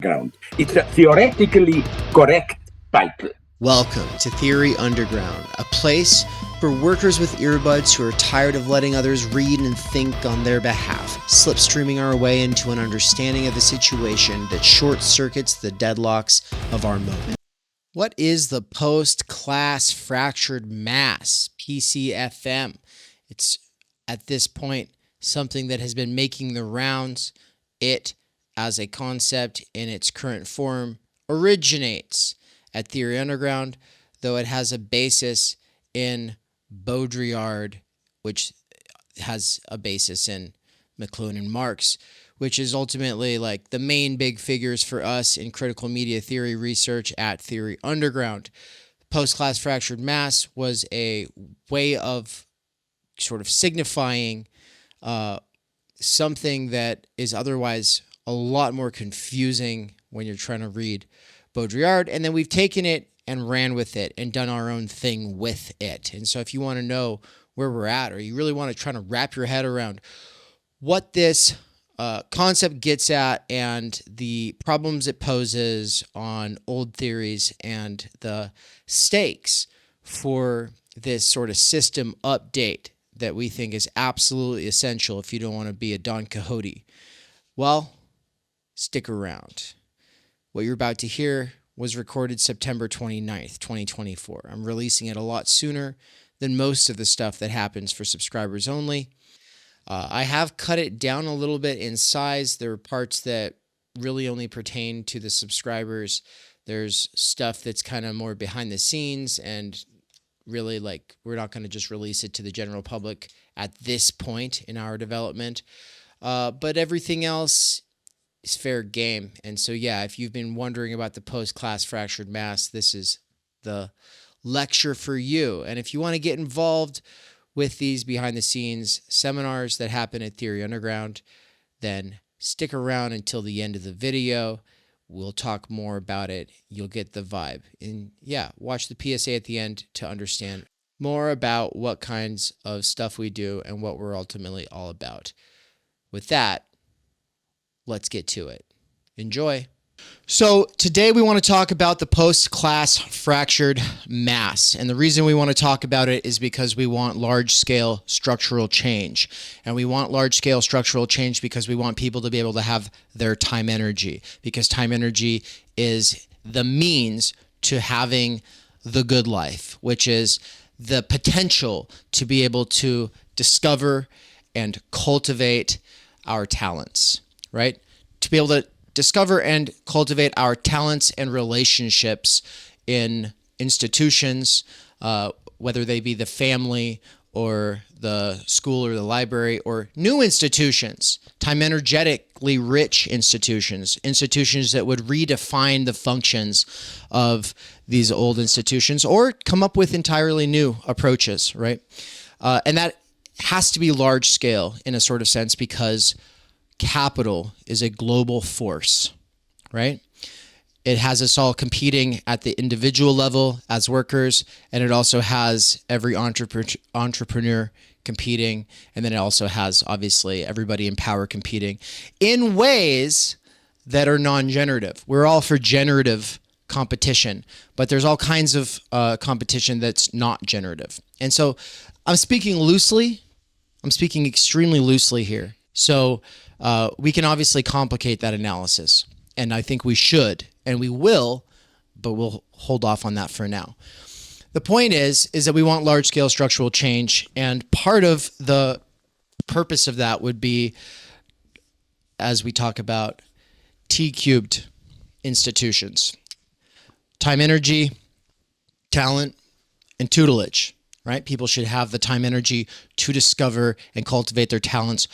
Underground. It's a theoretically correct title. Welcome to Theory Underground, a place for workers with earbuds who are tired of letting others read and think on their behalf, slipstreaming our way into an understanding of a situation that short-circuits the deadlocks of our moment. What is the post-class fractured mass, PCFM? It's, at this point, something that has been making the rounds. It, as a concept in its current form, originates at Theory Underground, though it has a basis in Baudrillard, which has a basis in McLuhan and Marx, which is ultimately like the main big figures for us in critical media theory research at Theory Underground. Post-class fractured mass was a way of sort of signifying something that is otherwise a lot more confusing when you're trying to read Baudrillard, and then we've taken it and ran with it and done our own thing with it. And so if you want to know where we're at, or you really want to try to wrap your head around what this concept gets at and the problems it poses on old theories and the stakes for this sort of system update that we think is absolutely essential if you don't want to be a Don Quixote, well, stick around. What you're about to hear was recorded September 29th, 2024. I'm releasing it a lot sooner than most of the stuff that happens for subscribers only. I have cut it down a little bit in size. There are parts that really only pertain to the subscribers. There's stuff that's kind of more behind the scenes, and really, like, we're not going to just release it to the general public at this point in our development. But everything else is fair game. And so, yeah, if you've been wondering about the post-class fractured mass, this is the lecture for you. And if you want to get involved with these behind-the-scenes seminars that happen at Theory Underground, then stick around until the end of the video. We'll talk more about it. You'll get the vibe. And yeah, watch the PSA at the end to understand more about what kinds of stuff we do and what we're ultimately all about. With that, let's get to it. Enjoy. So today we want to talk about the post-class fractured mass. And the reason we want to talk about it is because we want large-scale structural change. And we want large-scale structural change because we want people to be able to have their time energy. Because time energy is the means to having the good life, which is the potential to be able to discover and cultivate our talents, right? To be able to discover and cultivate our talents and relationships in institutions, whether they be the family or the school or the library, or new institutions, time energetically rich institutions that would redefine the functions of these old institutions or come up with entirely new approaches, right? And that has to be large scale in a sort of sense because capital is a global force, right? It has us all competing at the individual level as workers, and it also has every entrepreneur competing, and then it also has, obviously, everybody in power competing in ways that are non-generative. We're all for generative competition, but there's all kinds of competition that's not generative. And so I'm speaking loosely. I'm speaking extremely loosely here. So we can obviously complicate that analysis, and I think we should, and we will, but we'll hold off on that for now. The point is that we want large-scale structural change, and part of the purpose of that would be, as we talk about, T-cubed institutions. Time, energy, talent, and tutelage, right? People should have the time, energy to discover and cultivate their talents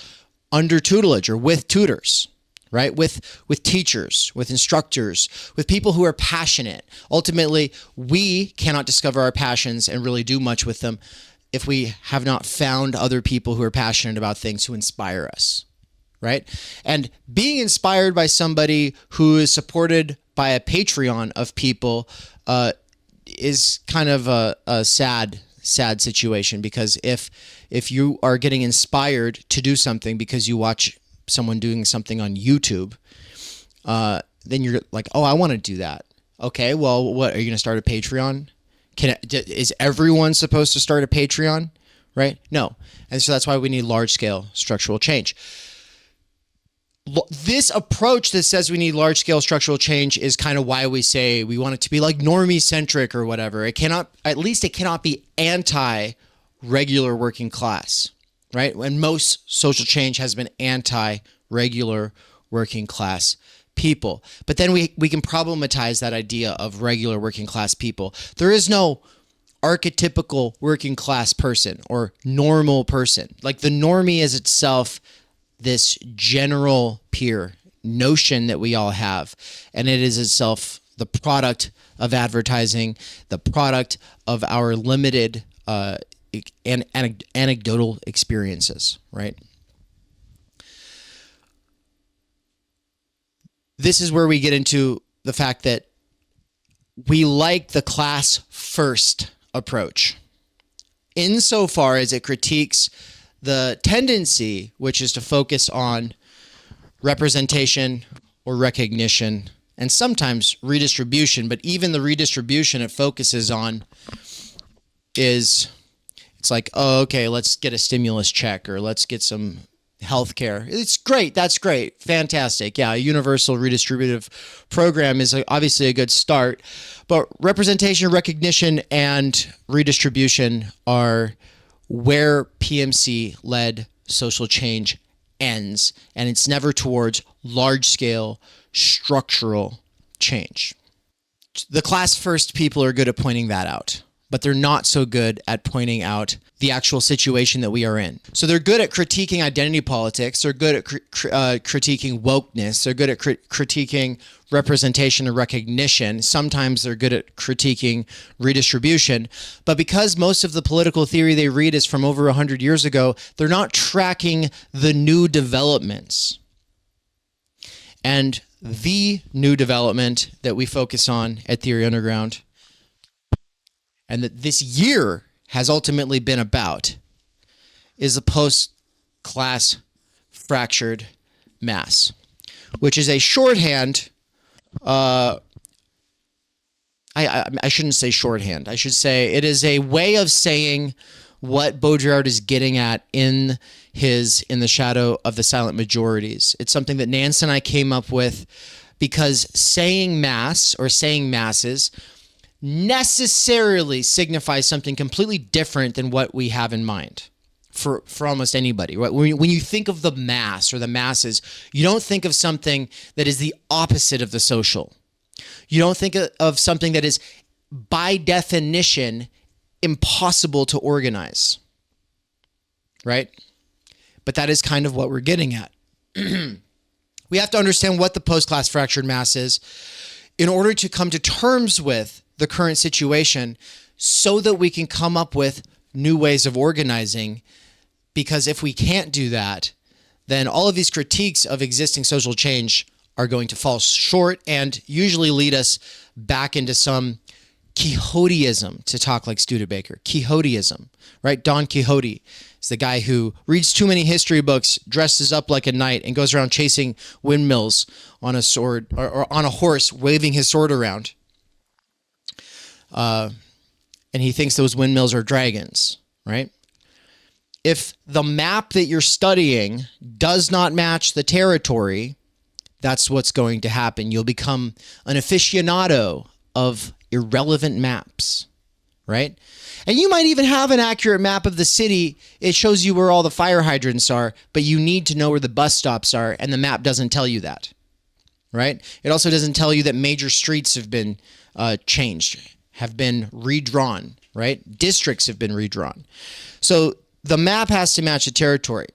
under tutelage or with tutors, right? With teachers, with instructors, with people who are passionate. Ultimately, we cannot discover our passions and really do much with them if we have not found other people who are passionate about things who inspire us, right? And being inspired by somebody who is supported by a Patreon of people is kind of a sad situation, because if you are getting inspired to do something because you watch someone doing something on YouTube, then you're like, oh, I want to do that. Okay, well, what, are you going to start a Patreon? Is everyone supposed to start a Patreon? Right? No. And so that's why we need large-scale structural change. This approach that says we need large-scale structural change is kind of why we say we want it to be like normie-centric or whatever. It cannot be anti-regular working class, right? And most social change has been anti-regular working class people. But then we can problematize that idea of regular working class people. There is no archetypical working class person or normal person. Like the normie is itself this general peer notion that we all have, and it is itself the product of advertising, the product of our limited anecdotal experiences, right? This is where we get into the fact that we like the class first approach insofar as it critiques the tendency, which is to focus on representation or recognition and sometimes redistribution, but even the redistribution it focuses on it's like, oh, okay, let's get a stimulus check or let's get some healthcare. It's great. That's great. Fantastic. Yeah, a universal redistributive program is obviously a good start, but representation, recognition, and redistribution are where PMC-led social change ends, and it's never towards large-scale structural change. The class-first people are good at pointing that out, but they're not so good at pointing out the actual situation that we are in. So they're good at critiquing identity politics. They're good at critiquing wokeness. They're good at critiquing representation and recognition. Sometimes they're good at critiquing redistribution. But because most of the political theory they read is from over 100 years ago, they're not tracking the new developments. And the new development that we focus on at Theory Underground, and that this year has ultimately been about, is the post-class fractured mass, which is a shorthand. I shouldn't say shorthand. I should say it is a way of saying what Baudrillard is getting at in the shadow of the silent majorities. It's something that Nance and I came up with because saying mass or saying masses necessarily signifies something completely different than what we have in mind for almost anybody. Right? When you think of the mass or the masses, you don't think of something that is the opposite of the social. You don't think of something that is, by definition, impossible to organize. Right? But that is kind of what we're getting at. We have to understand what the post-class fractured mass is in order to come to terms with the current situation so that we can come up with new ways of organizing. Because if we can't do that, then all of these critiques of existing social change are going to fall short and usually lead us back into some Quixoteism, to talk like Studebaker. Quixoteism, right? Don Quixote is the guy who reads too many history books, dresses up like a knight, and goes around chasing windmills on a sword or on a horse, waving his sword around. And he thinks those windmills are dragons, right? If the map that you're studying does not match the territory, that's what's going to happen. You'll become an aficionado of irrelevant maps, right? And you might even have an accurate map of the city. It shows you where all the fire hydrants are, but you need to know where the bus stops are, and the map doesn't tell you that, right? It also doesn't tell you that major streets have been changed, have been redrawn, right? Districts have been redrawn. So the map has to match the territory.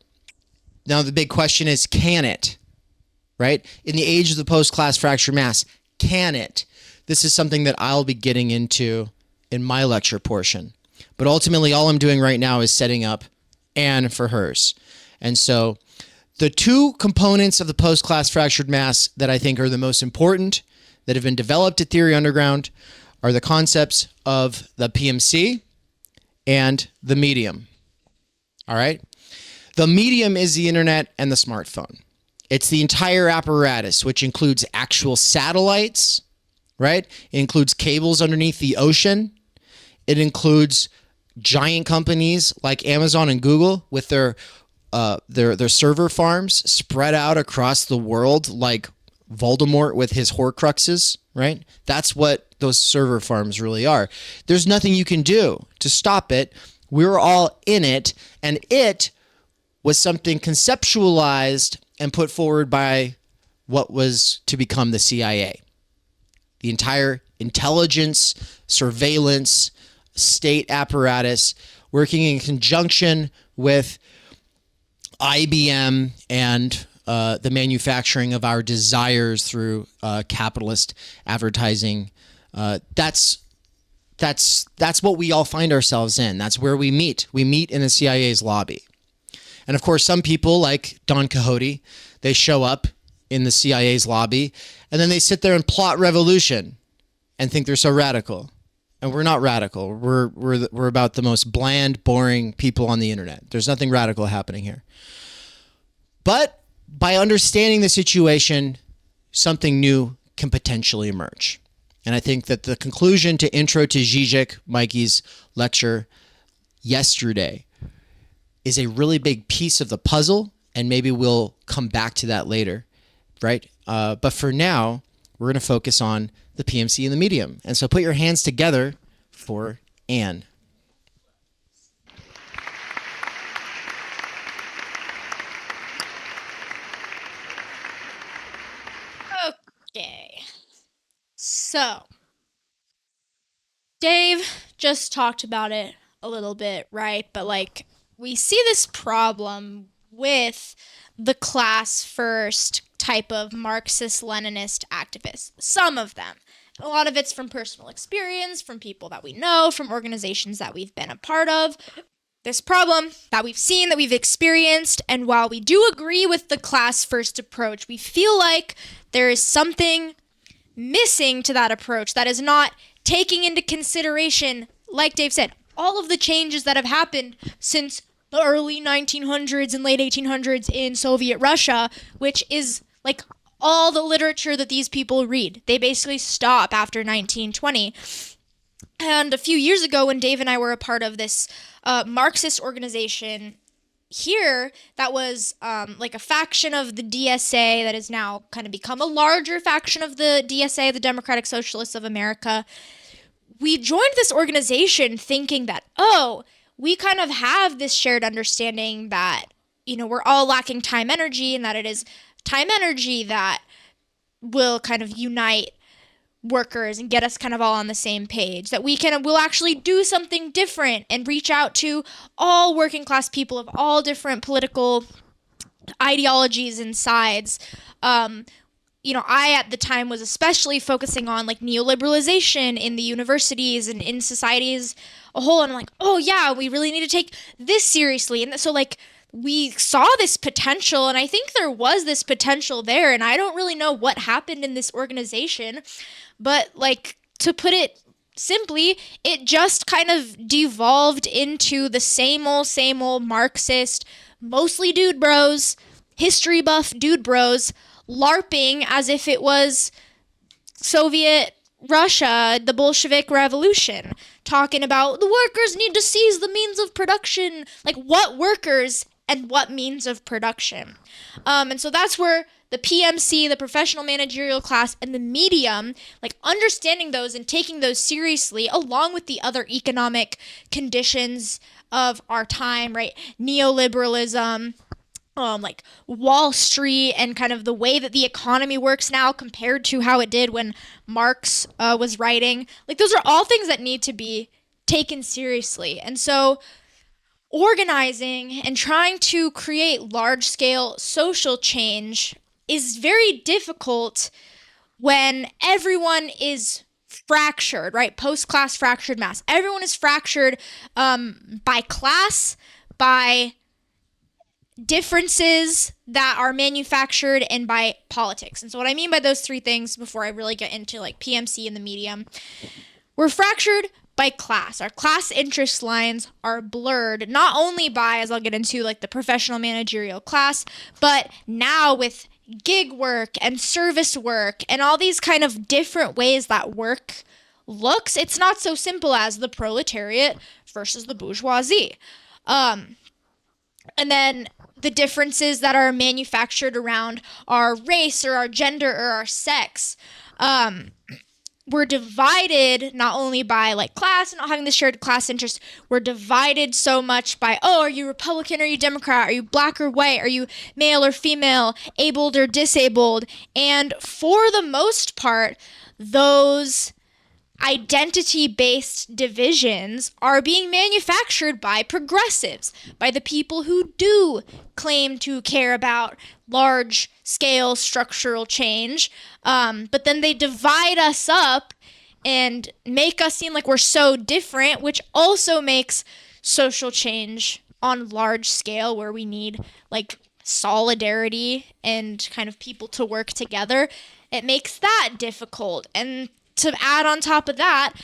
Now, the big question is, can it, right? In the age of the post-class fracture mass, can it? This is something that I'll be getting into in my lecture portion. But ultimately, all I'm doing right now is setting up Anne for hers. And so the two components of the post-class fractured mass that I think are the most important that have been developed at Theory Underground are the concepts of the PMC and the medium. All right? The medium is the internet and the smartphone. It's the entire apparatus, which includes actual satellites, right? It includes cables underneath the ocean. It includes giant companies like Amazon and Google with their server farms spread out across the world like Voldemort with his Horcruxes, right? That's what those server farms really are. There's nothing you can do to stop it. We're all in it, and it was something conceptualized and put forward by what was to become the CIA. The entire intelligence, surveillance, state apparatus working in conjunction with IBM and the manufacturing of our desires through capitalist advertising. That's what we all find ourselves in. That's where we meet. We meet in the CIA's lobby. And of course, some people like Don Quixote, they show up in the CIA's lobby and then they sit there and plot revolution and think they're so radical. And we're not radical. We're about the most bland, boring people on the internet. There's nothing radical happening here. But by understanding the situation, something new can potentially emerge. And I think that the conclusion to Intro to Žižek, Mikey's lecture yesterday, is a really big piece of the puzzle, and maybe we'll come back to that later, right? But for now, we're going to focus on the PMC and the medium. And so put your hands together for Anne. Okay. So, Dave just talked about it a little bit, right? But like, we see this problem with the class first type of Marxist-Leninist activists. Some of them. A lot of it's from personal experience, from people that we know, from organizations that we've been a part of. This problem that we've seen, that we've experienced, and while we do agree with the class first approach, we feel like there is something missing to that approach that is not taking into consideration, like Dave said, all of the changes that have happened since the early 1900s and late 1800s in Soviet Russia, which is like all the literature that these people read. They basically stop after 1920. And a few years ago, when Dave and I were a part of this Marxist organization here, that was like a faction of the DSA that has now kind of become a larger faction of the DSA, the Democratic Socialists of America. We joined this organization thinking that, we kind of have this shared understanding that, we're all lacking time energy, and that it is time energy that will kind of unite workers and get us kind of all on the same page, that we'll actually do something different and reach out to all working class people of all different political ideologies and sides. I at the time was especially focusing on like neoliberalization in the universities and in societies a whole, and I'm like, we really need to take this seriously. And so like we saw this potential, and I think there was this potential there, and I don't really know what happened in this organization, but like, to put it simply, it just kind of devolved into the same old Marxist, mostly dude bros, history buff dude bros, LARPing as if it was Soviet Russia, the Bolshevik Revolution, talking about the workers need to seize the means of production. Like, what workers and what means of production? And so that's where the PMC, the professional managerial class, and the medium, like understanding those and taking those seriously, along with the other economic conditions of our time, right? Neoliberalism, like Wall Street, and kind of the way that the economy works now compared to how it did when Marx was writing. Like, those are all things that need to be taken seriously. And so organizing and trying to create large-scale social change is very difficult when everyone is fractured, right? Post-class fractured mass. Everyone is fractured by class, by differences that are manufactured, and by politics. And so what I mean by those three things, before I really get into like PMC and the medium, we're fractured by class. Our class interest lines are blurred, not only by, as I'll get into, like the professional managerial class, but now with gig work and service work and all these kind of different ways that work looks, it's not so simple as the proletariat versus the bourgeoisie. And then the differences that are manufactured around our race or our gender or our sex. We're divided not only by like class and not having the shared class interest, we're divided so much by, oh, are you Republican, are you Democrat, are you black or white, are you male or female, abled or disabled? And for the most part, those identity-based divisions are being manufactured by progressives, by the people who do claim to care about large-scale structural change, but then they divide us up and make us seem like we're so different, which also makes social change on large scale where we need like solidarity and kind of people to work together. It makes that difficult. And to add on top of that,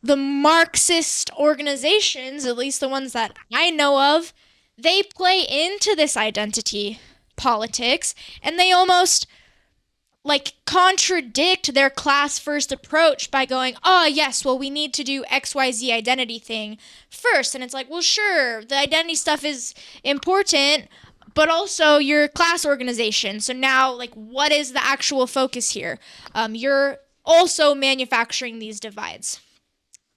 the Marxist organizations, at least the ones that I know of, they play into this identity politics, and they almost like contradict their class first approach by going, oh yes, well we need to do XYZ identity thing first. And it's like, well sure, the identity stuff is important, but also your class organization. So now like what is the actual focus here? You're also manufacturing these divides.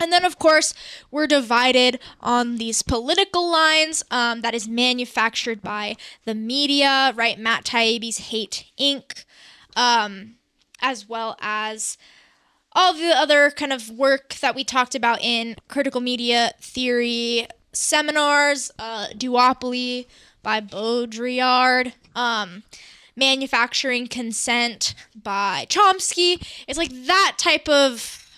And then, of course, we're divided on these political lines that is manufactured by the media, right? Matt Taibbi's Hate Inc., as well as all the other kind of work that we talked about in critical media theory seminars, duopoly by Baudrillard, manufacturing consent by Chomsky. It's like that type of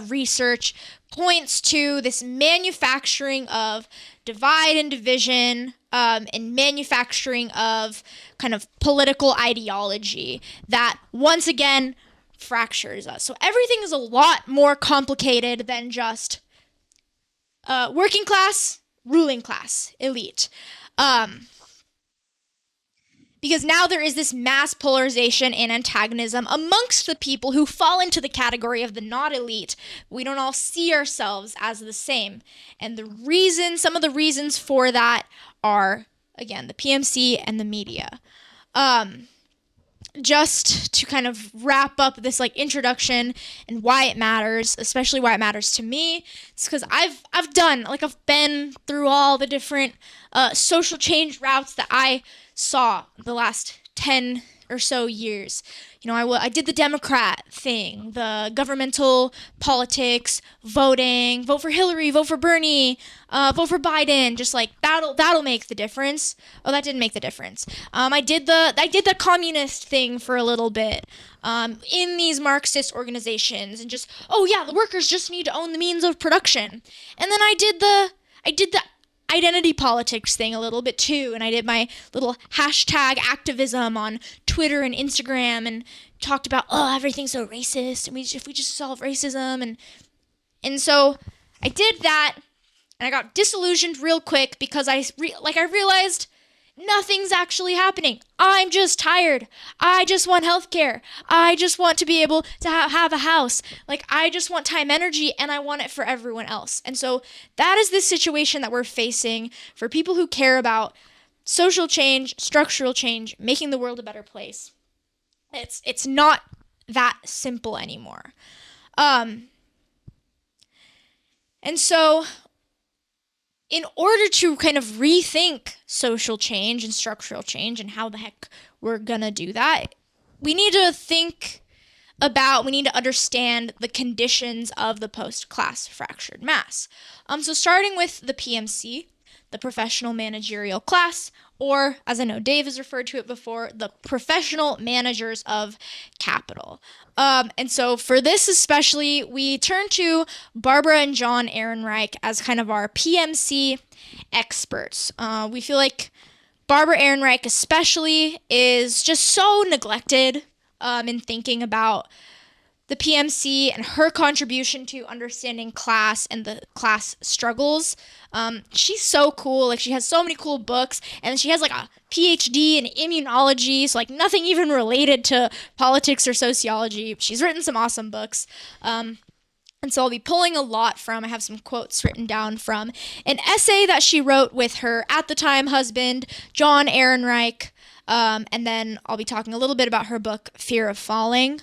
research points to this manufacturing of divide and division and manufacturing of kind of political ideology that once again fractures us. So everything is a lot more complicated than just working class, ruling class, elite. Because now there is this mass polarization and antagonism amongst the people who fall into the category of the not elite. We don't all see ourselves as the same. And some of the reasons for that are, again, the PMC and the media. Just to kind of wrap up this like introduction and why it matters, especially why it matters to me, it's because I've been through all the different social change routes that I saw the last 10 or so years. You know, I did the Democrat thing, the governmental politics, voting, vote for Hillary, vote for Bernie, vote for Biden, just like that'll make the difference. Oh, that didn't make the difference. I did the communist thing for a little bit in these Marxist organizations, and just, oh yeah, the workers just need to own the means of production. And then I did the identity politics thing a little bit too, and I did my little hashtag activism on Twitter and Instagram and talked about, oh, everything's so racist, and if we just solve racism, and so I did that, and I got disillusioned real quick because I realized nothing's actually happening. I'm just tired. I just want healthcare. I just want to be able to have a house. Like, I just want Timenergy, and I want it for everyone else. And so that is the situation that we're facing for people who care about social change, structural change, making the world a better place. It's not that simple anymore. And so in order to kind of rethink social change and structural change and how the heck we're gonna do that, we need to understand the conditions of the post-class fractured mass. So starting with the PMC, the professional managerial class, or as I know Dave has referred to it before, the professional managers of capital. And so for this especially, we turn to Barbara and John Ehrenreich as kind of our PMC experts. We feel like Barbara Ehrenreich especially is just so neglected in thinking about the PMC and her contribution to understanding class and the class struggles. She's so cool. Like, she has so many cool books, and she has like a PhD in immunology, so like nothing even related to politics or sociology. She's written some awesome books. And so I'll be pulling a lot from, I have some quotes written down from an essay that she wrote with her at the time husband, John Ehrenreich. And then I'll be talking a little bit about her book, Fear of Falling.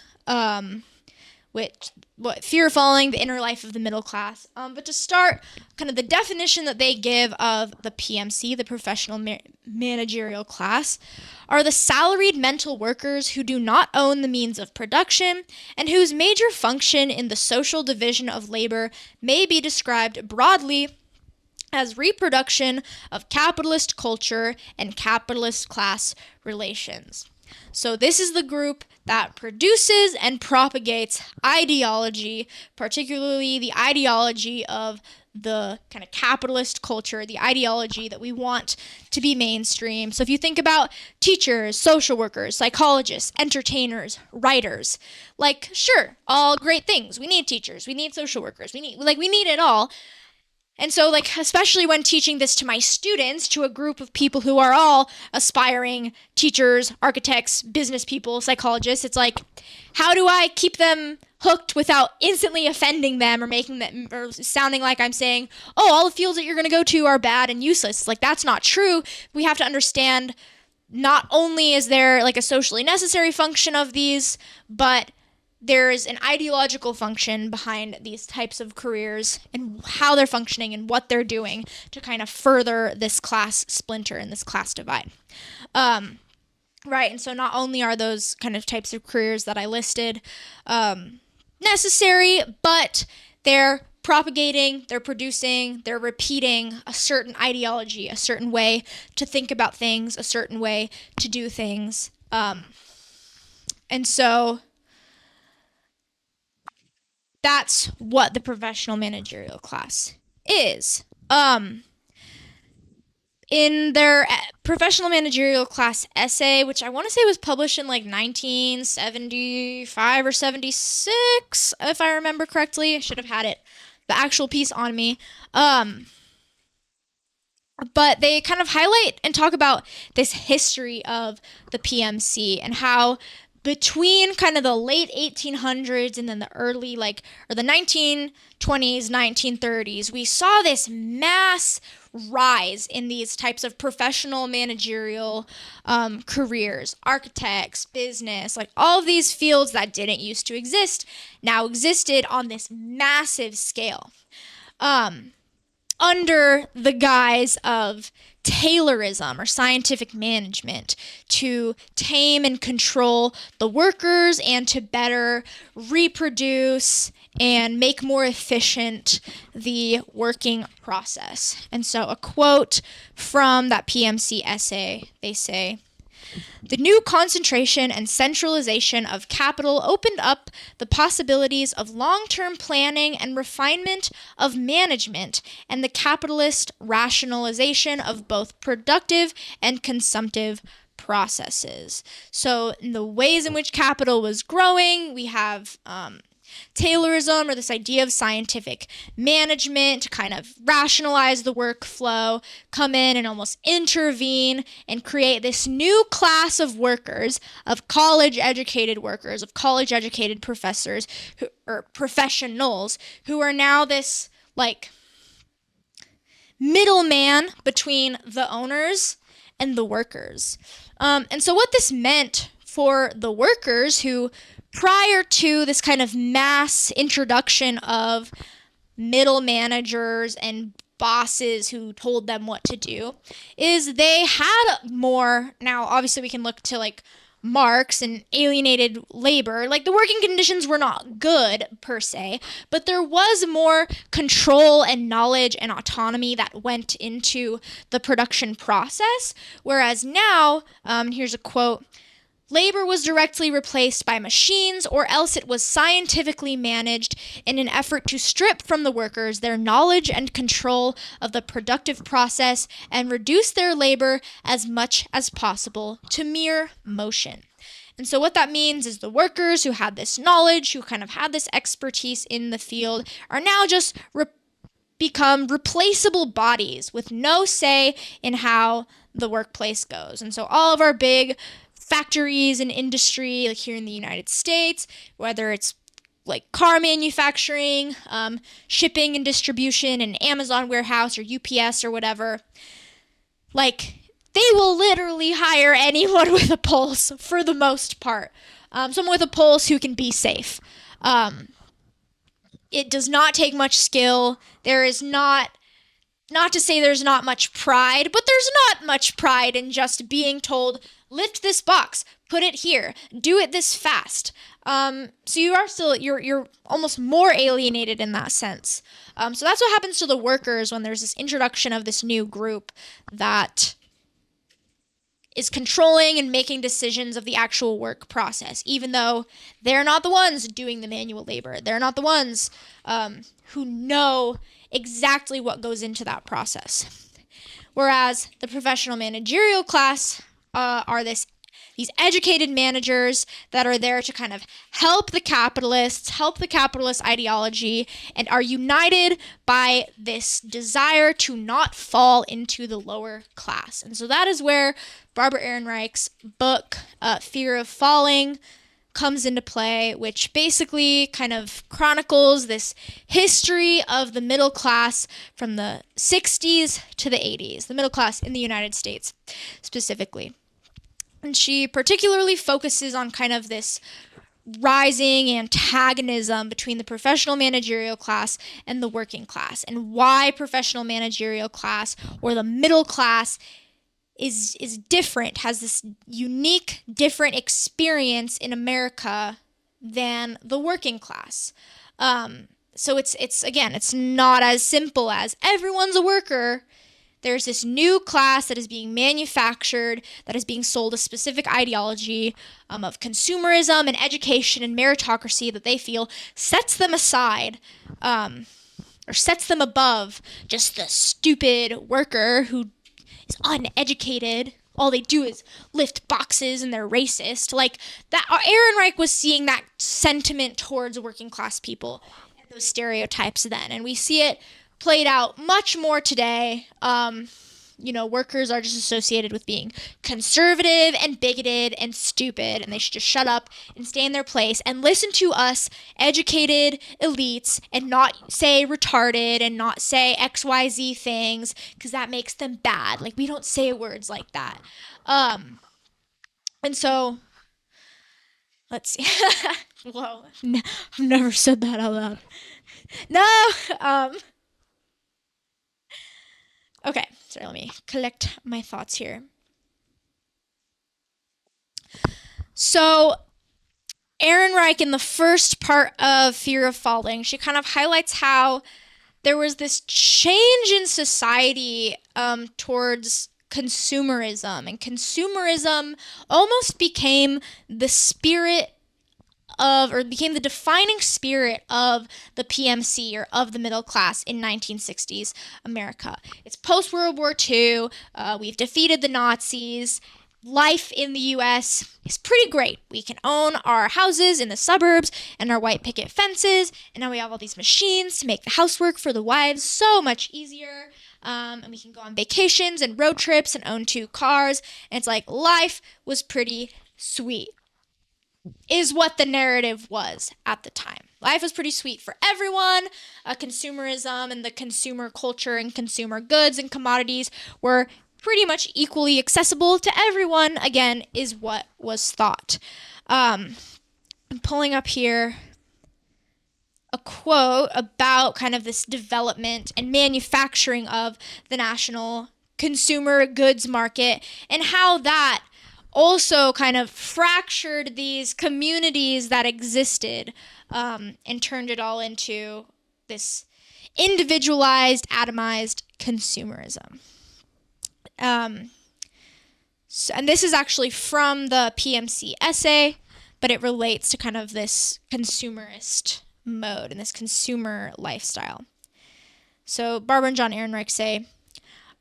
Fear of Falling, the Inner Life of the Middle Class. But to start, kind of the definition that they give of the PMC, the professional managerial class, are the salaried mental workers who do not own the means of production and whose major function in the social division of labor may be described broadly as reproduction of capitalist culture and capitalist class relations. So this is the group that produces and propagates ideology, particularly the ideology of the kind of capitalist culture, the ideology that we want to be mainstream. So if you think about teachers, social workers, psychologists, entertainers, writers, like, sure, all great things. We need teachers, we need social workers, we need it all. And so, like, especially when teaching this to my students, to a group of people who are all aspiring teachers, architects, business people, psychologists, it's like, how do I keep them hooked without instantly offending them or making them, or sounding like I'm saying, oh, all the fields that you're going to go to are bad and useless. It's like, that's not true. We have to understand not only is there like a socially necessary function of these, but there's an ideological function behind these types of careers and how they're functioning and what they're doing to kind of further this class splinter and this class divide. Right, and so not only are those kind of types of careers that I listed necessary, but they're propagating, they're producing, they're repeating a certain ideology, a certain way to think about things, a certain way to do things. And so that's what the professional managerial class is. In their professional managerial class essay, which I want to say was published in like 1975 or 76, if I remember correctly. I should have had the actual piece on me. But they kind of highlight and talk about this history of the PMC and how between kind of the late 1800s and then the early, or the 1920s, 1930s, we saw this mass rise in these types of professional managerial careers, architects, business, like all of these fields that didn't used to exist now existed on this massive scale. Under the guise of Taylorism or scientific management to tame and control the workers and to better reproduce and make more efficient the working process. And so a quote from that PMC essay, they say, "The new concentration and centralization of capital opened up the possibilities of long-term planning and refinement of management and the capitalist rationalization of both productive and consumptive processes." So in the ways in which capital was growing, we have Taylorism, or this idea of scientific management to kind of rationalize the workflow, come in and almost intervene and create this new class of workers, of college-educated workers, of college-educated professors or professionals who are now this middleman between the owners and the workers. And so what this meant for the workers who, prior to this kind of mass introduction of middle managers and bosses who told them what to do, is they had more. Now, obviously, we can look to Marx and alienated labor. The working conditions were not good per se, but there was more control and knowledge and autonomy that went into the production process. Whereas now, here's a quote, "Labor was directly replaced by machines, or else it was scientifically managed in an effort to strip from the workers their knowledge and control of the productive process and reduce their labor as much as possible to mere motion." And so what that means is the workers who had this knowledge, who kind of had this expertise in the field, are now just become replaceable bodies with no say in how the workplace goes. And so all of our big factories and industry, like here in the United States, whether it's like car manufacturing, shipping and distribution, and Amazon warehouse or UPS or whatever, like they will literally hire anyone with a pulse for the most part. Someone with a pulse who can be safe. It does not take much skill. There is not to say there's not much pride, but there's not much pride in just being told, lift this box, put it here, do it this fast. So you are still, you're almost more alienated in that sense. So that's what happens to the workers when there's this introduction of this new group that is controlling and making decisions of the actual work process, even though they're not the ones doing the manual labor. They're not the ones who know exactly what goes into that process. Whereas the professional managerial class are these educated managers that are there to kind of help the capitalist ideology, and are united by this desire to not fall into the lower class. And so that is where Barbara Ehrenreich's book, Fear of Falling, comes into play, which basically kind of chronicles this history of the middle class from the 60s to the 80s, the middle class in the United States specifically. And she particularly focuses on kind of this rising antagonism between the professional managerial class and the working class, and why professional managerial class, or the middle class, is different, has this unique, different experience in America than the working class. So it's not as simple as everyone's a worker. There's this new class that is being manufactured, that is being sold a specific ideology of consumerism and education and meritocracy that they feel sets them aside, or sets them above just the stupid worker who is uneducated. All they do is lift boxes and they're racist. Like that, Ehrenreich was seeing that sentiment towards working class people and those stereotypes then, and we see it played out much more today. Workers are just associated with being conservative and bigoted and stupid, and they should just shut up and stay in their place and listen to us educated elites and not say retarded and not say XYZ things, because that makes them bad. Like, we don't say words like that. And so, let's see. Whoa, I've never said that out loud. No, okay, sorry, let me collect my thoughts here. So, Ehrenreich, in the first part of Fear of Falling, she kind of highlights how there was this change in society towards consumerism, and consumerism almost became the spirit of, or became the defining spirit of the PMC, or of the middle class in 1960s America. It's post-World War II. We've defeated the Nazis. Life in the U.S. is pretty great. We can own our houses in the suburbs and our white picket fences, and now we have all these machines to make the housework for the wives so much easier. And we can go on vacations and road trips and own 2 cars. And it's like, life was pretty sweet, is what the narrative was at the time. Life was pretty sweet for everyone. Consumerism and the consumer culture and consumer goods and commodities were pretty much equally accessible to everyone, again, is what was thought. I'm pulling up here a quote about kind of this development and manufacturing of the national consumer goods market, and how that also kind of fractured these communities that existed, and turned it all into this individualized, atomized consumerism. And this is actually from the PMC essay, but it relates to kind of this consumerist mode and this consumer lifestyle. So Barbara and John Ehrenreich say,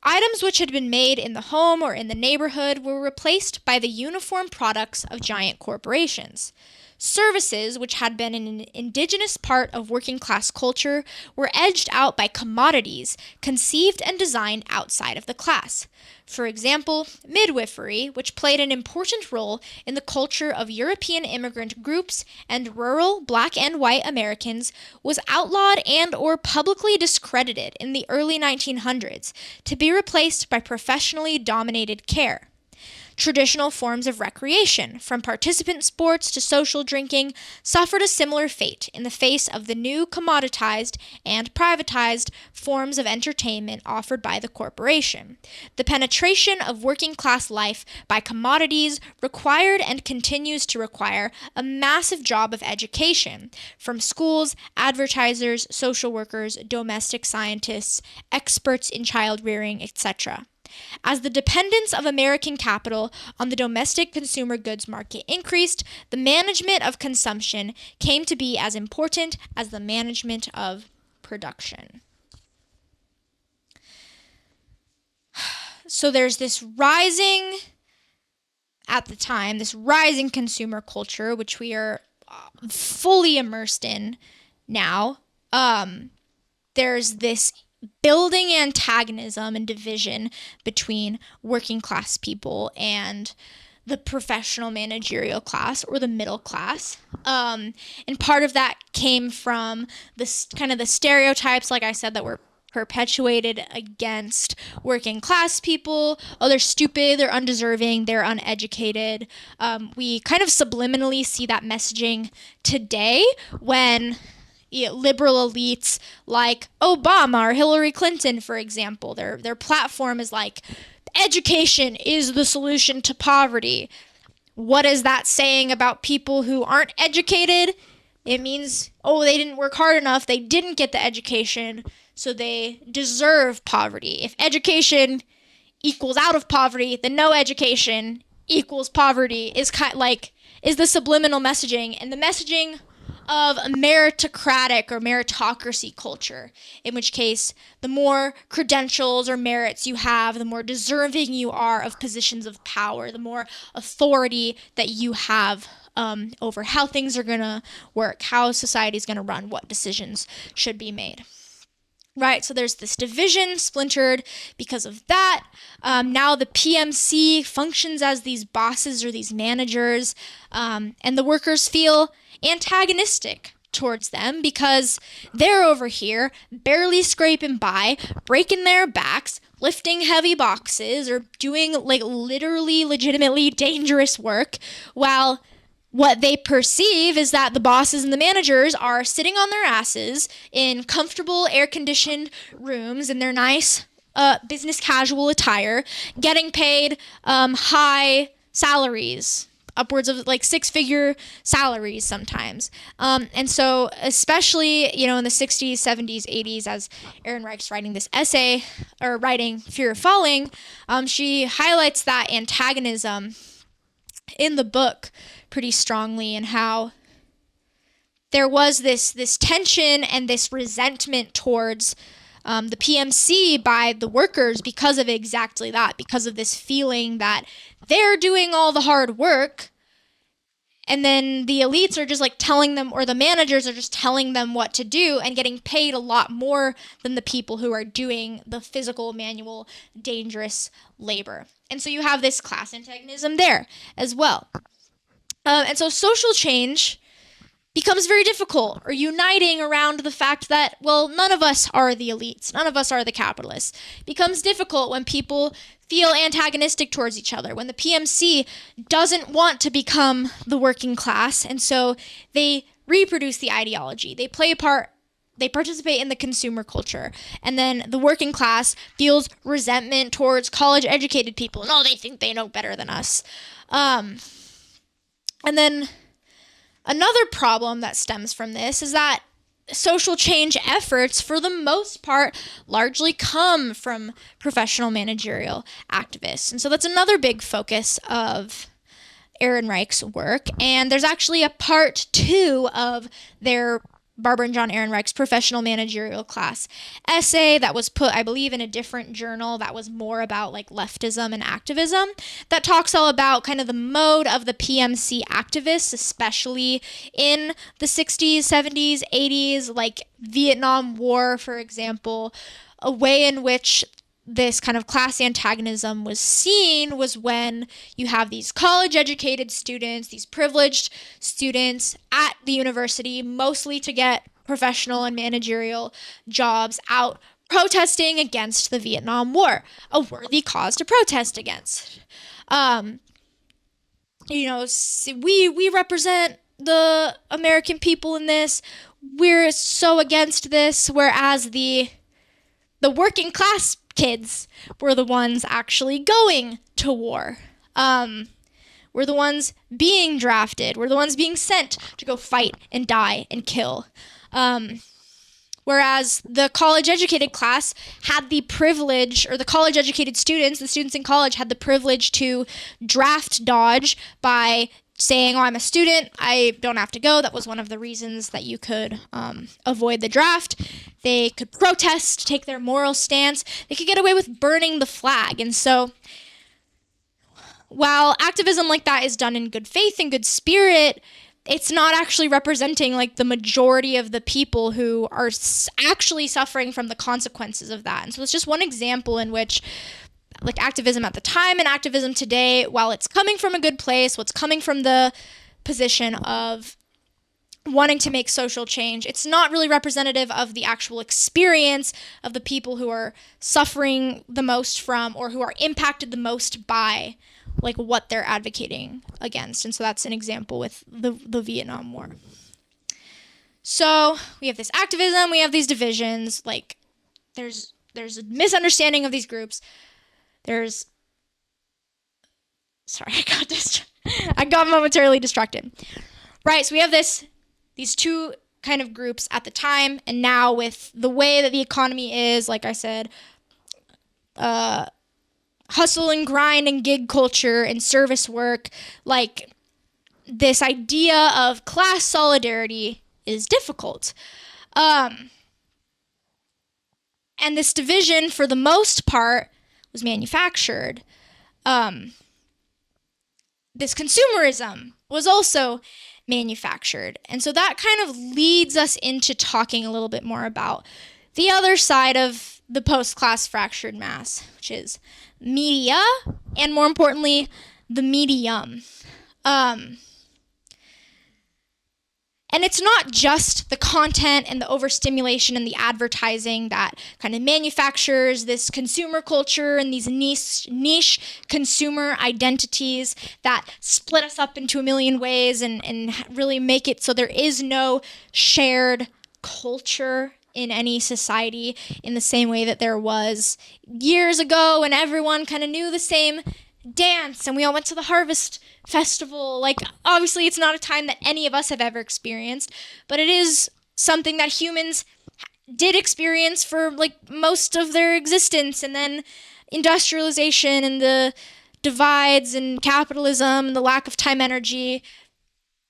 Items which had been made in the home or in the neighborhood were replaced by the uniform products of giant corporations. Services, which had been an indigenous part of working class culture, were edged out by commodities conceived and designed outside of the class. For example, midwifery, which played an important role in the culture of European immigrant groups and rural Black and white Americans, was outlawed and or publicly discredited in the early 1900s to be replaced by professionally dominated care. Traditional forms of recreation, from participant sports to social drinking, suffered a similar fate in the face of the new commoditized and privatized forms of entertainment offered by the corporation. The penetration of working class life by commodities required and continues to require a massive job of education from schools, advertisers, social workers, domestic scientists, experts in child rearing, etc. As the dependence of American capital on the domestic consumer goods market increased, the management of consumption came to be as important as the management of production. So there's this rising, at the time, this rising consumer culture, which we are fully immersed in now. There's this building antagonism and division between working class people and the professional managerial class or the middle class. And part of that came from this kind of the stereotypes, like I said, that were perpetuated against working class people. Oh, they're stupid, they're undeserving, they're uneducated. We kind of subliminally see that messaging today when liberal elites like Obama or Hillary Clinton, for example, their platform is like, education is the solution to poverty. What is that saying about people who aren't educated? It means, oh, they didn't work hard enough, they didn't get the education, so they deserve poverty. If education equals out of poverty, then no education equals poverty is the subliminal messaging, and the messaging of a meritocratic or meritocracy culture, in which case the more credentials or merits you have, the more deserving you are of positions of power, the more authority that you have over how things are going to work, how society is going to run, what decisions should be made. Right, so there's this division splintered because of that. Now the PMC functions as these bosses or these managers, and the workers feel antagonistic towards them because they're over here barely scraping by, breaking their backs, lifting heavy boxes, or doing like literally legitimately dangerous work, while what they perceive is that the bosses and the managers are sitting on their asses in comfortable air-conditioned rooms in their nice business casual attire, getting paid high salaries, upwards of like six-figure salaries sometimes. And so especially, in the 60s, 70s, 80s, as Erin Reich's writing this essay, or writing Fear of Falling, she highlights that antagonism in the book pretty strongly, and how there was this tension and this resentment towards the PMC by the workers because of exactly that, because of this feeling that they're doing all the hard work, and then the elites are just like telling them, or the managers are just telling them what to do and getting paid a lot more than the people who are doing the physical, manual, dangerous labor. And so you have this class antagonism there as well. And so social change becomes very difficult, or uniting around the fact that, well, none of us are the elites, none of us are the capitalists. It becomes difficult when people feel antagonistic towards each other, when the PMC doesn't want to become the working class, and so they reproduce the ideology. They play a part, they participate in the consumer culture, and then the working class feels resentment towards college-educated people. No, they think they know better than us. And then another problem that stems from this is that social change efforts, for the most part, largely come from professional managerial activists. And so that's another big focus of Erin Reich's work. And there's actually a part 2 of their Barbara and John Ehrenreich's Professional Managerial Class essay that was put, I believe, in a different journal that was more about like leftism and activism, that talks all about kind of the mode of the PMC activists, especially in the 60s, 70s, 80s, like Vietnam War, for example. A way in which this kind of class antagonism was seen was when you have these college-educated students, these privileged students at the university, mostly to get professional and managerial jobs, out protesting against the Vietnam War, a worthy cause to protest against. We represent the American people in this. We're so against this, whereas the working class kids were the ones actually going to war. We're the ones being drafted. We're the ones being sent to go fight and die and kill. Whereas the college-educated class had the privilege, or the college-educated students, the students in college had the privilege to draft dodge by saying, oh, I'm a student, I don't have to go. That was one of the reasons that you could avoid the draft. They could protest, take their moral stance. They could get away with burning the flag. And so while activism like that is done in good faith and good spirit, it's not actually representing like the majority of the people who are actually suffering from the consequences of that. And so it's just one example in which like activism at the time and activism today, while it's coming from a good place, what's coming from the position of wanting to make social change, it's not really representative of the actual experience of the people who are suffering the most from, or who are impacted the most by, like what they're advocating against. And so that's an example with the Vietnam War. So we have this activism, we have these divisions, like there's a misunderstanding of these groups. I got momentarily distracted. Right, so we have these two kind of groups at the time, and now with the way that the economy is, like I said, hustle and grind and gig culture and service work, like this idea of class solidarity is difficult. And this division, for the most part, was manufactured. This consumerism was also manufactured. And so that kind of leads us into talking a little bit more about the other side of the post-class fractured mass, which is media, and more importantly, the medium. And it's not just the content and the overstimulation and the advertising that kind of manufactures this consumer culture and these niche consumer identities that split us up into a million ways and really make it so there is no shared culture in any society in the same way that there was years ago when everyone kind of knew the same dance and we all went to the harvest festival. Like, obviously it's not a time that any of us have ever experienced, but it is something that humans did experience for like most of their existence. And then industrialization and the divides and capitalism and the lack of time energy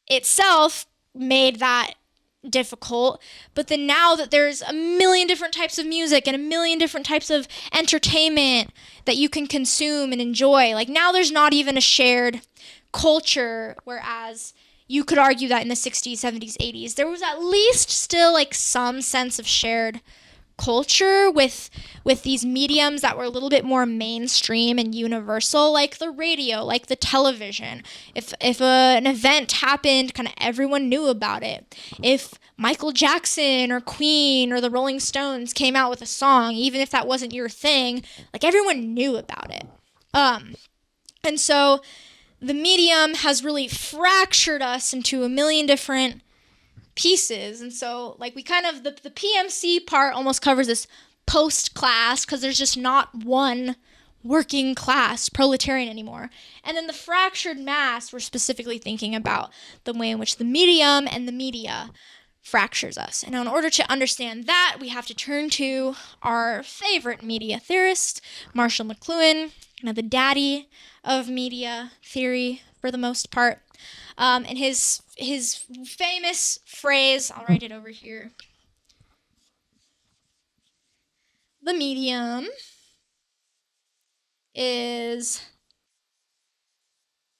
itself made that difficult. But then now that there's a million different types of music and a million different types of entertainment that you can consume and enjoy, like now there's not even a shared culture, whereas you could argue that in the 60s, 70s, 80s, there was at least still like some sense of shared culture with these mediums that were a little bit more mainstream and universal, like the radio, like the television. If an event happened, kind of everyone knew about it. If Michael Jackson or Queen or the Rolling Stones came out with a song, even if that wasn't your thing, like everyone knew about it. And so the medium has really fractured us into a million different pieces. And so like we kind of, the PMC part almost covers this post-class because there's just not one working class proletarian anymore. And then the fractured mass, we're specifically thinking about the way in which the medium and the media fractures us. And in order to understand that, we have to turn to our favorite media theorist, Marshall McLuhan, the daddy of media theory for the most part. And his famous phrase, I'll write it over here. The medium is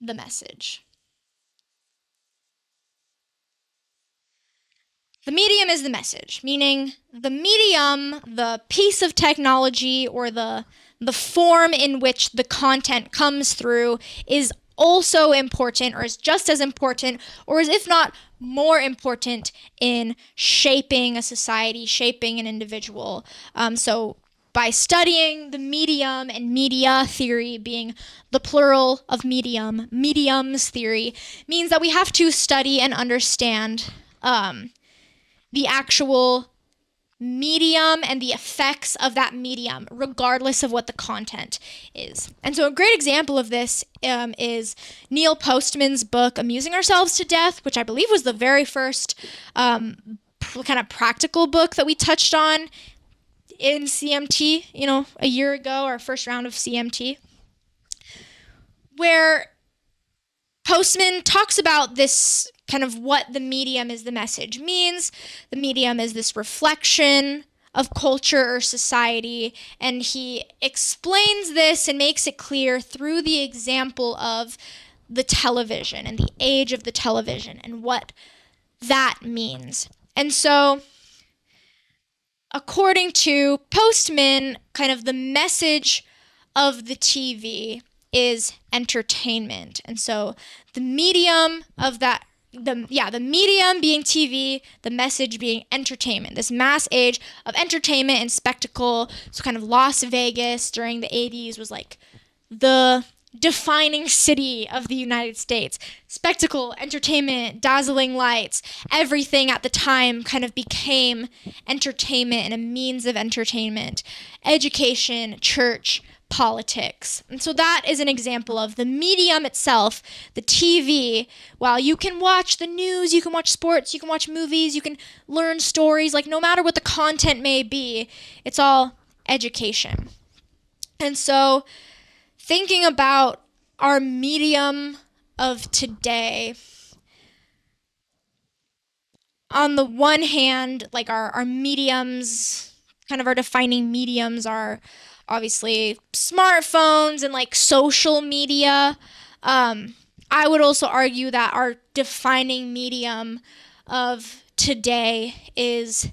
the message. The medium is the message, meaning the medium, the piece of technology, or the form in which the content comes through is also important, or is just as important, or is if not more important in shaping a society, shaping an individual. So by studying the medium and media theory being the plural of medium, mediums theory means that we have to study and understand the actual medium and the effects of that medium, regardless of what the content is. And so a great example of this is Neil Postman's book, Amusing Ourselves to Death, which I believe was the very first kind of practical book that we touched on in CMT, a year ago, our first round of CMT, where Postman talks about this kind of what the medium is the message means. The medium is this reflection of culture or society, and he explains this and makes it clear through the example of the television and the age of the television and what that means. And so, according to Postman, kind of the message of the TV is entertainment. And so the medium of that, the medium being TV, the message being entertainment, this mass age of entertainment and spectacle. So kind of Las Vegas during the 80s was like the defining city of the United States. Spectacle, entertainment, dazzling lights, everything at the time kind of became entertainment and a means of entertainment. Education, church, politics. And so that is an example of the medium itself, the TV. While you can watch the news, you can watch sports, you can watch movies, you can learn stories, like no matter what the content may be, it's all education. And so thinking about our medium of today, on the one hand, like our mediums, kind of our defining mediums are obviously smartphones and like social media. I would also argue that our defining medium of today is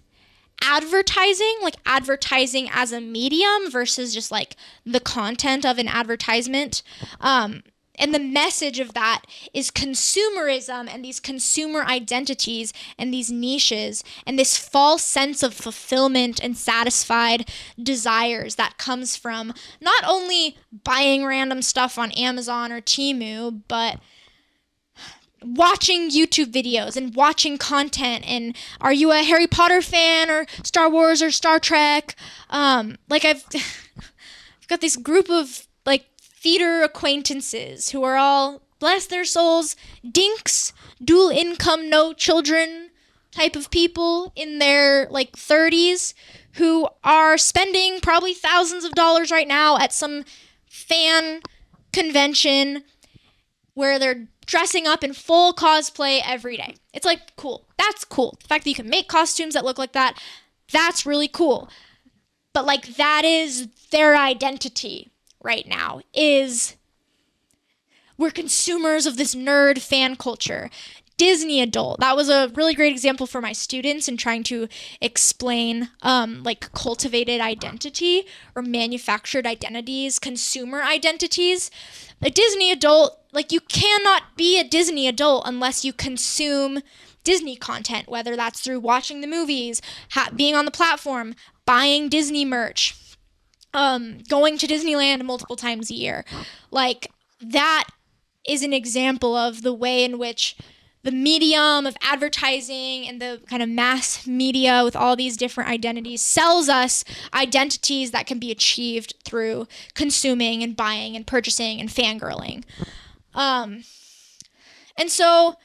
advertising, like advertising as a medium versus just like the content of an advertisement. And the message of that is consumerism and these consumer identities and these niches and this false sense of fulfillment and satisfied desires that comes from not only buying random stuff on Amazon or Temu, but watching YouTube videos and watching content. And are you a Harry Potter fan or Star Wars or Star Trek? I've got this group of like theater acquaintances who are all, bless their souls, dinks, dual income, no children type of people in their like 30s who are spending probably thousands of dollars right now at some fan convention where they're dressing up in full cosplay every day. It's like, cool. That's cool. The fact that you can make costumes that look like that, that's really cool. But like that is their identity right now, is we're consumers of this nerd fan culture. Disney adult. That was a really great example for my students in trying to explain like cultivated identity or manufactured identities, consumer identities. A Disney adult, like you cannot be a Disney adult unless you consume Disney content, whether that's through watching the movies, being on the platform, buying Disney merch, going to Disneyland multiple times a year. Like that is an example of the way in which the medium of advertising and the kind of mass media with all these different identities sells us identities that can be achieved through consuming and buying and purchasing and fangirling. And so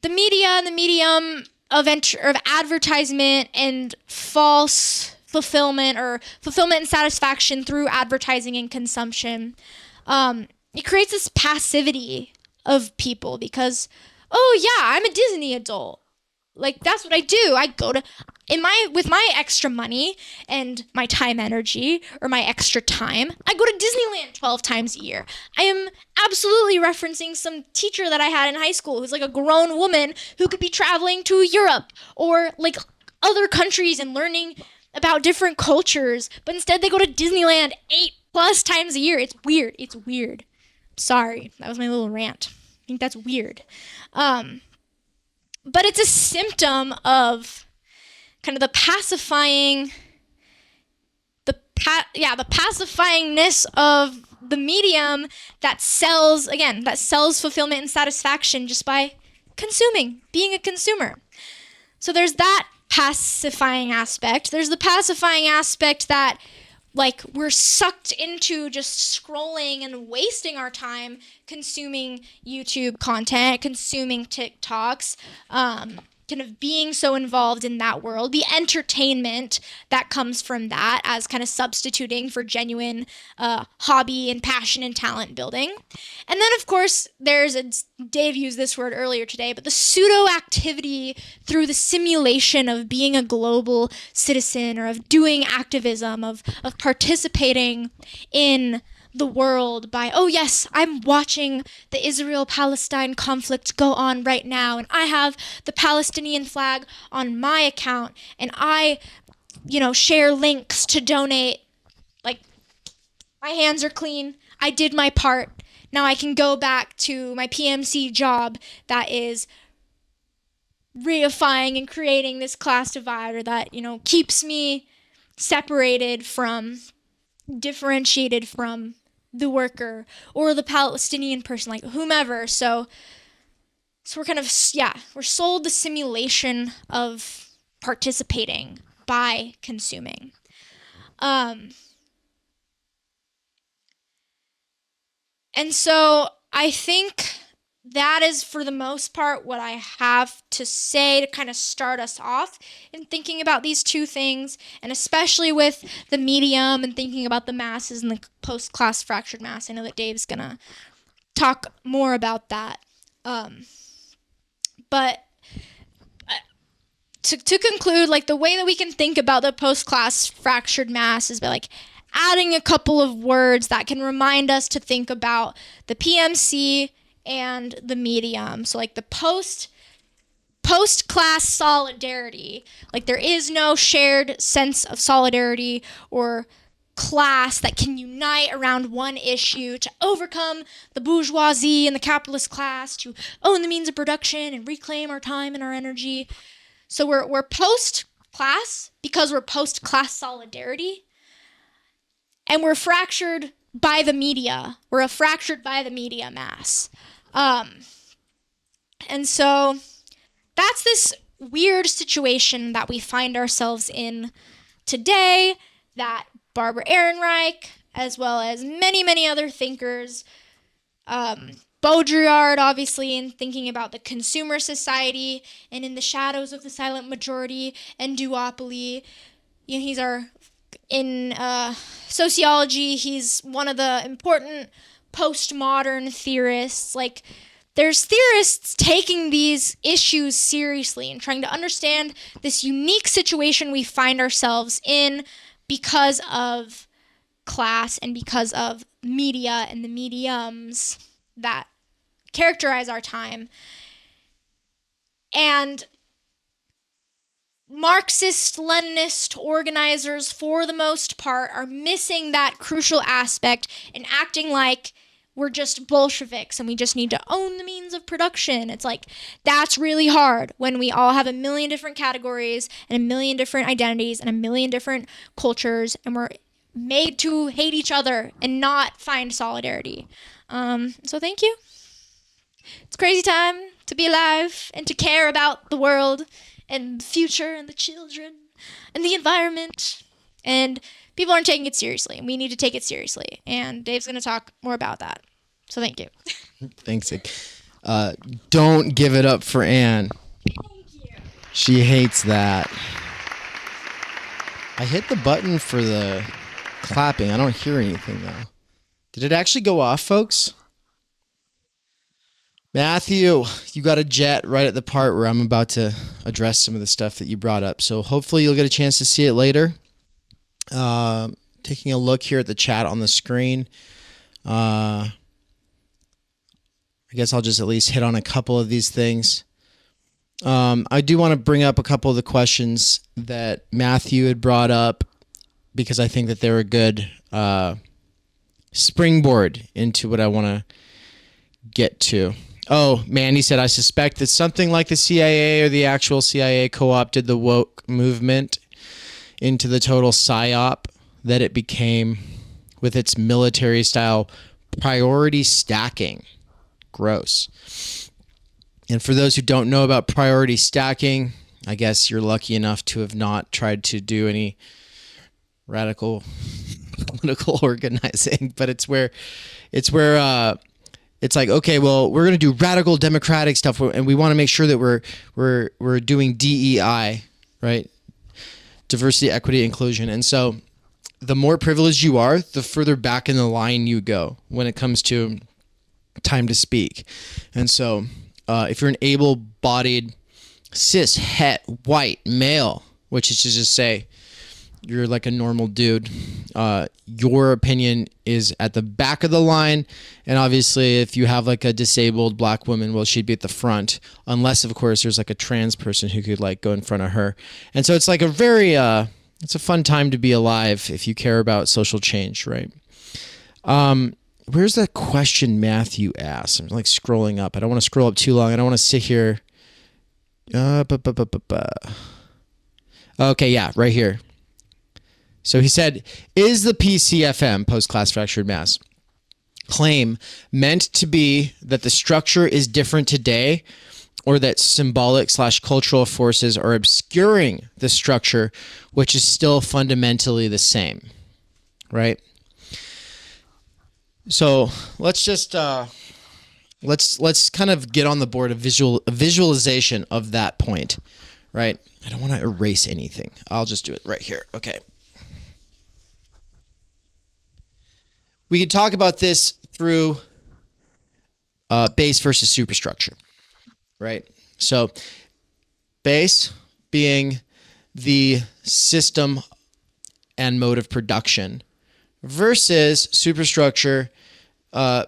the media and the medium of advertisement and false fulfillment or fulfillment and satisfaction through advertising and consumption, it creates this passivity of people because, oh yeah, I'm a Disney adult. Like, that's what I do. I go to, with my extra money and my time energy or my extra time, I go to Disneyland 12 times a year. I am absolutely referencing some teacher that I had in high school who's like a grown woman who could be traveling to Europe or like other countries and learning about different cultures, but instead they go to Disneyland 8+ times a year. It's weird. It's weird. Sorry, that was my little rant. I think that's weird. But it's a symptom of kind of the pacifyingness of the medium that sells fulfillment and satisfaction just by consuming, being a consumer. So there's that pacifying aspect. There's the pacifying aspect that like we're sucked into just scrolling and wasting our time consuming YouTube content, consuming TikToks, kind of being so involved in that world, the entertainment that comes from that as kind of substituting for genuine hobby and passion and talent building. And then, of course, Dave used this word earlier today, but the pseudo activity through the simulation of being a global citizen or of doing activism, of participating in the world by, oh yes, I'm watching the Israel-Palestine conflict go on right now, and I have the Palestinian flag on my account, and I, share links to donate. Like, my hands are clean. I did my part. Now I can go back to my PMC job that is reifying and creating this class divide, or that, keeps me separated from, differentiated from the worker or the Palestinian person, like whomever. So we're kind of, we're sold the simulation of participating by consuming. And so I think that is, for the most part, what I have to say to kind of start us off in thinking about these two things, and especially with the medium and thinking about the masses and the post-class fractured mass. I know that Dave's going to talk more about that. But to conclude, like, the way that we can think about the post-class fractured mass is by, like, adding a couple of words that can remind us to think about the PMC and the medium. So like the post-class solidarity, like there is no shared sense of solidarity or class that can unite around one issue to overcome the bourgeoisie and the capitalist class, to own the means of production and reclaim our time and our energy. So we're post-class because we're post-class solidarity, and we're fractured by the media. We're fractured by the media mass. And so that's this weird situation that we find ourselves in today, that Barbara Ehrenreich, as well as many, many other thinkers, Baudrillard, obviously, in thinking about the consumer society and in the shadows of the silent majority, and duopoly. In sociology, he's one of the important postmodern theorists. Like, there's theorists taking these issues seriously and trying to understand this unique situation we find ourselves in because of class and because of media and the mediums that characterize our time. And Marxist-Leninist organizers, for the most part, are missing that crucial aspect and acting like we're just Bolsheviks and we just need to own the means of production. It's like, that's really hard when we all have a million different categories and a million different identities and a million different cultures, and we're made to hate each other and not find solidarity. So thank you. It's a crazy time to be alive and to care about the world and the future and the children and the environment. And people aren't taking it seriously, and we need to take it seriously. And Dave's going to talk more about that. So thank you. Thanks. Don't give it up for Anne. Thank you. She hates that. I hit the button for the clapping. I don't hear anything, though. Did it actually go off, folks? Matthew, you got a jet right at the part where I'm about to address some of the stuff that you brought up. So hopefully you'll get a chance to see it later. Taking a look here at the chat on the screen. I guess I'll just at least hit on a couple of these things. I do want to bring up a couple of the questions that Matthew had brought up because I think that they're a good springboard into what I want to get to. Oh, Mandy said, I suspect that something like the CIA or the actual CIA co-opted the woke movement into the total psyop that it became with its military-style priority stacking. Gross. And for those who don't know about priority stacking, I guess you're lucky enough to have not tried to do any radical political organizing, but it's where it's like, okay, well, we're going to do radical democratic stuff, and we want to make sure that we're doing DEI, right? Diversity, equity, inclusion. And so the more privileged you are, the further back in the line you go when it comes to time to speak. And so if you're an able-bodied, cis, het, white, male, which is to just say you're like a normal dude, your opinion is at the back of the line. And obviously, if you have like a disabled black woman, well, she'd be at the front, unless, of course, there's like a trans person who could like go in front of her. And so it's like a very, it's a fun time to be alive if you care about social change, right? Where's that question Matthew asked? I'm like scrolling up. I don't want to scroll up too long. I don't want to sit here. Okay, yeah, right here. So he said, is the PCFM, post-class fractured mass, claim meant to be that the structure is different today, or that symbolic/cultural forces are obscuring the structure, which is still fundamentally the same, right? So let's just let's kind of get on the board a visualization of that point, right? I don't want to erase anything. I'll just do it right here. Okay. We could talk about this through base versus superstructure, right? So base being the system and mode of production versus superstructure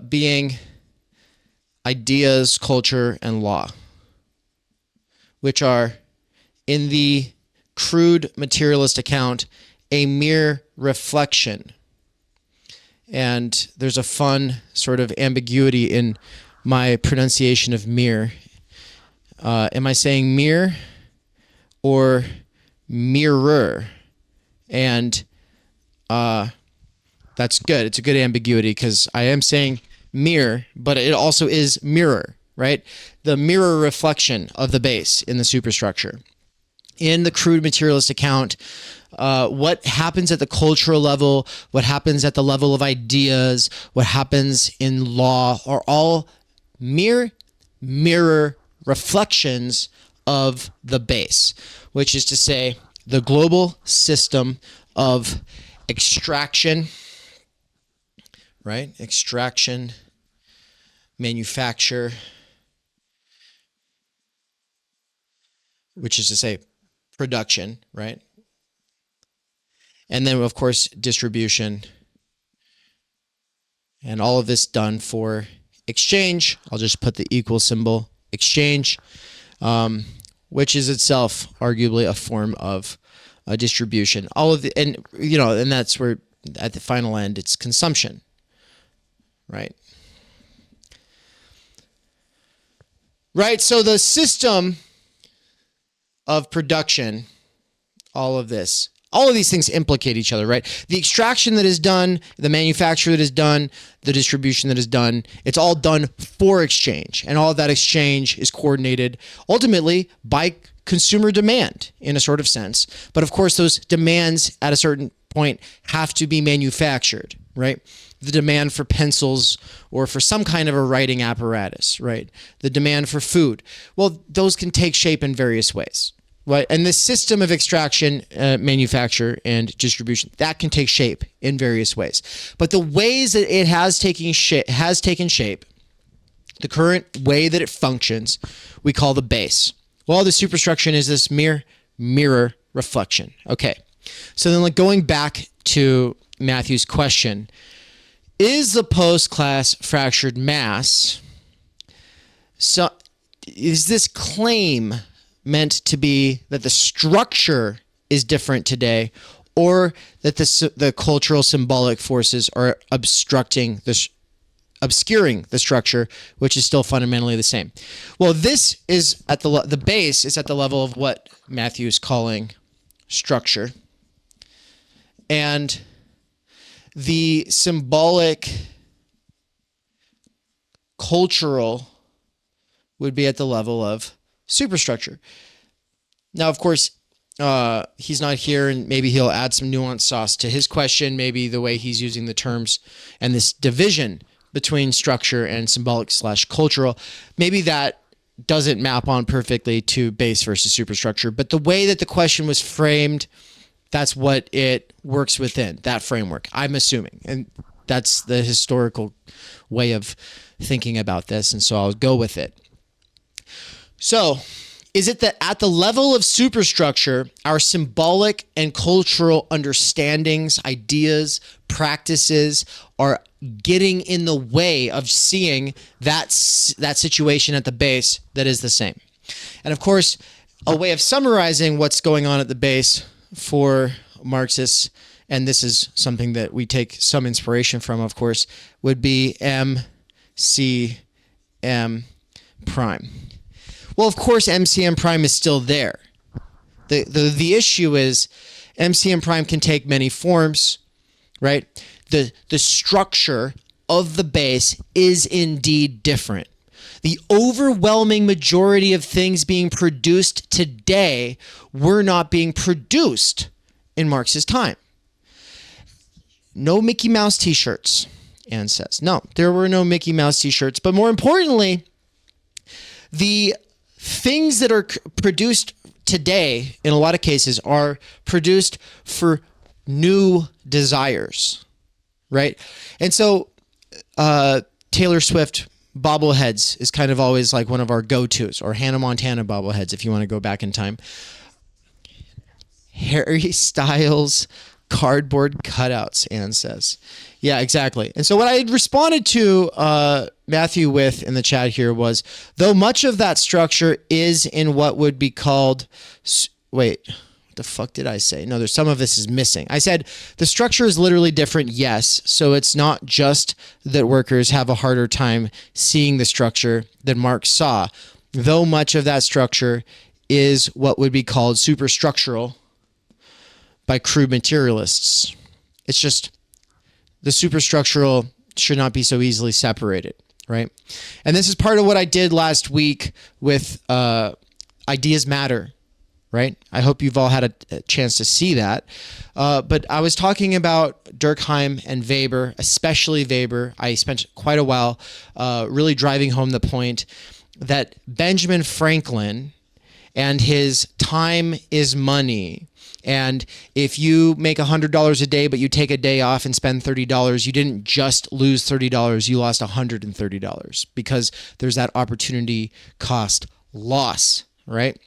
being ideas, culture, and law, which are, in the crude materialist account, a mere reflection. And there's a fun sort of ambiguity in my pronunciation of mere. Am I saying mere or mirror? And that's good. It's a good ambiguity because I am saying mirror, but it also is mirror, right? The mirror reflection of the base in the superstructure. In the crude materialist account, what happens at the cultural level, what happens at the level of ideas, what happens in law are all mere mirror reflections of the base, which is to say the global system of extraction, right? Extraction, manufacture, which is to say production, right? And then, of course, distribution. And all of this done for exchange. I'll just put the equal symbol, exchange, which is itself arguably a form of distribution. All of the, and you know, and that's where at the final end it's consumption, right? Right. So the system of production, all of these things implicate each other, right? The extraction that is done, the manufacture that is done, the distribution that is done, it's all done for exchange. And all of that exchange is coordinated ultimately by consumer demand in a sort of sense. But of course, those demands at a certain point have to be manufactured, right? The demand for pencils or for some kind of a writing apparatus, right? The demand for food. Well, those can take shape in various ways. Right? And the system of extraction, manufacture, and distribution, that can take shape in various ways. But the ways that it has taken shape the current way that it functions, we call the base. Well, the superstructure is this mirror reflection. Okay. So then, like, going back to Matthew's question, is the post-class fractured mass, so is this claim meant to be that the structure is different today, or that the cultural symbolic forces are obscuring the structure, which is still fundamentally the same? Well, this is at the base is at the level of what Matthew is calling structure, and the symbolic cultural would be at the level of superstructure. Now, of course, he's not here, and maybe he'll add some nuanced sauce to his question, maybe the way he's using the terms and this division between structure and symbolic/cultural. Maybe that doesn't map on perfectly to base versus superstructure, but the way that the question was framed, that's what it works within, that framework, I'm assuming. And that's the historical way of thinking about this, and so I'll go with it. So, is it that at the level of superstructure, our symbolic and cultural understandings, ideas, practices are getting in the way of seeing that situation at the base that is the same? And of course, a way of summarizing what's going on at the base for Marxists, and this is something that we take some inspiration from, of course, would be MCM prime. Well, of course, MCM prime is still there. The issue is MCM prime can take many forms, right? The structure of the base is indeed different. The overwhelming majority of things being produced today were not being produced in Marx's time. No Mickey Mouse t-shirts, Anne says. No, there were no Mickey Mouse t-shirts. But more importantly, the things that are produced today, in a lot of cases, are produced for new desires, right? And so Taylor Swift bobbleheads is kind of always like one of our go-tos, or Hannah Montana bobbleheads if you want to go back in time. Harry Styles cardboard cutouts, Anne says. Yeah, exactly. And so what I had responded to Matthew with in the chat here was, though much of that structure is in what would be called, wait, what the fuck did I say? No, there's some of this is missing. I said the structure is literally different, yes. So it's not just that workers have a harder time seeing the structure than Marx saw, though much of that structure is what would be called superstructural by crude materialists. It's just the superstructural should not be so easily separated, right? And this is part of what I did last week with Ideas Matter, right? I hope you've all had a chance to see that. But I was talking about Durkheim and Weber, especially Weber. I spent quite a while really driving home the point that Benjamin Franklin and his time is money. And if you make $100 a day, but you take a day off and spend $30, you didn't just lose $30, you lost $130 because there's that opportunity cost loss, right?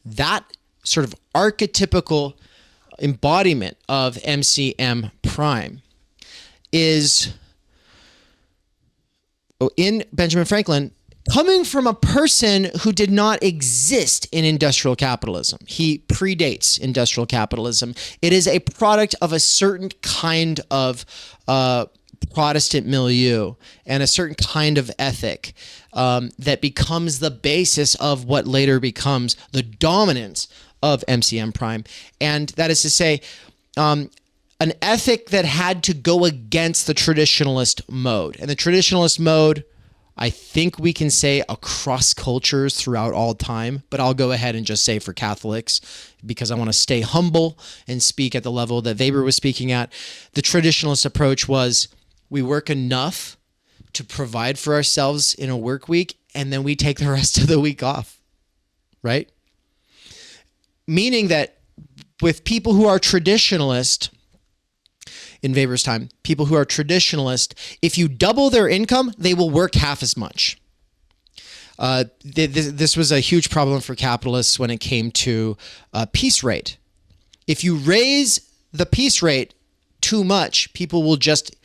That sort of archetypical embodiment of MCM prime is, in Benjamin Franklin, coming from a person who did not exist in industrial capitalism. He predates industrial capitalism. It is a product of a certain kind of Protestant milieu and a certain kind of ethic that becomes the basis of what later becomes the dominance of MCM prime. And that is to say, an ethic that had to go against the traditionalist mode. And the traditionalist mode, I think we can say across cultures throughout all time, but I'll go ahead and just say for Catholics, because I want to stay humble and speak at the level that Weber was speaking at. The traditionalist approach was we work enough to provide for ourselves in a work week, and then we take the rest of the week off, right? Meaning that with people who are traditionalist, in Weber's time, people who are traditionalist, if you double their income, they will work half as much. This was a huge problem for capitalists when it came to piece rate. If you raise the piece rate too much, people will just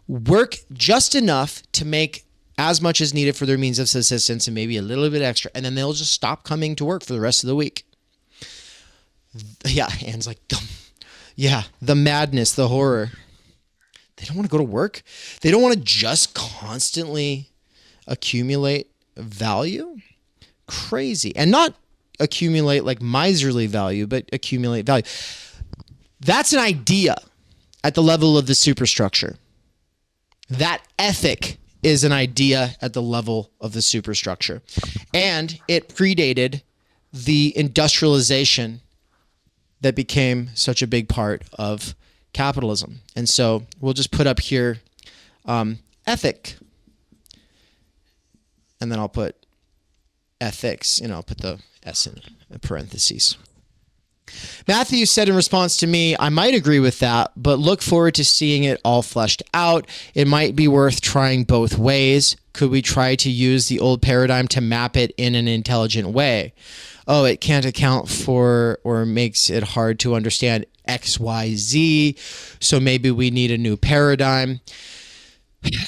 work just enough to make as much as needed for their means of subsistence and maybe a little bit extra, and then they'll just stop coming to work for the rest of the week. Yeah, Anne's like, yeah, the madness, the horror. They don't want to go to work. They don't want to just constantly accumulate value. Crazy. And not accumulate like miserly value, but accumulate value. That's an idea at the level of the superstructure. That ethic is an idea at the level of the superstructure. And it predated the industrialization that became such a big part of capitalism. And so we'll just put up here ethic. And then I'll put ethics, I'll put the S in parentheses. Matthew said in response to me, I might agree with that, but look forward to seeing it all fleshed out. It might be worth trying both ways. Could we try to use the old paradigm to map it in an intelligent way? Oh, it can't account for or makes it hard to understand X, Y, Z. So maybe we need a new paradigm.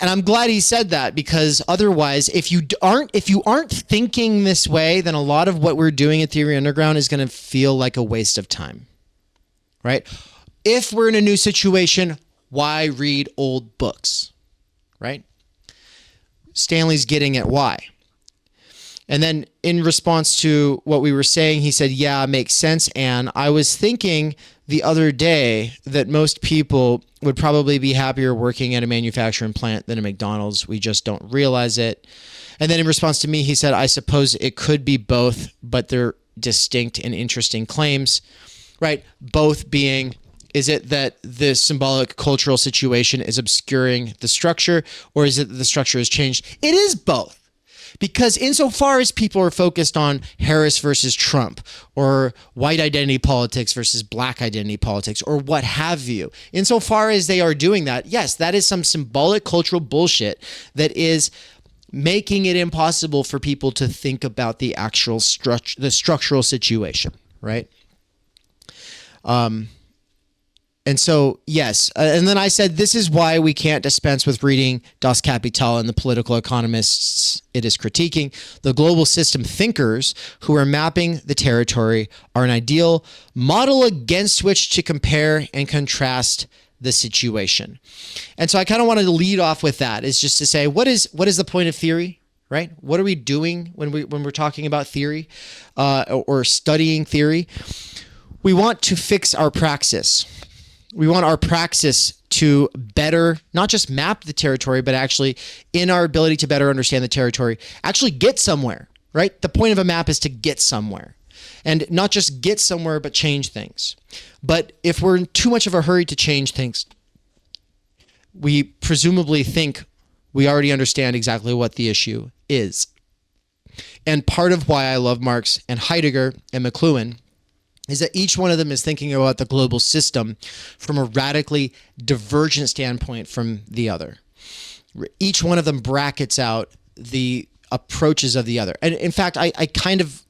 And I'm glad he said that, because otherwise, if you aren't thinking this way, then a lot of what we're doing at Theory Underground is going to feel like a waste of time, right? If we're in a new situation, why read old books, right? Stanley's getting at why. And then in response to what we were saying, he said, yeah, makes sense. And I was thinking the other day that most people would probably be happier working at a manufacturing plant than a McDonald's. We just don't realize it. And then in response to me, he said, I suppose it could be both, but they're distinct and interesting claims, right? Both being, is it that the symbolic cultural situation is obscuring the structure, or is it that the structure has changed? It is both. Because insofar as people are focused on Harris versus Trump, or white identity politics versus black identity politics, or what have you, insofar as they are doing that, yes, that is some symbolic cultural bullshit that is making it impossible for people to think about the actual the structural situation, right? And so, yes. And then I said, this is why we can't dispense with reading Das Kapital and the political economists it is critiquing. The global system thinkers who are mapping the territory are an ideal model against which to compare and contrast the situation. And so I kind of wanted to lead off with that, is just to say, what is the point of theory, right? What are we doing when we're talking about theory or studying theory? We want to fix our praxis. We want our praxis to better, not just map the territory, but actually in our ability to better understand the territory, actually get somewhere, right? The point of a map is to get somewhere, and not just get somewhere, but change things. But if we're in too much of a hurry to change things, we presumably think we already understand exactly what the issue is. And part of why I love Marx and Heidegger and McLuhan is that each one of them is thinking about the global system from a radically divergent standpoint from the other. Each one of them brackets out the approaches of the other. And in fact, I kind of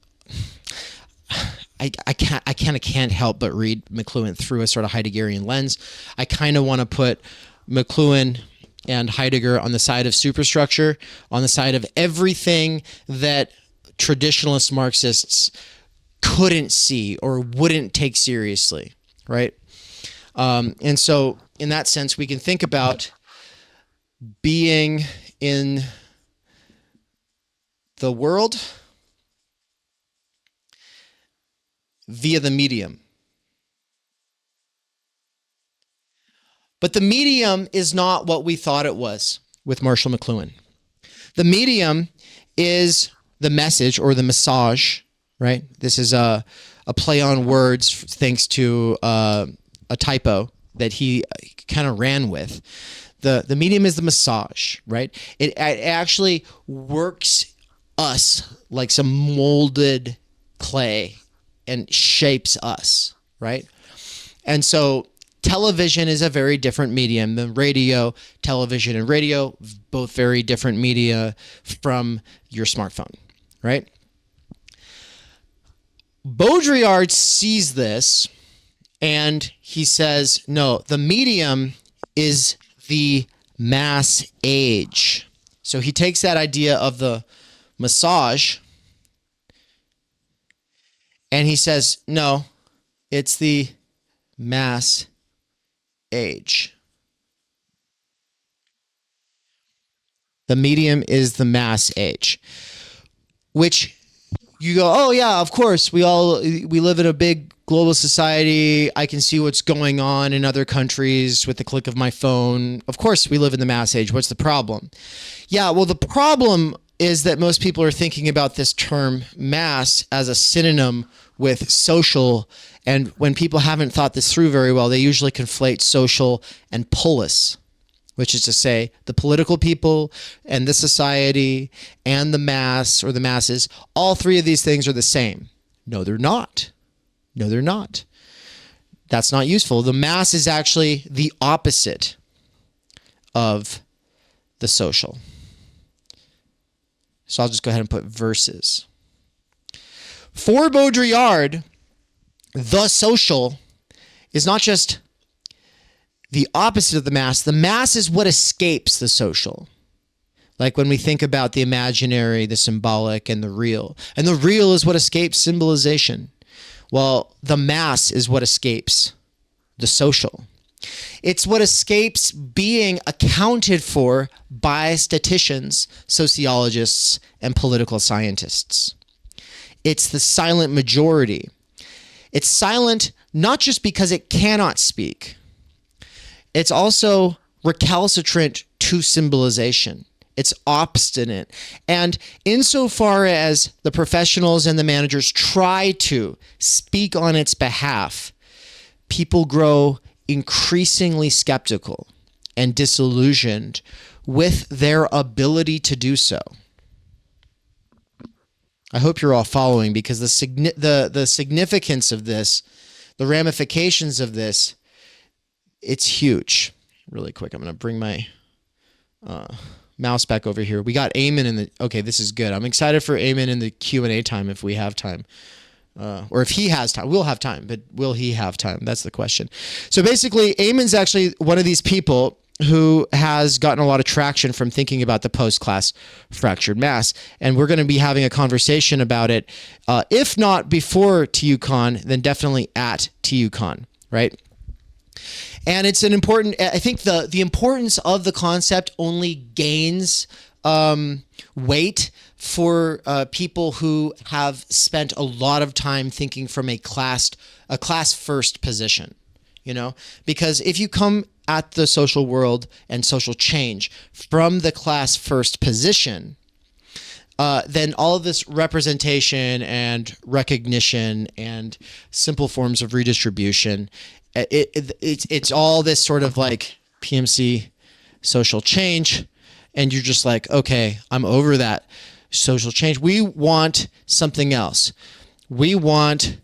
can't help but read McLuhan through a sort of Heideggerian lens. I kind of want to put McLuhan and Heidegger on the side of superstructure, on the side of everything that traditionalist Marxists couldn't see or wouldn't take seriously, right? And so in that sense, we can think about being in the world via the medium. But the medium is not what we thought it was with Marshall McLuhan. The medium is the message or the massage, right? This is a play on words thanks to a typo that he kind of ran with. The medium is the massage, right? It actually works us like some molded clay and shapes us, right? And so television is a very different medium than radio. Television and radio, both very different media from your smartphone, right? Baudrillard sees this and he says, no, the medium is the mass age. So he takes that idea of the massage and he says, no, it's the mass age. The medium is the mass age, which you go, oh yeah, of course, we live in a big global society. I can see what's going on in other countries with the click of my phone. Of course, we live in the mass age. What's the problem? Yeah, well, the problem is that most people are thinking about this term mass as a synonym with social. And when people haven't thought this through very well, they usually conflate social and polis, which is to say the political people and the society and the mass or the masses. All three of these things are the same. No, they're not. No, they're not. That's not useful. The mass is actually the opposite of the social. So I'll just go ahead and put verses. For Baudrillard, the social is not just the opposite of the mass. The mass is what escapes the social. Like when we think about the imaginary, the symbolic, and the real. And the real is what escapes symbolization. Well, the mass is what escapes the social. It's what escapes being accounted for by statisticians, sociologists, and political scientists. It's the silent majority. It's silent not just because it cannot speak. It's also recalcitrant to symbolization. It's obstinate. And insofar as the professionals and the managers try to speak on its behalf, people grow increasingly skeptical and disillusioned with their ability to do so. I hope you're all following, because the significance of this, the ramifications of this, it's huge. Really quick, I'm going to bring my mouse back over here. We got Eamon in the... Okay, this is good. I'm excited for Eamon in the Q&A time if we have time. Or if he has time. We'll have time, but will he have time? That's the question. So basically, Eamon's actually one of these people who has gotten a lot of traction from thinking about the post-class fractured mass. And we're going to be having a conversation about it, if not before TUCon, then definitely at TUCon, right? And it's an important, I think the importance of the concept only gains weight for people who have spent a lot of time thinking from a class first position, you know, because if you come at the social world and social change from the class first position, then all of this representation and recognition and simple forms of redistribution, it's all this sort of like PMC social change. And you're just like, okay, I'm over that social change. We want something else. We want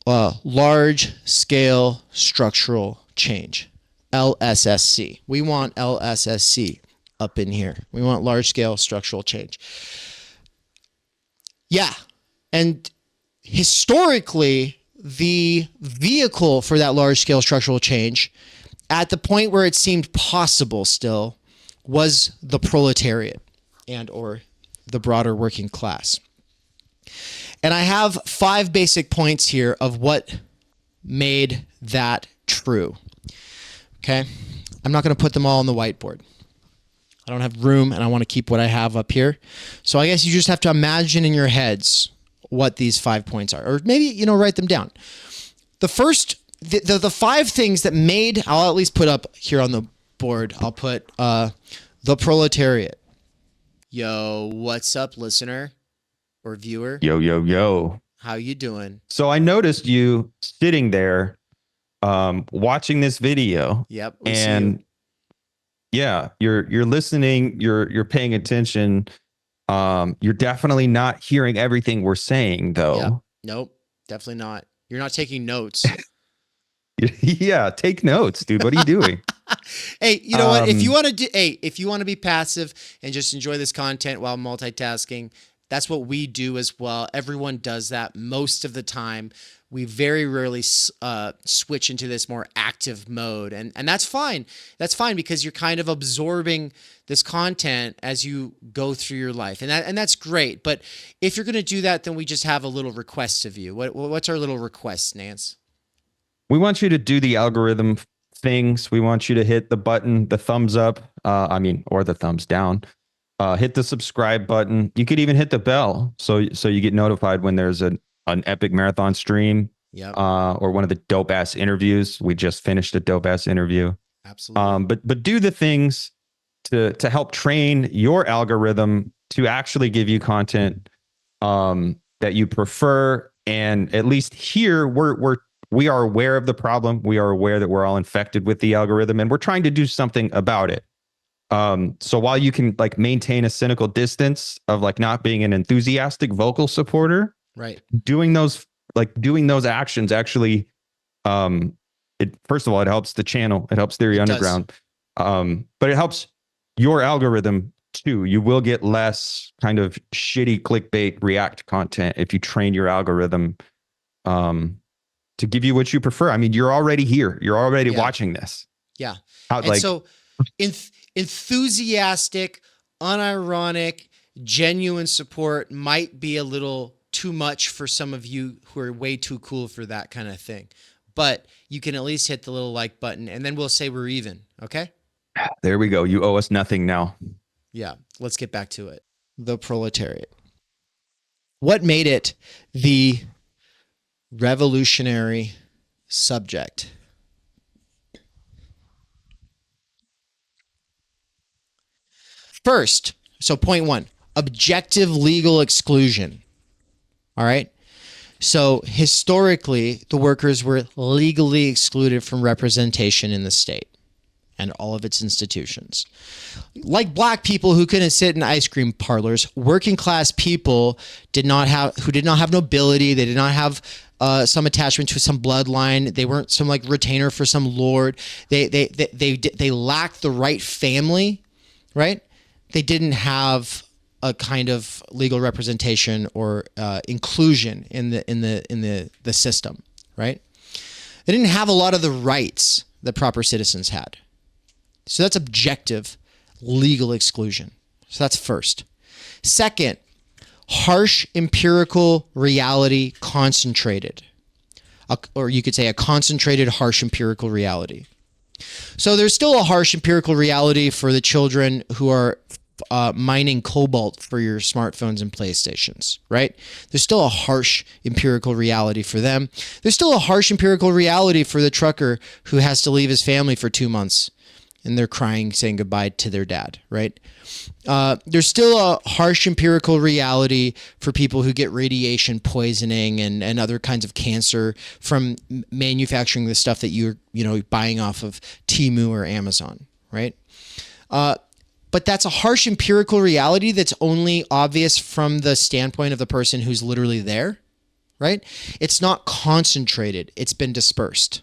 large scale structural change, LSSC. We want LSSC up in here. We want large scale structural change. Yeah. And historically, the vehicle for that large scale structural change, at the point where it seemed possible still, was the proletariat and or the broader working class. And I have 5 basic points here of what made that true. Okay? I'm not going to put them all on the whiteboard. I don't have room, and I want to keep what I have up here. So I guess you just have to imagine in your heads what these 5 points are, or maybe, write them down. The first, the 5 things that made, I'll at least put up here on the board, I'll put the proletariat. Yo, what's up, listener or viewer? Yo, yo, yo. How you doing? So I noticed you sitting there watching this video. Yep. And yeah, you're listening, you're paying attention. You're definitely not hearing everything we're saying though. Yep. Nope, definitely not. You're not taking notes. Yeah, take notes, dude. What are you doing? Hey, you know what? If you want to if you want to be passive and just enjoy this content while multitasking, that's what we do as well. Everyone does that most of the time. We very rarely switch into this more active mode, and that's fine. That's fine because you're kind of absorbing this content as you go through your life, and that's great. But if you're going to do that, then we just have a little request of you. What's our little request, Nance? We want you to do the algorithm things. We want you to hit the button, the thumbs up, or the thumbs down. Hit the subscribe button. You could even hit the bell so you get notified when there's an epic marathon stream. Yep. Or one of the dope ass interviews. We just finished a dope ass interview. Absolutely. But do the things to help train your algorithm to actually give you content that you prefer. And at least here we are aware of the problem. We are aware that we're all infected with the algorithm, and we're trying to do something about it. So while you can like maintain a cynical distance of like not being an enthusiastic vocal supporter, right? Doing those actions actually, first of all, it helps the channel. It helps Theory Underground. But it helps your algorithm too. You will get less kind of shitty clickbait React content if you train your algorithm to give you what you prefer. I mean, you're already here. You're already watching this. Yeah. So enthusiastic, unironic, genuine support might be a little too much for some of you who are way too cool for that kind of thing. But you can at least hit the little like button, and then we'll say we're even. Okay? There we go. You owe us nothing now. Yeah. Let's get back to it. The proletariat. What made it the revolutionary subject? First, so point one, objective legal exclusion. All right. So historically, the workers were legally excluded from representation in the state and all of its institutions. Like black people who couldn't sit in ice cream parlors, working class people who did not have nobility, they did not have some attachment to some bloodline. They weren't some like retainer for some lord. They lacked the right family, right? They didn't have a kind of legal representation or inclusion in the system, right? They didn't have a lot of the rights that proper citizens had. So that's objective legal exclusion. So that's first. Second, harsh empirical reality concentrated, or you could say a concentrated harsh empirical reality. So there's still a harsh empirical reality for the children who are mining cobalt for your smartphones and PlayStations, right? There's still a harsh empirical reality for them. There's still a harsh empirical reality for the trucker who has to leave his family for 2 months and they're crying, saying goodbye to their dad, right? There's still a harsh empirical reality for people who get radiation poisoning and other kinds of cancer from manufacturing the stuff that you're buying off of Temu or Amazon, right? But that's a harsh empirical reality that's only obvious from the standpoint of the person who's literally there, right? It's not concentrated. It's been dispersed.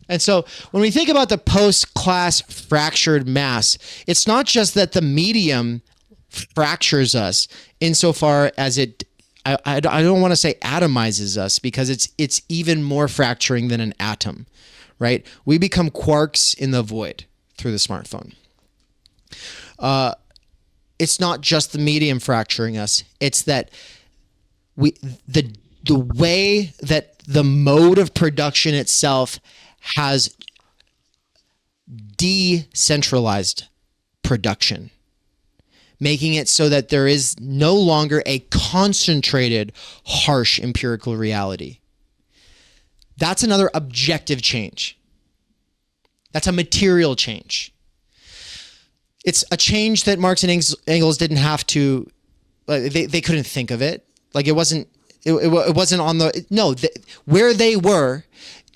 And so when we think about the post-class fractured mass, it's not just that the medium fractures us insofar as it, I don't want to say atomizes us, because it's even more fracturing than an atom, right? We become quarks in the void through the smartphone. It's not just the medium fracturing us. It's that the way that the mode of production itself has decentralized production, making it so that there is no longer a concentrated, harsh empirical reality. That's another objective change. That's a material change. It's a change that Marx and Engels didn't have to, they couldn't think of it. Like it wasn't on where they were,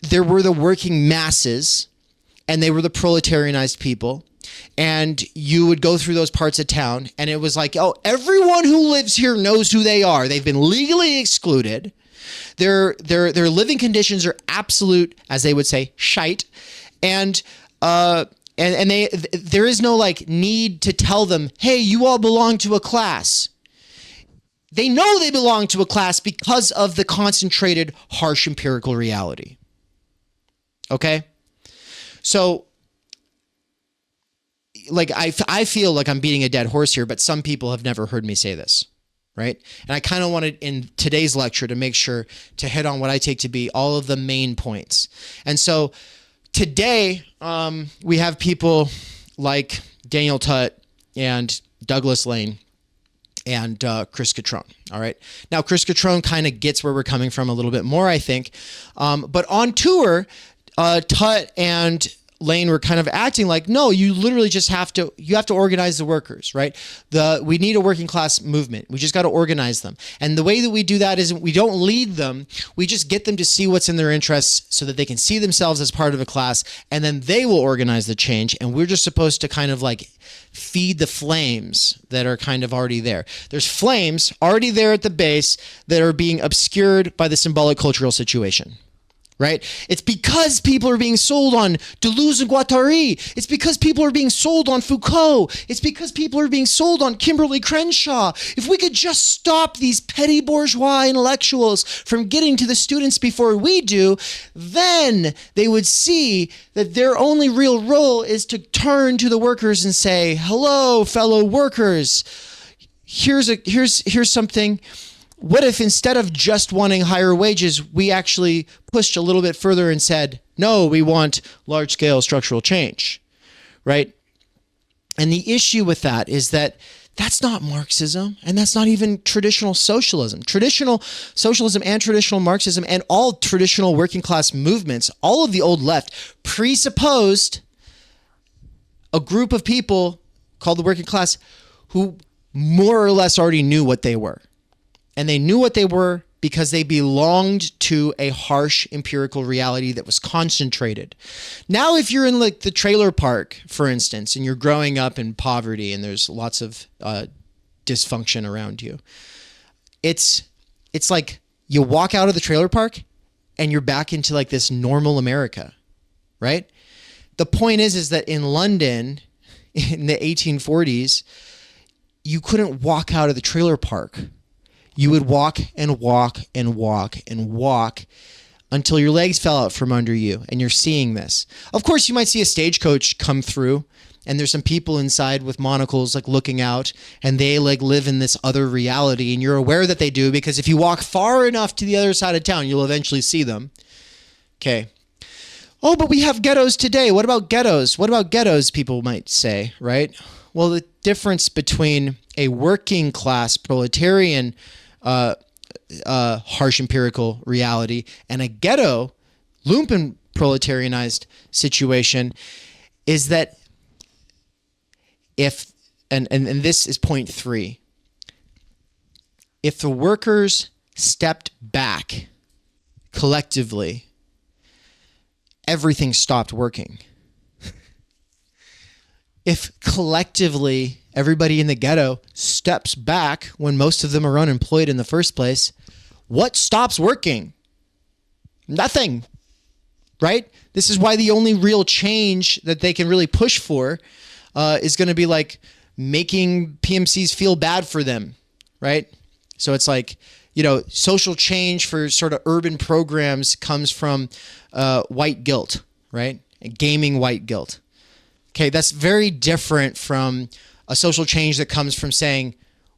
there were the working masses and they were the proletarianized people. And you would go through those parts of town and it was like, oh, everyone who lives here knows who they are. They've been legally excluded. Their living conditions are absolute, as they would say, shite, and there is no like need to tell them, hey, you all belong to a class. They know they belong to a class because of the concentrated, harsh empirical reality. Okay? So, like, I feel like I'm beating a dead horse here, but some people have never heard me say this, right? And I kind of wanted in today's lecture to make sure to hit on what I take to be all of the main points. And so today, we have people like Daniel Tutt and Douglas Lane and Chris Catrone. All right. Now, Chris Catrone kind of gets where we're coming from a little bit more, I think. But on tour, Tutt and Lane were kind of acting like, no, you literally just have to organize the workers, right? We need a working class movement. We just got to organize them. And the way that we do that is we don't lead them. We just get them to see what's in their interests so that they can see themselves as part of a class, and then they will organize the change. And we're just supposed to kind of like feed the flames that are kind of already there. There's flames already there at the base that are being obscured by the symbolic cultural situation. Right? It's because people are being sold on Deleuze and Guattari. It's because people are being sold on Foucault. It's because people are being sold on Kimberly Crenshaw. If we could just stop these petty bourgeois intellectuals from getting to the students before we do, then they would see that their only real role is to turn to the workers and say, hello, fellow workers. Here's something. What if instead of just wanting higher wages, we actually pushed a little bit further and said, no, we want large-scale structural change, right? And the issue with that is that that's not Marxism, and that's not even traditional socialism. Traditional socialism and traditional Marxism and all traditional working class movements, all of the old left, presupposed a group of people called the working class who more or less already knew what they were. And they knew what they were because they belonged to a harsh empirical reality that was concentrated. Now, if you're in like the trailer park, for instance, and you're growing up in poverty and there's lots of dysfunction around you, it's like you walk out of the trailer park and you're back into like this normal America, right? The point is that in London in the 1840s, you couldn't walk out of the trailer park. You would walk and walk and walk and walk until your legs fell out from under you, and you're seeing this. Of course, you might see a stagecoach come through, and there's some people inside with monocles like looking out, and they like live in this other reality, and you're aware that they do because if you walk far enough to the other side of town, you'll eventually see them. Okay. Oh, but we have ghettos today. What about ghettos? What about ghettos, people might say, right? Well, the difference between a working class proletarian harsh empirical reality and a ghetto lumpen proletarianized situation is that if and this is point 3, if the workers stepped back collectively, everything stopped working. If collectively everybody in the ghetto steps back when most of them are unemployed in the first place, what stops working? Nothing, right? This is why the only real change that they can really push for is going to be like making PMCs feel bad for them, right? So it's like, social change for sort of urban programs comes from white guilt, right? Gaming white guilt. Okay, that's very different from a social change that comes from saying,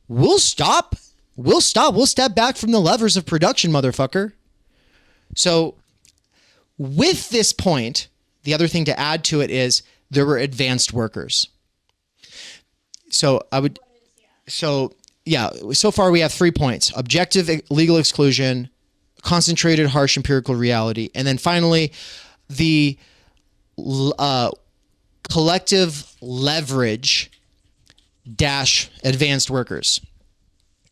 we'll step back from the levers of production, motherfucker. So with this point, the other thing to add to it is there were advanced workers. So far we have 3 points: objective legal exclusion, concentrated harsh empirical reality, and then finally the collective leverage dash advanced workers.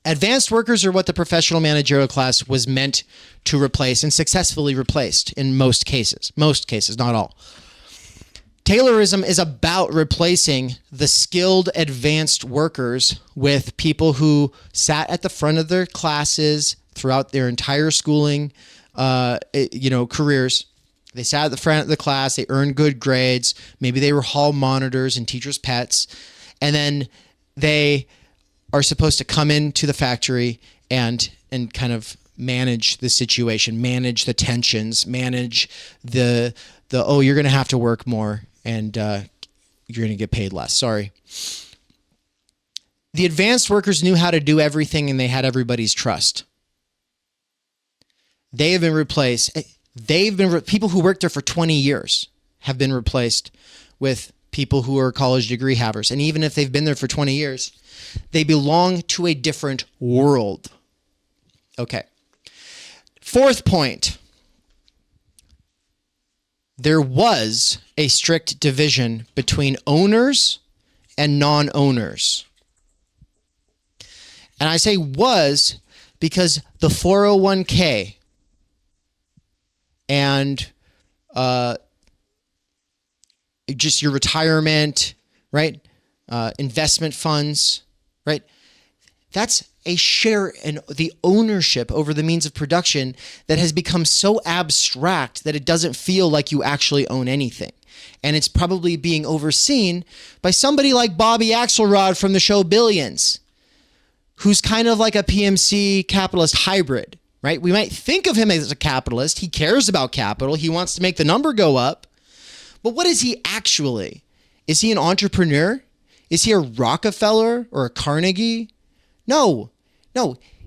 Advanced workers are what the professional managerial class was meant to replace and successfully replaced in most cases, not all. Taylorism is about replacing the skilled advanced workers with people who sat at the front of their classes, throughout their entire schooling, careers. They sat at the front of the class, they earned good grades, maybe they were hall monitors and teachers' pets, and then they are supposed to come into the factory and kind of manage the situation, manage the tensions, manage the you're going to have to work more and you're going to get paid less. Sorry. The advanced workers knew how to do everything and they had everybody's trust. They have been replaced. People who worked there for 20 years have been replaced with people who are college degree havers. And even if they've been there for 20 years, they belong to a different world. Okay. Fourth point. There was a strict division between owners and non-owners. And I say was because the 401k and just your retirement, right? Investment funds, right? That's a share in the ownership over the means of production that has become so abstract that it doesn't feel like you actually own anything. And it's probably being overseen by somebody like Bobby Axelrod from the show Billions, who's kind of like a PMC capitalist hybrid, right? We might think of him as a capitalist. He cares about capital. He wants to make the number go up. But what is he actually? Is he an entrepreneur? Is he a Rockefeller or a Carnegie? No.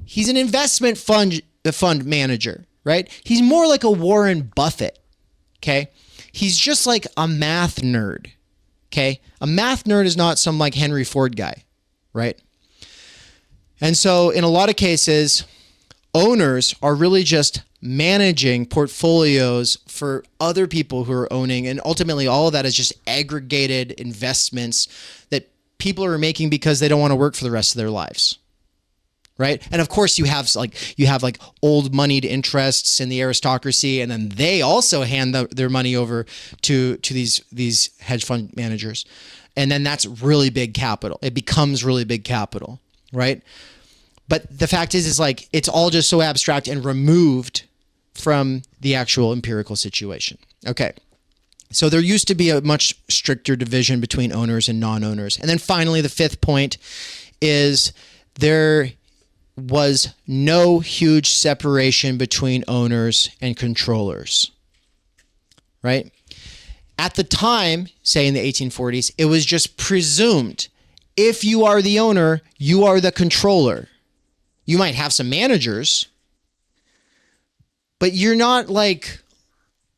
He's an investment fund manager, right? He's more like a Warren Buffett, okay? He's just like a math nerd, okay? A math nerd is not some like Henry Ford guy, right? And so in a lot of cases, owners are really just managing portfolios for other people who are owning. And ultimately, all of that is just aggregated investments that people are making because they don't want to work for the rest of their lives. Right. And of course, you have old moneyed interests in the aristocracy, and then they also hand their money over to these hedge fund managers. And then that's really big capital. It becomes really big capital. Right. But the fact is like it's all just so abstract and removed from the actual empirical situation. Okay. So there used to be a much stricter division between owners and non-owners. And then finally, the fifth point is there was no huge separation between owners and controllers, right? At the time, say in the 1840s, it was just presumed if you are the owner, you are the controller. You might have some managers, but you're not like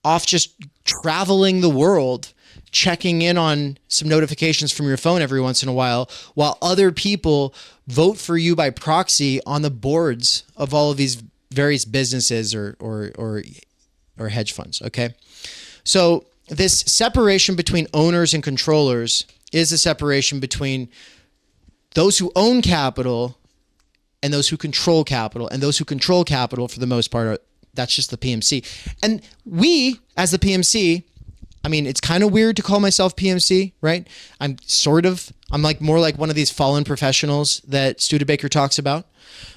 off just traveling the world, checking in on some notifications from your phone every once in a while other people vote for you by proxy on the boards of all of these various businesses or hedge funds. Okay. So this separation between owners and controllers is a separation between those who own capital and those who control capital, and those who control capital for the most part that's just the PMC. And we, as the PMC, I mean, it's kind of weird to call myself PMC, right? I'm like more like one of these fallen professionals that Studebaker talks about.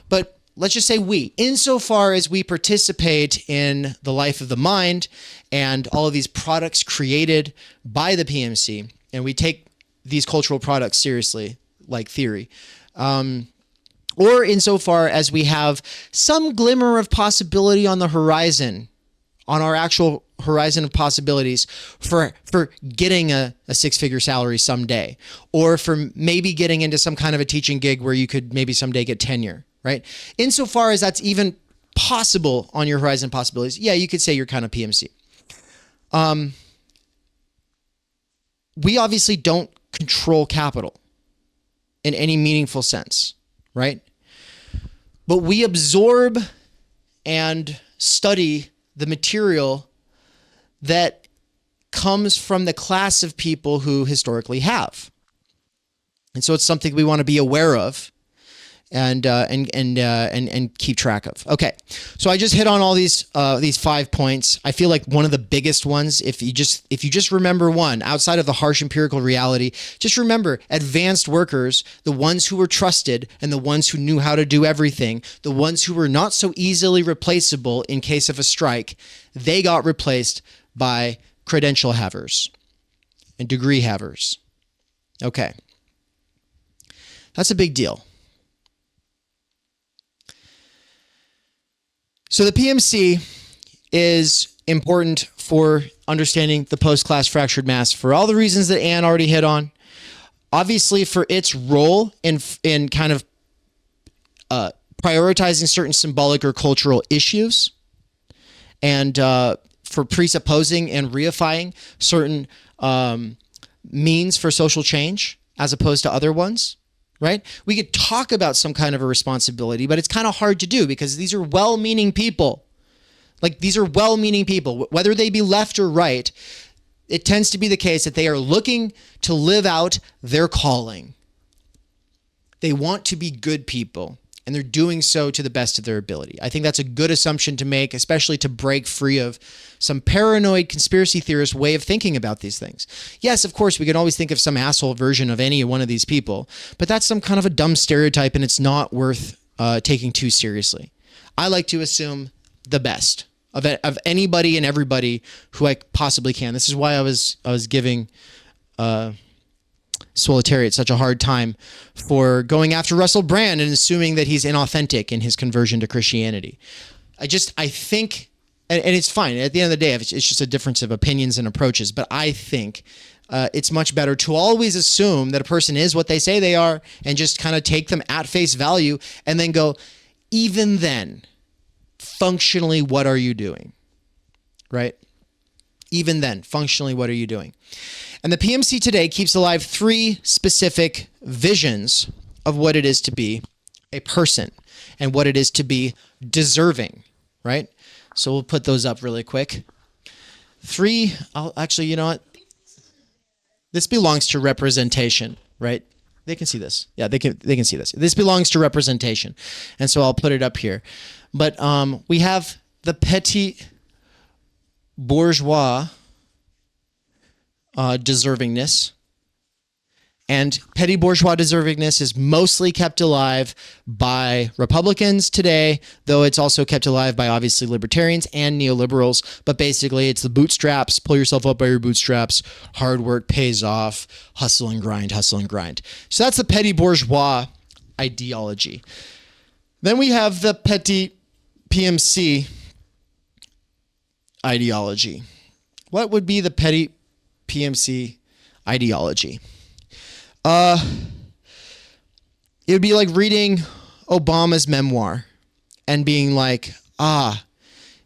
But let's just say we, insofar as we participate in the life of the mind and all of these products created by the PMC, and we take these cultural products seriously, like theory, or insofar as we have some glimmer of possibility on the horizon, on our actual horizon of possibilities for getting a six-figure salary someday, or for maybe getting into some kind of a teaching gig where you could maybe someday get tenure, right? Insofar as that's even possible on your horizon possibilities, yeah, you could say you're kind of PMC. We obviously don't control capital in any meaningful sense, right? But we absorb and study the material that comes from the class of people who historically have. And so it's something we want to be aware of. and keep track of. Okay, so I just hit on all these 5 points. I feel like one of the biggest ones, if you just remember one outside of the harsh empirical reality, just remember advanced workers, the ones who were trusted and the ones who knew how to do everything, the ones who were not so easily replaceable in case of a strike, they got replaced by credential havers and degree havers. Okay, that's a big deal. So the PMC is important for understanding the post-class fractured mass for all the reasons that Anne already hit on. Obviously, for its role in kind of prioritizing certain symbolic or cultural issues, and for presupposing and reifying certain means for social change as opposed to other ones. Right? We could talk about some kind of a responsibility, but it's kind of hard to do because these are well-meaning people. Like, these are well-meaning people, whether they be left or right. It tends to be the case that they are looking to live out their calling. They want to be good people, and they're doing so to the best of their ability. I think that's a good assumption to make, especially to break free of some paranoid conspiracy theorist way of thinking about these things. Yes, of course, we can always think of some asshole version of any one of these people, but that's some kind of a dumb stereotype, and it's not worth taking too seriously. I like to assume the best of anybody and everybody who I possibly can. This is why I was giving Solitariat such a hard time for going after Russell Brand and assuming that he's inauthentic in his conversion to Christianity. I think, and it's fine. At the end of the day, it's just a difference of opinions and approaches. But I think it's much better to always assume that a person is what they say they are and just kind of take them at face value and then go, even then, functionally, what are you doing? Right? Even then, functionally, what are you doing? And the PMC today keeps alive 3 specific visions of what it is to be a person and what it is to be deserving, right? So we'll put those up really quick. 3, actually, you know what? This belongs to representation, right? They can see this. Yeah, they can see this. This belongs to representation. And so I'll put it up here. But we have the petit bourgeois deservingness. And petty bourgeois deservingness is mostly kept alive by Republicans today, though it's also kept alive by obviously libertarians and neoliberals. But basically, it's the bootstraps, pull yourself up by your bootstraps, hard work pays off, hustle and grind, hustle and grind. So that's the petty bourgeois ideology. Then we have the petty PMC ideology. What would be the petty PMC ideology? It would be like reading Obama's memoir and being like,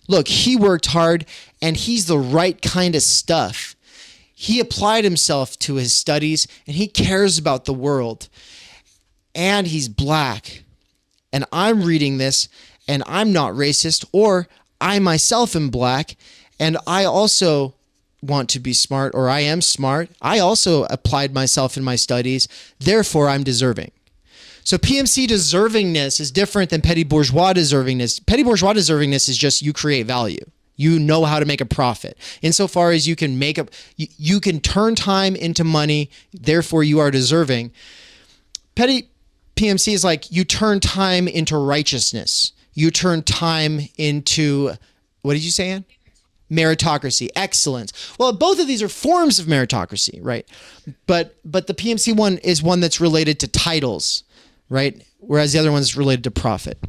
look, he worked hard and he's the right kind of stuff. He applied himself to his studies and he cares about the world. And he's black. And I'm reading this and I'm not racist, or I myself am black and I also want to be smart, or I am smart. I also applied myself in my studies. Therefore, I'm deserving. So PMC deservingness is different than petty bourgeois deservingness. Petty bourgeois deservingness is just you create value. You know how to make a profit. Insofar as you can you can turn time into money. Therefore, you are deserving. Petty PMC is like you turn time into righteousness. You turn time into, what did you say, Ann? Meritocracy, excellence. Well, both of these are forms of meritocracy, right? But the PMC one is one that's related to titles, right? Whereas the other one is related to profit.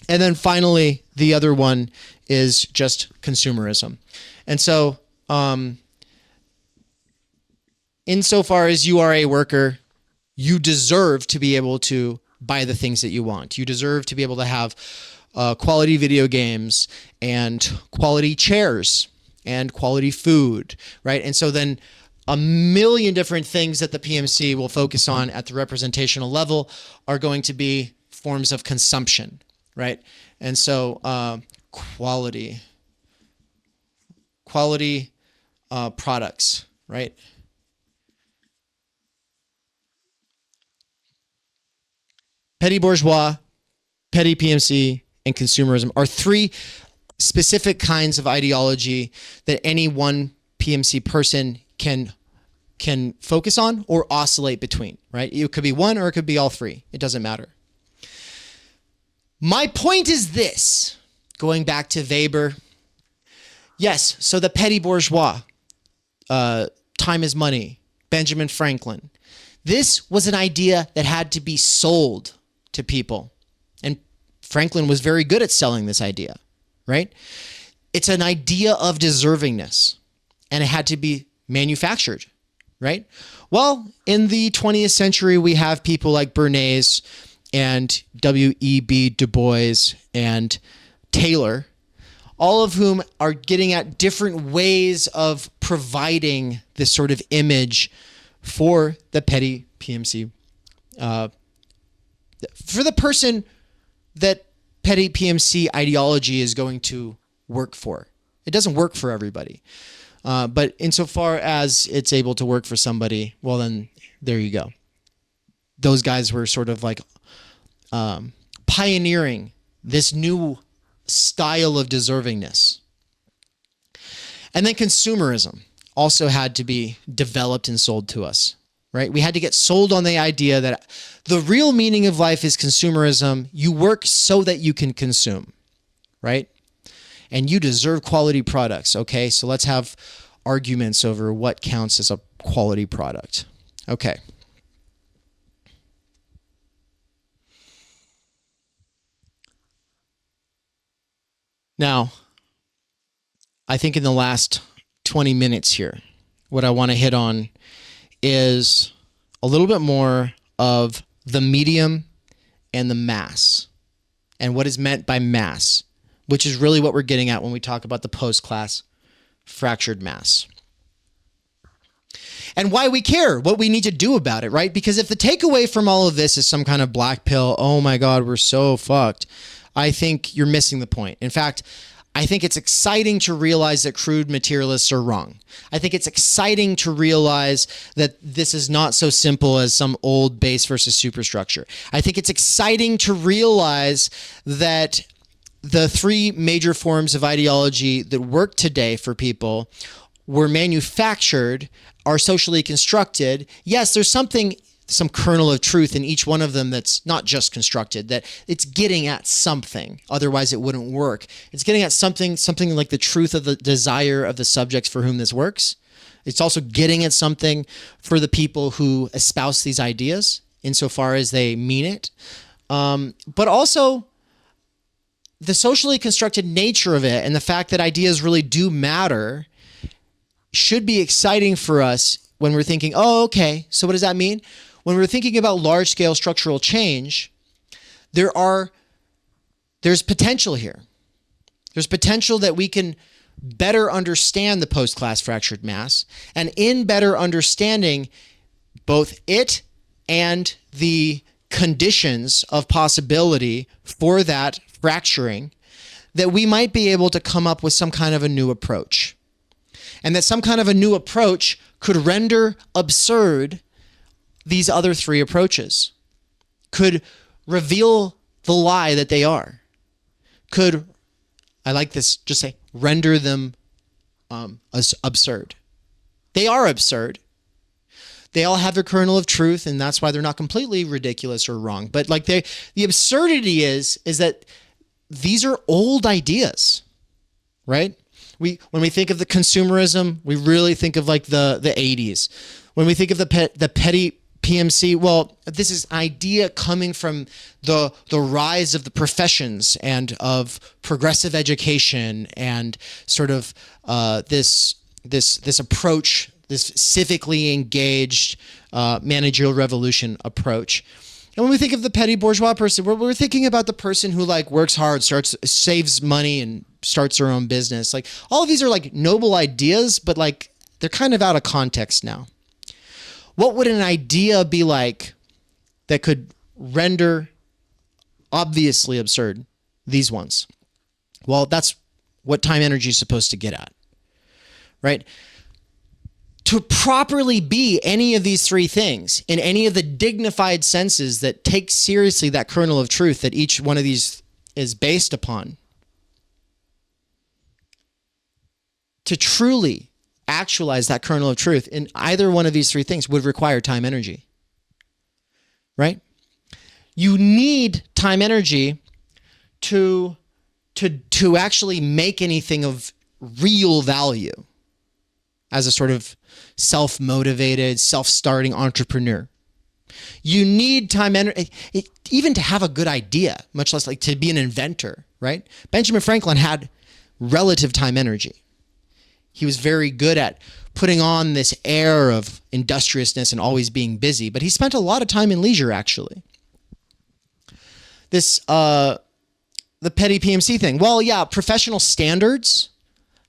And then finally, the other one is just consumerism. And so, insofar as you are a worker, you deserve to be able to buy the things that you want. You deserve to be able to have quality video games and quality chairs and quality food, right? And so then a million different things that the PMC will focus on at the representational level are going to be forms of consumption, right? And so quality products, right? petty bourgeois, petty PMC, and consumerism are three specific kinds of ideology that any one PMC person can focus on or oscillate between, right? It could be one or it could be all three. It doesn't matter. My point is this, going back to Weber. Yes, so the petty bourgeois, time is money, Benjamin Franklin. This was an idea that had to be sold to people. And Franklin was very good at selling this idea, right? It's an idea of deservingness, and it had to be manufactured, right? Well, in the 20th century, we have people like Bernays and W.E.B. Du Bois and Taylor, all of whom are getting at different ways of providing this sort of image for the petty PMC, for the person that petty PMC ideology is going to work for. It doesn't work for everybody. But insofar as it's able to work for somebody, well, then there you go. Those guys were sort of like pioneering this new style of deservingness. And then consumerism also had to be developed and sold to us, right? We had to get sold on the idea that the real meaning of life is consumerism. You work so that you can consume, right? And you deserve quality products. Okay, so let's have arguments over what counts as a quality product. Okay. Now, I think in the last 20 minutes here, what I want to hit on is a little bit more of the medium and the mass, and what is meant by mass, which is really what we're getting at when we talk about the post-class fractured mass. And why we care, what we need to do about it, right? Because if the takeaway from all of this is some kind of black pill, oh my God, we're so fucked, I think you're missing the point. In fact, I think it's exciting to realize that crude materialists are wrong. I think it's exciting to realize that this is not so simple as some old base versus superstructure. I think it's exciting to realize that the three major forms of ideology that work today for people were manufactured, are socially constructed. Yes, there's some kernel of truth in each one of them that's not just constructed, that it's getting at something. Otherwise, it wouldn't work. It's getting at something like the truth of the desire of the subjects for whom this works. It's also getting at something for the people who espouse these ideas insofar as they mean it. But also the socially constructed nature of it and the fact that ideas really do matter should be exciting for us when we're thinking, oh, okay, so what does that mean? When we're thinking about large-scale structural change, there's potential here. There's potential that we can better understand the post-class fractured mass, and in better understanding both it and the conditions of possibility for that fracturing, that we might be able to come up with some kind of a new approach. And that some kind of a new approach could render absurd these other three approaches, could reveal the lie that they are, could, I like this, just say, render them as absurd. They are absurd. They all have a kernel of truth, and that's why they're not completely ridiculous or wrong. But like the absurdity is that these are old ideas, right? When we think of the consumerism, we really think of like the 80s. When we think of the petty PMC, well, this is idea coming from the rise of the professions and of progressive education and sort of this approach, this civically engaged managerial revolution approach. And when we think of the petty bourgeois person, we're thinking about the person who like works hard, saves money, and starts their own business. Like all of these are like noble ideas, but like they're kind of out of context now. What would an idea be like that could render obviously absurd these ones? Well, that's what Time Energy is supposed to get at, right? To properly be any of these three things in any of the dignified senses that take seriously that kernel of truth that each one of these is based upon, to truly actualize that kernel of truth in either one of these three things would require time energy, right? You need time energy to actually make anything of real value as a sort of self-motivated, self-starting entrepreneur. You need time energy, even to have a good idea, much less like to be an inventor, right? Benjamin Franklin had relative time energy. He was very good at putting on this air of industriousness and always being busy, but he spent a lot of time in leisure, actually. The petty PMC thing. Well, yeah, professional standards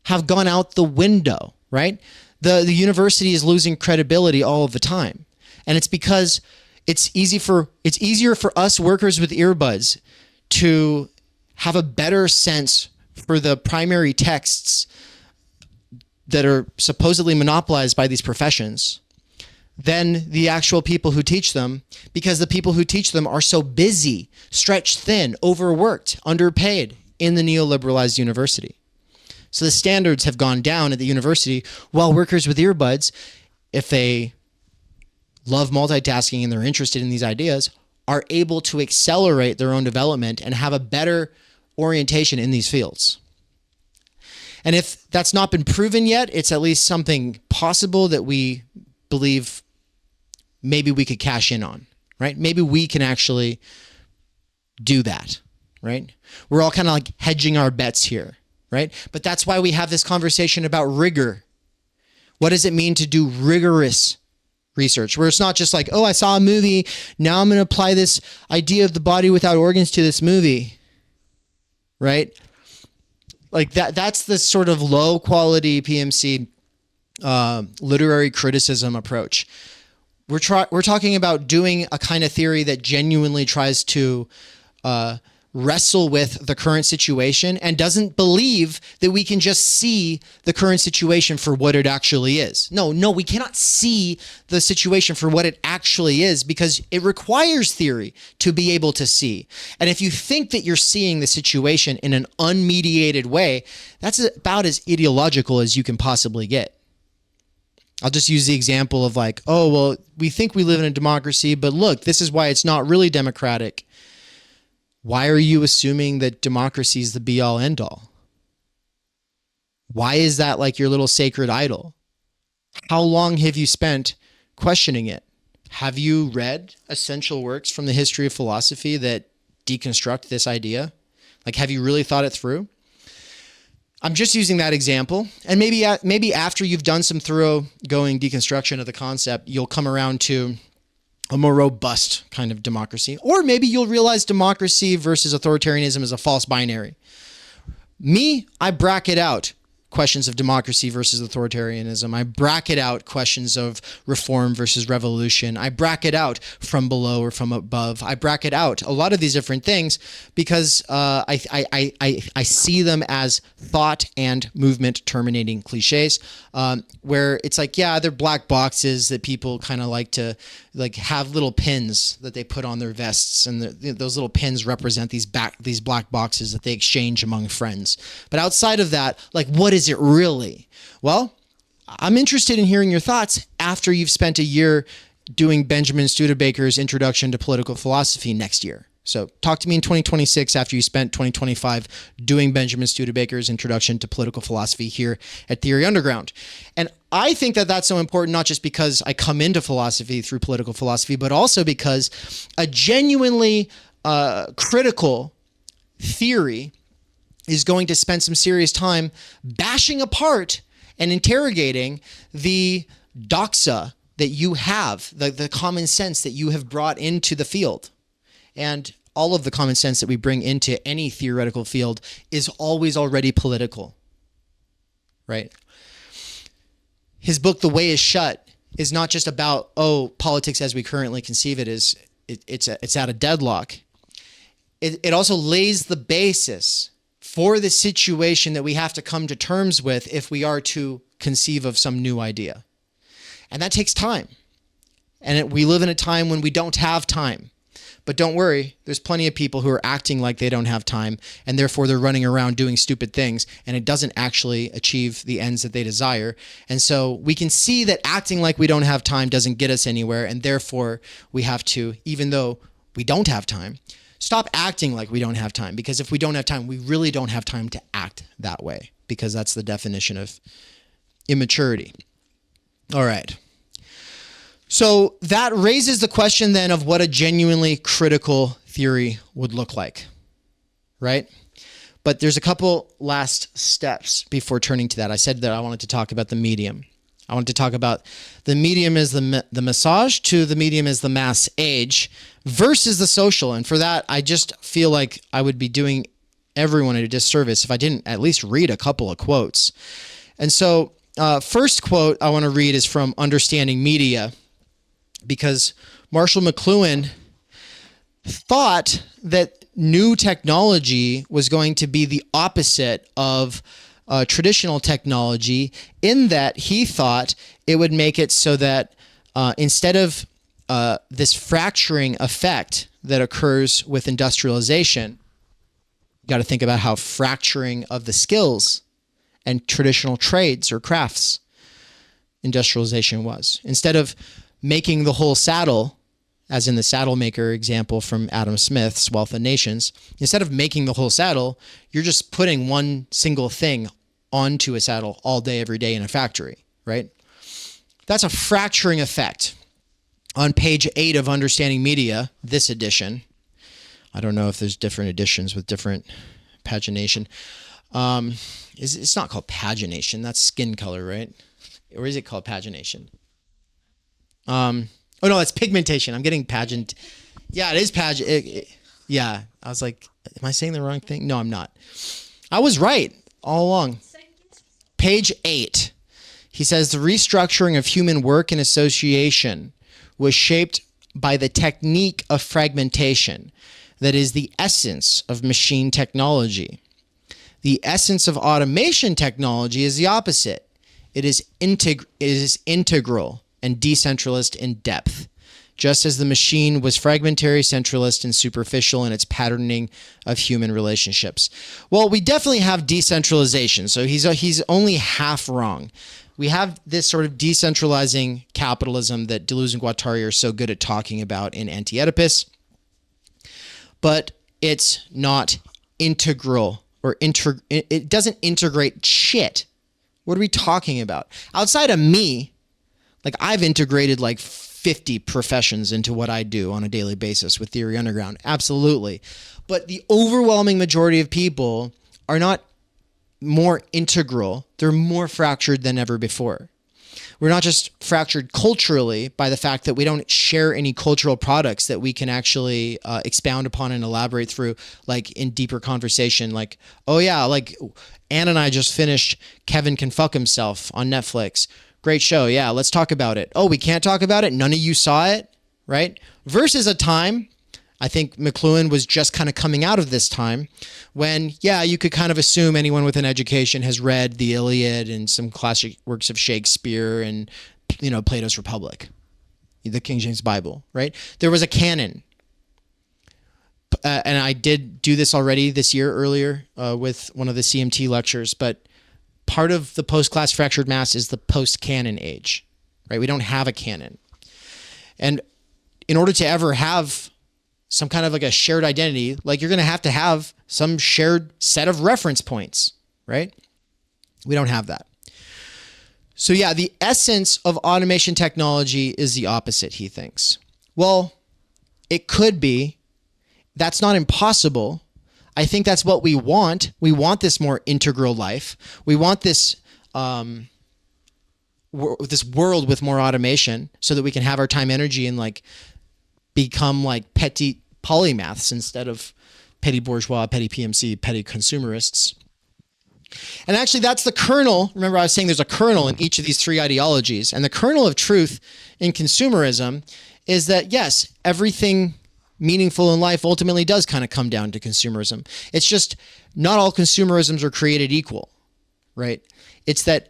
have gone out the window, right? The university is losing credibility all of the time. And it's because it's easier for us workers with earbuds to have a better sense for the primary texts that are supposedly monopolized by these professions than the actual people who teach them, because the people who teach them are so busy, stretched thin, overworked, underpaid in the neoliberalized university. So the standards have gone down at the university, while workers with earbuds, if they love multitasking and they're interested in these ideas, are able to accelerate their own development and have a better orientation in these fields. And if that's not been proven yet, it's at least something possible that we believe maybe we could cash in on, right? Maybe we can actually do that, right? We're all kind of like hedging our bets here, right? But that's why we have this conversation about rigor. What does it mean to do rigorous research, where it's not just like, oh, I saw a movie, now I'm going to apply this idea of the body without organs to this movie, right? Like that's the sort of low quality PMC literary criticism approach. We're talking about doing a kind of theory that genuinely tries to wrestle with the current situation and doesn't believe that we can just see the current situation for what it actually is. No, we cannot see the situation for what it actually is, because it requires theory to be able to see. And if you think that you're seeing the situation in an unmediated way, that's about as ideological as you can possibly get. I'll just use the example of like, oh, well, we think we live in a democracy, but look, this is why it's not really democratic. Why are you assuming that democracy is the be-all, end-all? Why is that like your little sacred idol? How long have you spent questioning it? Have you read essential works from the history of philosophy that deconstruct this idea? Like, have you really thought it through? I'm just using that example. And maybe after you've done some thoroughgoing deconstruction of the concept, you'll come around to a more robust kind of democracy. Or maybe you'll realize democracy versus authoritarianism is a false binary. Me, I bracket out questions of democracy versus authoritarianism. I bracket out questions of reform versus revolution. I bracket out from below or from above. I bracket out a lot of these different things because I see them as thought and movement terminating cliches, where it's like, yeah, they're black boxes that people kind of like to like have little pins that they put on their vests, and those little pins represent these black boxes that they exchange among friends. But outside of that, like, what is it really? Well, I'm interested in hearing your thoughts after you've spent a year doing Benjamin Studebaker's Introduction to Political Philosophy next year. So talk to me in 2026 after you spent 2025 doing Benjamin Studebaker's Introduction to Political Philosophy here at Theory Underground. And I think that that's so important, not just because I come into philosophy through political philosophy, but also because a genuinely critical theory is going to spend some serious time bashing apart and interrogating the doxa that you have, the common sense that you have brought into the field. And all of the common sense that we bring into any theoretical field is always already political, right? His book, The Way is Shut, is not just about, politics as we currently conceive it is, it's at a deadlock. It also lays the basis for the situation that we have to come to terms with if we are to conceive of some new idea. And that takes time. And we live in a time when we don't have time. But don't worry, there's plenty of people who are acting like they don't have time, and therefore they're running around doing stupid things, and it doesn't actually achieve the ends that they desire. And so we can see that acting like we don't have time doesn't get us anywhere, and therefore we have to, even though we don't have time, stop acting like we don't have time. Because if we don't have time, we really don't have time to act that way, because that's the definition of immaturity. All right. So that raises the question then of what a genuinely critical theory would look like, right? But there's a couple last steps before turning to that. I said that I wanted to talk about the medium. I wanted to talk about the medium as the massage to the medium as the mass age versus the social. And for that, I just feel like I would be doing everyone a disservice if I didn't at least read a couple of quotes. And so first quote I want to read is from Understanding Media, because Marshall McLuhan thought that new technology was going to be the opposite of traditional technology, in that he thought it would make it so that instead of this fracturing effect that occurs with industrialization, you got to think about how fracturing of the skills and traditional trades or crafts industrialization was. Instead of making the whole saddle, as in the saddle maker example from Adam Smith's Wealth of Nations, instead of making the whole saddle, you're just putting one single thing onto a saddle all day, every day in a factory, right? That's a fracturing effect. On page 8 of Understanding Media, this edition, I don't know if there's different editions with different pagination. It's not called pagination. That's skin color, right? Or is it called pagination? Oh no, it's pigmentation. I'm getting pageant. Yeah, it is yeah, I was like, am I saying the wrong thing? No, I'm not. I was right all along. Page 8. He says the restructuring of human work and association was shaped by the technique of fragmentation that is the essence of machine technology. The essence of automation technology is the opposite. It is integral and decentralist in depth, just as the machine was fragmentary, centralist, and superficial in its patterning of human relationships. Well, we definitely have decentralization, so he's only half wrong. We have this sort of decentralizing capitalism that Deleuze and Guattari are so good at talking about in Anti-Oedipus, but it's not integral, or it doesn't integrate shit. What are we talking about? Outside of me, like I've integrated like 50 professions into what I do on a daily basis with Theory Underground. Absolutely. But the overwhelming majority of people are not more integral. They're more fractured than ever before. We're not just fractured culturally by the fact that we don't share any cultural products that we can actually expound upon and elaborate through, like in deeper conversation. Like, oh yeah, like Ann and I just finished Kevin Can Fuck Himself on Netflix. Great show. Yeah, let's talk about it. Oh, we can't talk about it? None of you saw it, right? Versus a time, I think McLuhan was just kind of coming out of this time when, yeah, you could kind of assume anyone with an education has read the Iliad and some classic works of Shakespeare and, you know, Plato's Republic, the King James Bible, right? There was a canon. And I did do this already this year earlier with one of the CMT lectures, but part of the post-class fractured mass is the post-canon age, right? We don't have a canon. And in order to ever have some kind of like a shared identity, like you're going to have some shared set of reference points, right? We don't have that. So yeah, the essence of automation technology is the opposite, he thinks. Well, it could be. That's not impossible. I think that's what we want. We want this more integral life. We want this this world with more automation so that we can have our time, energy, and like become like petty polymaths instead of petty bourgeois, petty PMC, petty consumerists. And actually that's the kernel. Remember I was saying there's a kernel in each of these three ideologies. And the kernel of truth in consumerism is that, yes, everything meaningful in life ultimately does kind of come down to consumerism. It's just not all consumerisms are created equal, right? It's that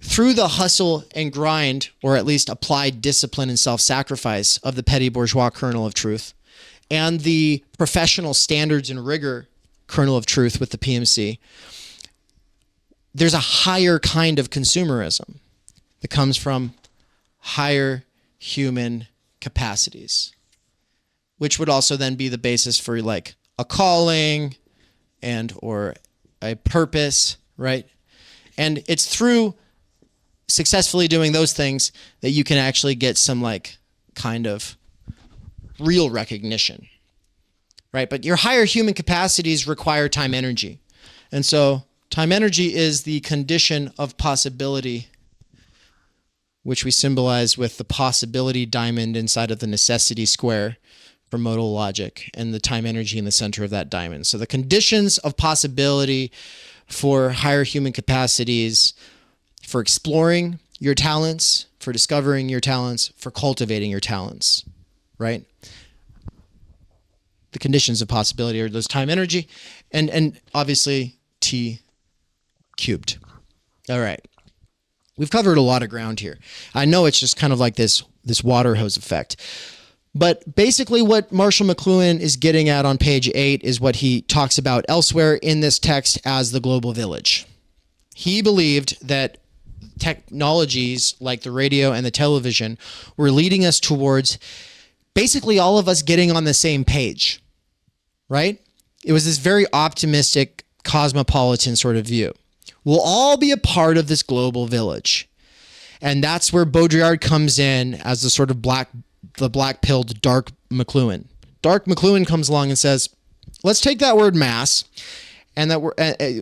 through the hustle and grind, or at least applied discipline and self-sacrifice of the petty bourgeois kernel of truth, and the professional standards and rigor kernel of truth with the PMC, there's a higher kind of consumerism that comes from higher human capacities, which would also then be the basis for like a calling and or a purpose, right? And it's through successfully doing those things that you can actually get some like kind of real recognition, right? But your higher human capacities require time energy. And so time energy is the condition of possibility, which we symbolize with the possibility diamond inside of the necessity square for modal logic, and the time energy in the center of that diamond. So the conditions of possibility for higher human capacities, for exploring your talents, for discovering your talents, for cultivating your talents, right? The conditions of possibility are those time energy and obviously T cubed. All right. We've covered a lot of ground here. I know it's just kind of like this water hose effect. But basically what Marshall McLuhan is getting at on page 8 is what he talks about elsewhere in this text as the global village. He believed that technologies like the radio and the television were leading us towards basically all of us getting on the same page, right? It was this very optimistic, cosmopolitan sort of view. We'll all be a part of this global village. And that's where Baudrillard comes in as the sort of black-pilled Dark McLuhan. Dark McLuhan comes along and says, let's take that word mass and that word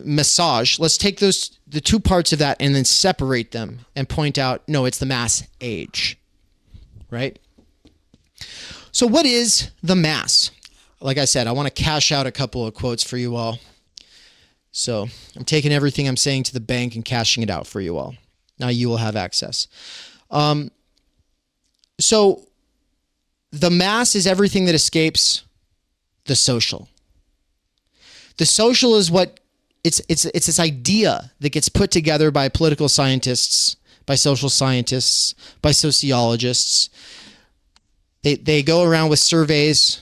massage. Let's take the two parts of that and then separate them and point out, no, it's the mass age, right? So what is the mass? Like I said, I want to cash out a couple of quotes for you all. So I'm taking everything I'm saying to the bank and cashing it out for you all. Now you will have access. So the mass is everything that escapes the social. The social is what it's this idea that gets put together by political scientists, by social scientists, by sociologists. They go around with surveys,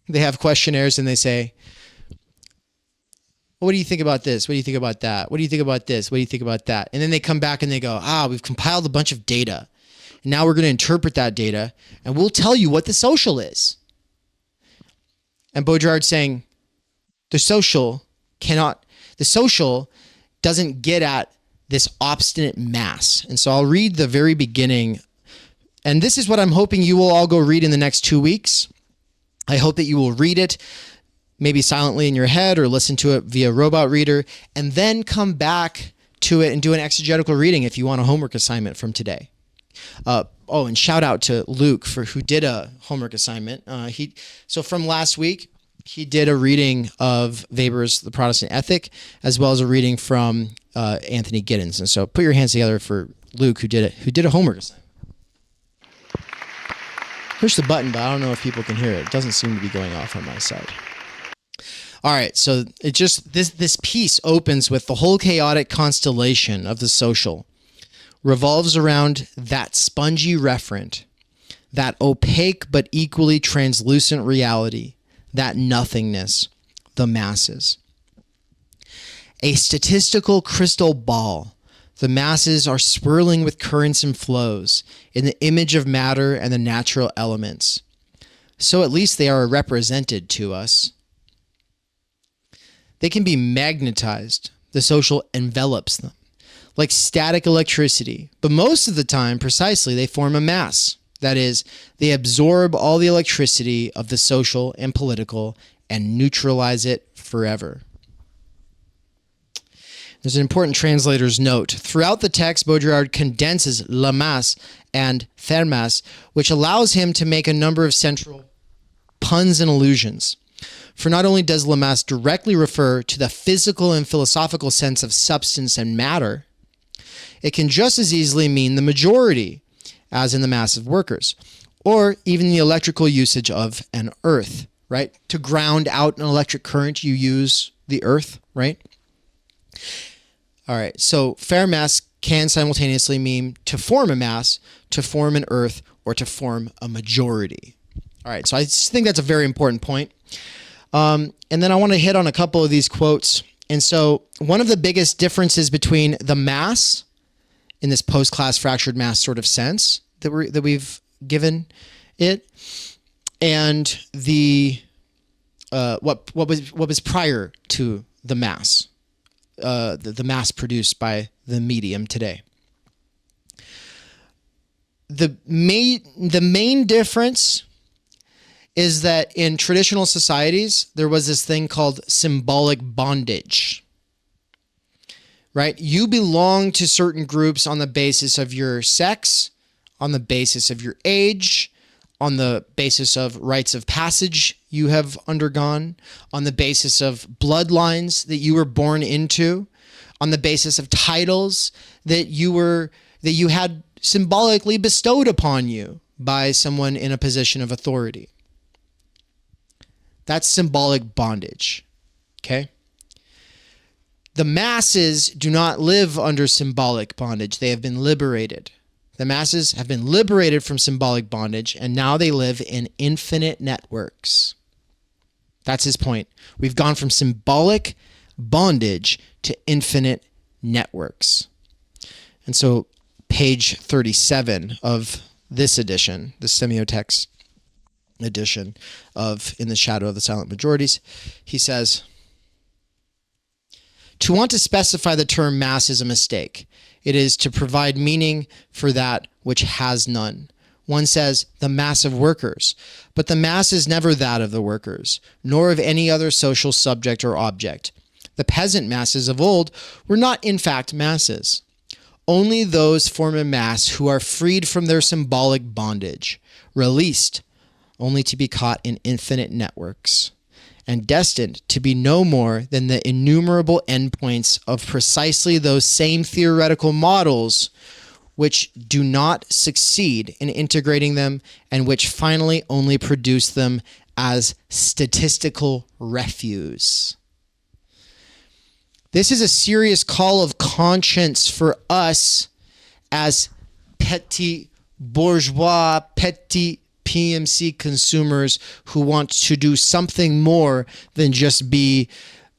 they have questionnaires, and they say, what do you think about this? What do you think about that? What do you think about this? What do you think about that? And then they come back and they go, we've compiled a bunch of data. And now we're going to interpret that data and we'll tell you what the social is. And Baudrillard's saying the social doesn't get at this obstinate mass. And so I'll read the very beginning. And this is what I'm hoping you will all go read in the next 2 weeks. I hope that you will read it, maybe silently in your head or listen to it via robot reader, and then come back to it and do an exegetical reading if you want a homework assignment from today. And shout out to Luke who did a homework assignment. So from last week, he did a reading of Weber's The Protestant Ethic, as well as a reading from Anthony Giddens. And so put your hands together for Luke, who did a homework assignment. Push the button, but I don't know if people can hear it. It doesn't seem to be going off on my side. All right, so this piece opens with the whole chaotic constellation of the social revolves around that spongy referent, that opaque but equally translucent reality, that nothingness, the masses. A statistical crystal ball, the masses are swirling with currents and flows in the image of matter and the natural elements. So at least they are represented to us. They can be magnetized. The social envelops them, like static electricity. But most of the time, precisely, they form a mass. That is, they absorb all the electricity of the social and political and neutralize it forever. There's an important translator's note. Throughout the text, Baudrillard condenses la masse and faire masse, which allows him to make a number of central puns and allusions. For not only does la masse directly refer to the physical and philosophical sense of substance and matter, it can just as easily mean the majority, as in the mass of workers, or even the electrical usage of an earth, right? To ground out an electric current, you use the earth, right? All right, so faire masse can simultaneously mean to form a mass, to form an earth, or to form a majority. All right, so I just think that's a very important point. And then I want to hit on a couple of these quotes. And so one of the biggest differences between the mass in this post-class fractured mass sort of sense that we've given it, and the what was prior to the mass, the mass produced by the medium today. The main difference is that in traditional societies, there was this thing called symbolic bondage, right? You belong to certain groups on the basis of your sex, on the basis of your age, on the basis of rites of passage you have undergone, on the basis of bloodlines that you were born into, on the basis of titles that you had symbolically bestowed upon you by someone in a position of authority. That's symbolic bondage, okay? The masses do not live under symbolic bondage. They have been liberated. The masses have been liberated from symbolic bondage, and now they live in infinite networks. That's his point. We've gone from symbolic bondage to infinite networks. And so page 37 of this edition, the semiotext edition of In the Shadow of the Silent Majorities, he says, to want to specify the term mass is a mistake. It is to provide meaning for that which has none. One says the mass of workers, but the mass is never that of the workers, nor of any other social subject or object. The peasant masses of old were not in fact masses. Only those form a mass who are freed from their symbolic bondage, released only to be caught in infinite networks, and destined to be no more than the innumerable endpoints of precisely those same theoretical models which do not succeed in integrating them and which finally only produce them as statistical refuse. This is a serious call of conscience for us as petit bourgeois, petit PMC consumers who want to do something more than just be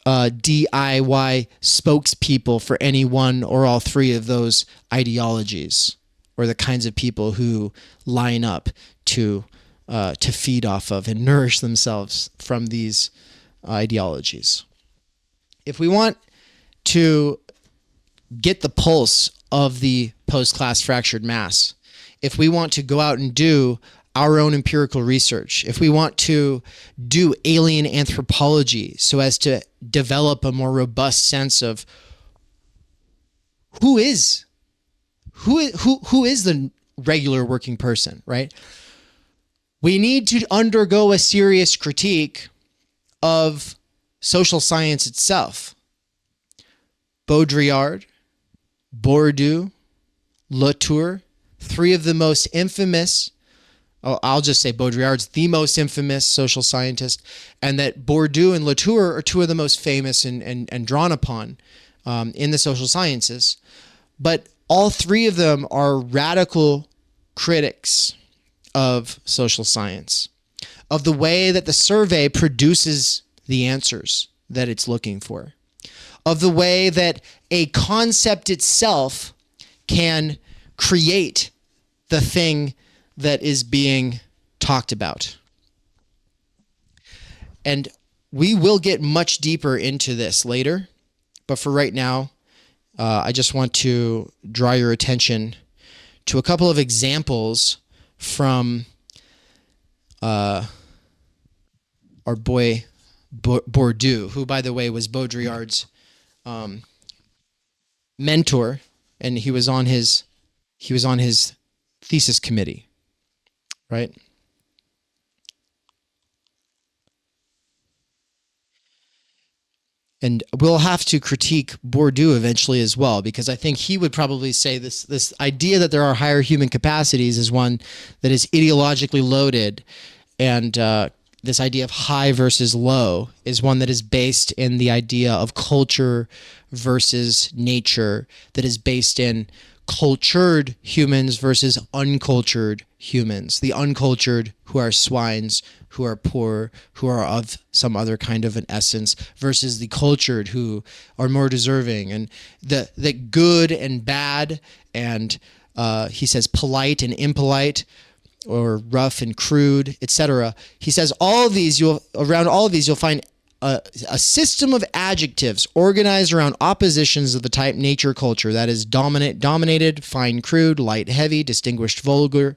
DIY spokespeople for any one or all three of those ideologies, or the kinds of people who line up to feed off of and nourish themselves from these ideologies. If we want to get the pulse of the post-class fractured mass, if we want to go out and do our own empirical research, if we want to do alien anthropology so as to develop a more robust sense of who is the regular working person, right? We need to undergo a serious critique of social science itself. Baudrillard, Bourdieu, Latour, three of the most infamous, I'll just say Baudrillard's the most infamous social scientist, and that Bourdieu and Latour are two of the most famous and drawn upon in the social sciences. But all three of them are radical critics of social science, of the way that the survey produces the answers that it's looking for, of the way that a concept itself can create the thing that is being talked about. And we will get much deeper into this later, but for right now, I just want to draw your attention to a couple of examples from our boy Bourdieu, who, by the way, was Baudrillard's mentor, and he was on his thesis committee, right? And we'll have to critique Bourdieu eventually as well, because I think he would probably say this idea that there are higher human capacities is one that is ideologically loaded, and this idea of high versus low is one that is based in the idea of culture versus nature, that is based in cultured humans versus uncultured humans. The uncultured, who are swines, who are poor, who are of some other kind of an essence, versus the cultured, who are more deserving. And the good and bad, and he says polite and impolite, or rough and crude, etc. He says around all of these you'll find a system of adjectives organized around oppositions of the type nature culture, that is dominated, fine crude, light heavy, distinguished vulgar.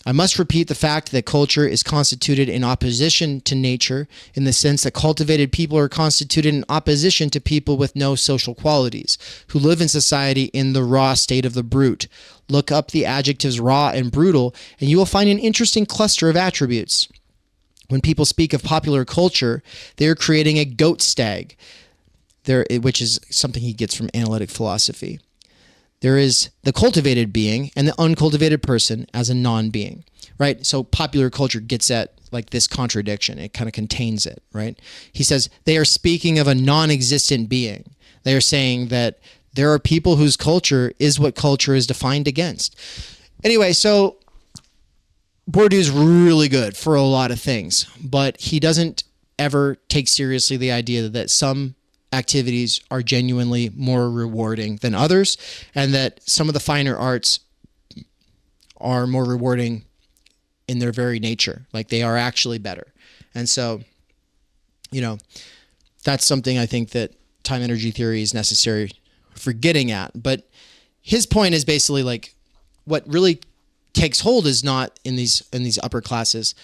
I must repeat the fact that culture is constituted in opposition to nature, in the sense that cultivated people are constituted in opposition to people with no social qualities, who live in society in the raw state of the brute. Look up the adjectives raw and brutal, and you will find an interesting cluster of attributes. When people speak of popular culture, they are creating a goat stag, which is something he gets from analytic philosophy. There is the cultivated being and the uncultivated person as a non-being, right? So popular culture gets at like this contradiction. It kind of contains it, right? He says they are speaking of a non-existent being. They are saying that there are people whose culture is what culture is defined against. Anyway, so Bourdieu's really good for a lot of things, but he doesn't ever take seriously the idea that some activities are genuinely more rewarding than others, and that some of the finer arts are more rewarding in their very nature. Like, they are actually better. And so, that's something I think that time energy theory is necessary for getting at. But his point is basically like, what really takes hold is not in these upper classes,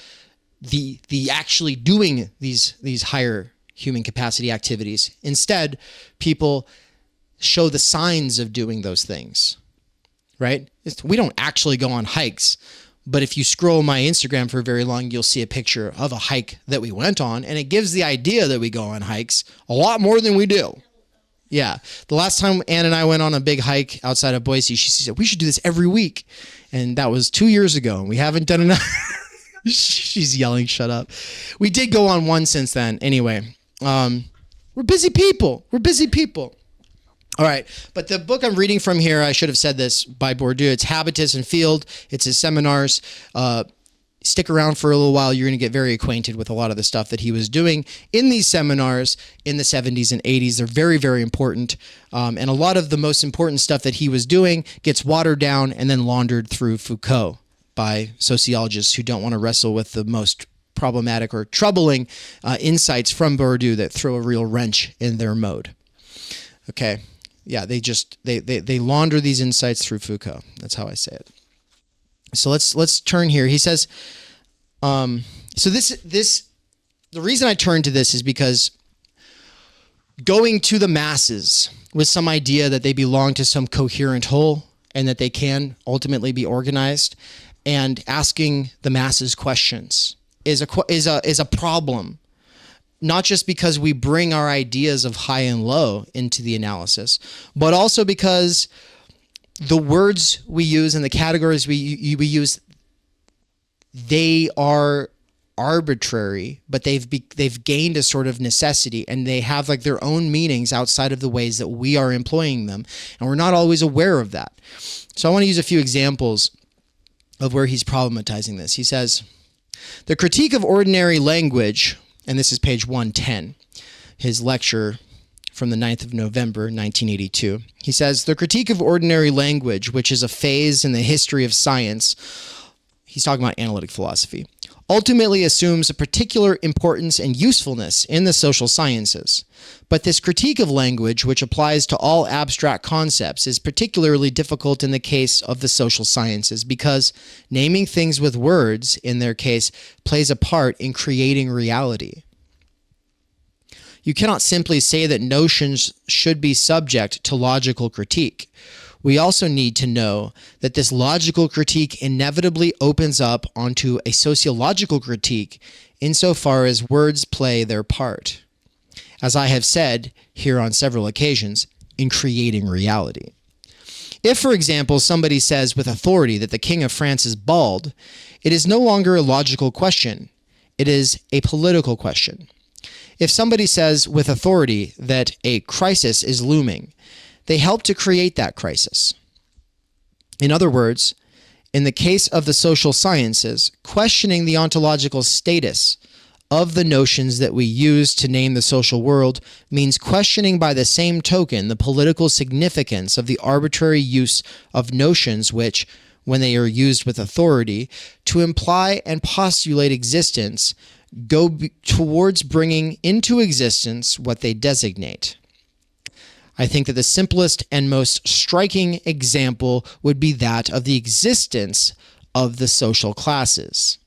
the actually doing these higher human capacity activities. Instead, people show the signs of doing those things, right? We don't actually go on hikes, but if you scroll my Instagram for very long, you'll see a picture of a hike that we went on, and it gives the idea that we go on hikes a lot more than we do. Yeah. The last time Ann and I went on a big hike outside of Boise, she said, we should do this every week. And that was 2 years ago, and we haven't done enough. She's yelling, shut up. We did go on one since then. Anyway, we're busy people. All right. But the book I'm reading from here, I should have said this, by Bourdieu, it's Habitus and Field. It's his seminars. Stick around for a little while. You're going to get very acquainted with a lot of the stuff that he was doing in these seminars in the 70s and 80s. They're very, very important. And a lot of the most important stuff that he was doing gets watered down and then laundered through Foucault by sociologists who don't want to wrestle with the most problematic or troubling insights from Bourdieu that throw a real wrench in their mode. Okay. Yeah, they launder these insights through Foucault. That's how I say it. So let's turn here. He says, so the reason I turn to this is because going to the masses with some idea that they belong to some coherent whole and that they can ultimately be organized, and asking the masses questions is a problem. Not just because we bring our ideas of high and low into the analysis, but also because the words we use and the categories we use, they are arbitrary, but they've gained a sort of necessity, and they have like their own meanings outside of the ways that we are employing them, and we're not always aware of that. So I want to use a few examples of where he's problematizing this. He says, the critique of ordinary language, and this is page 110, his lecture from the 9th of November, 1982. He says, the critique of ordinary language, which is a phase in the history of science, he's talking about analytic philosophy, ultimately assumes a particular importance and usefulness in the social sciences. But this critique of language, which applies to all abstract concepts, is particularly difficult in the case of the social sciences, because naming things with words, in their case, plays a part in creating reality. You cannot simply say that notions should be subject to logical critique. We also need to know that this logical critique inevitably opens up onto a sociological critique insofar as words play their part, as I have said here on several occasions, in creating reality. If, for example, somebody says with authority that the King of France is bald, it is no longer a logical question. It is a political question. If somebody says with authority that a crisis is looming, they help to create that crisis. In other words, in the case of the social sciences, questioning the ontological status of the notions that we use to name the social world means questioning by the same token the political significance of the arbitrary use of notions which, when they are used with authority, to imply and postulate existence, go towards bringing into existence what they designate. I think that the simplest and most striking example would be that of the existence of the social classes.